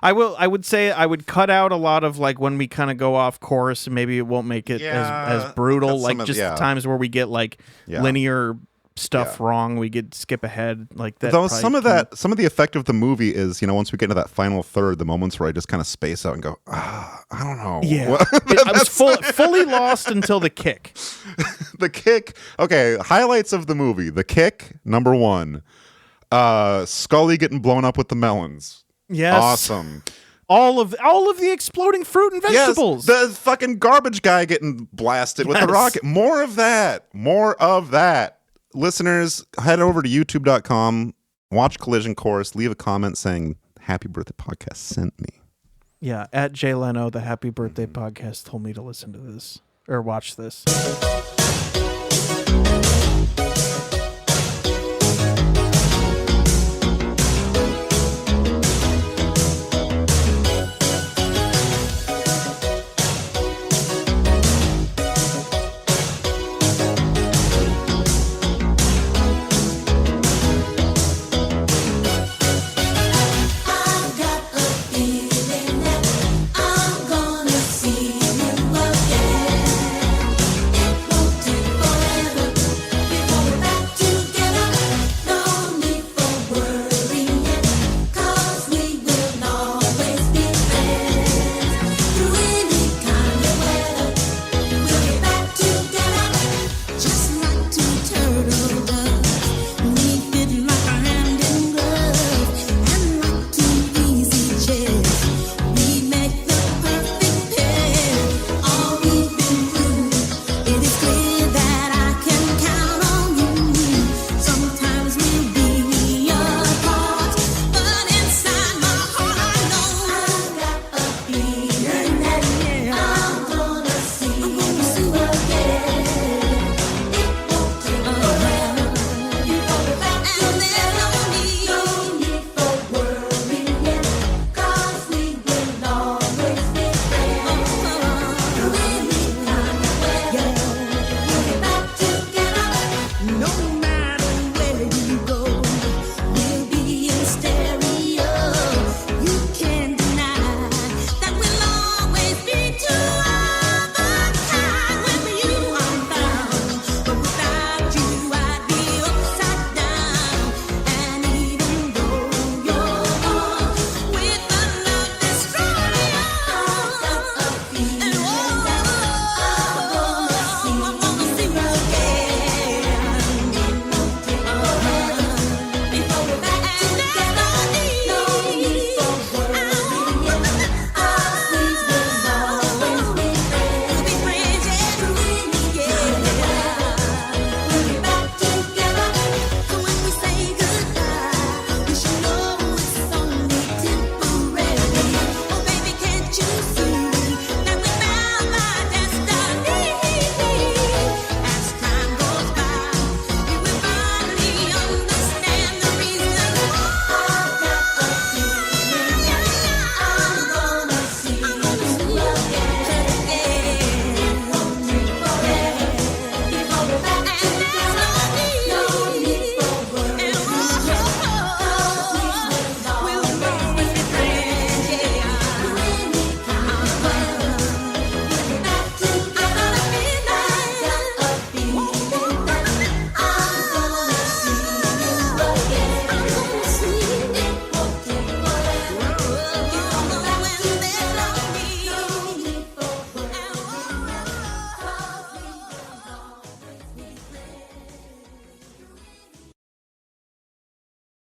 I would say I would cut out a lot of like when we kind of go off course and maybe it won't make it as brutal. Like just the times where we get like linear stuff wrong, we could skip ahead like that. Though some of the effect of the movie is, once we get into that final third, the moments where I just kind of space out and go, I don't know. Yeah, I was fully lost until the kick. The kick. Okay, highlights of the movie. The kick, number 1. Scully getting blown up with the melons. Yes. Awesome. All of the exploding fruit and vegetables. Yes, the fucking garbage guy getting blasted with the rocket. More of that. Listeners, head over to youtube.com, watch Collision Course, leave a comment saying, "Happy Birthday Podcast sent me." Yeah, at Jay Leno, the Happy Birthday Podcast told me to listen to this or watch this.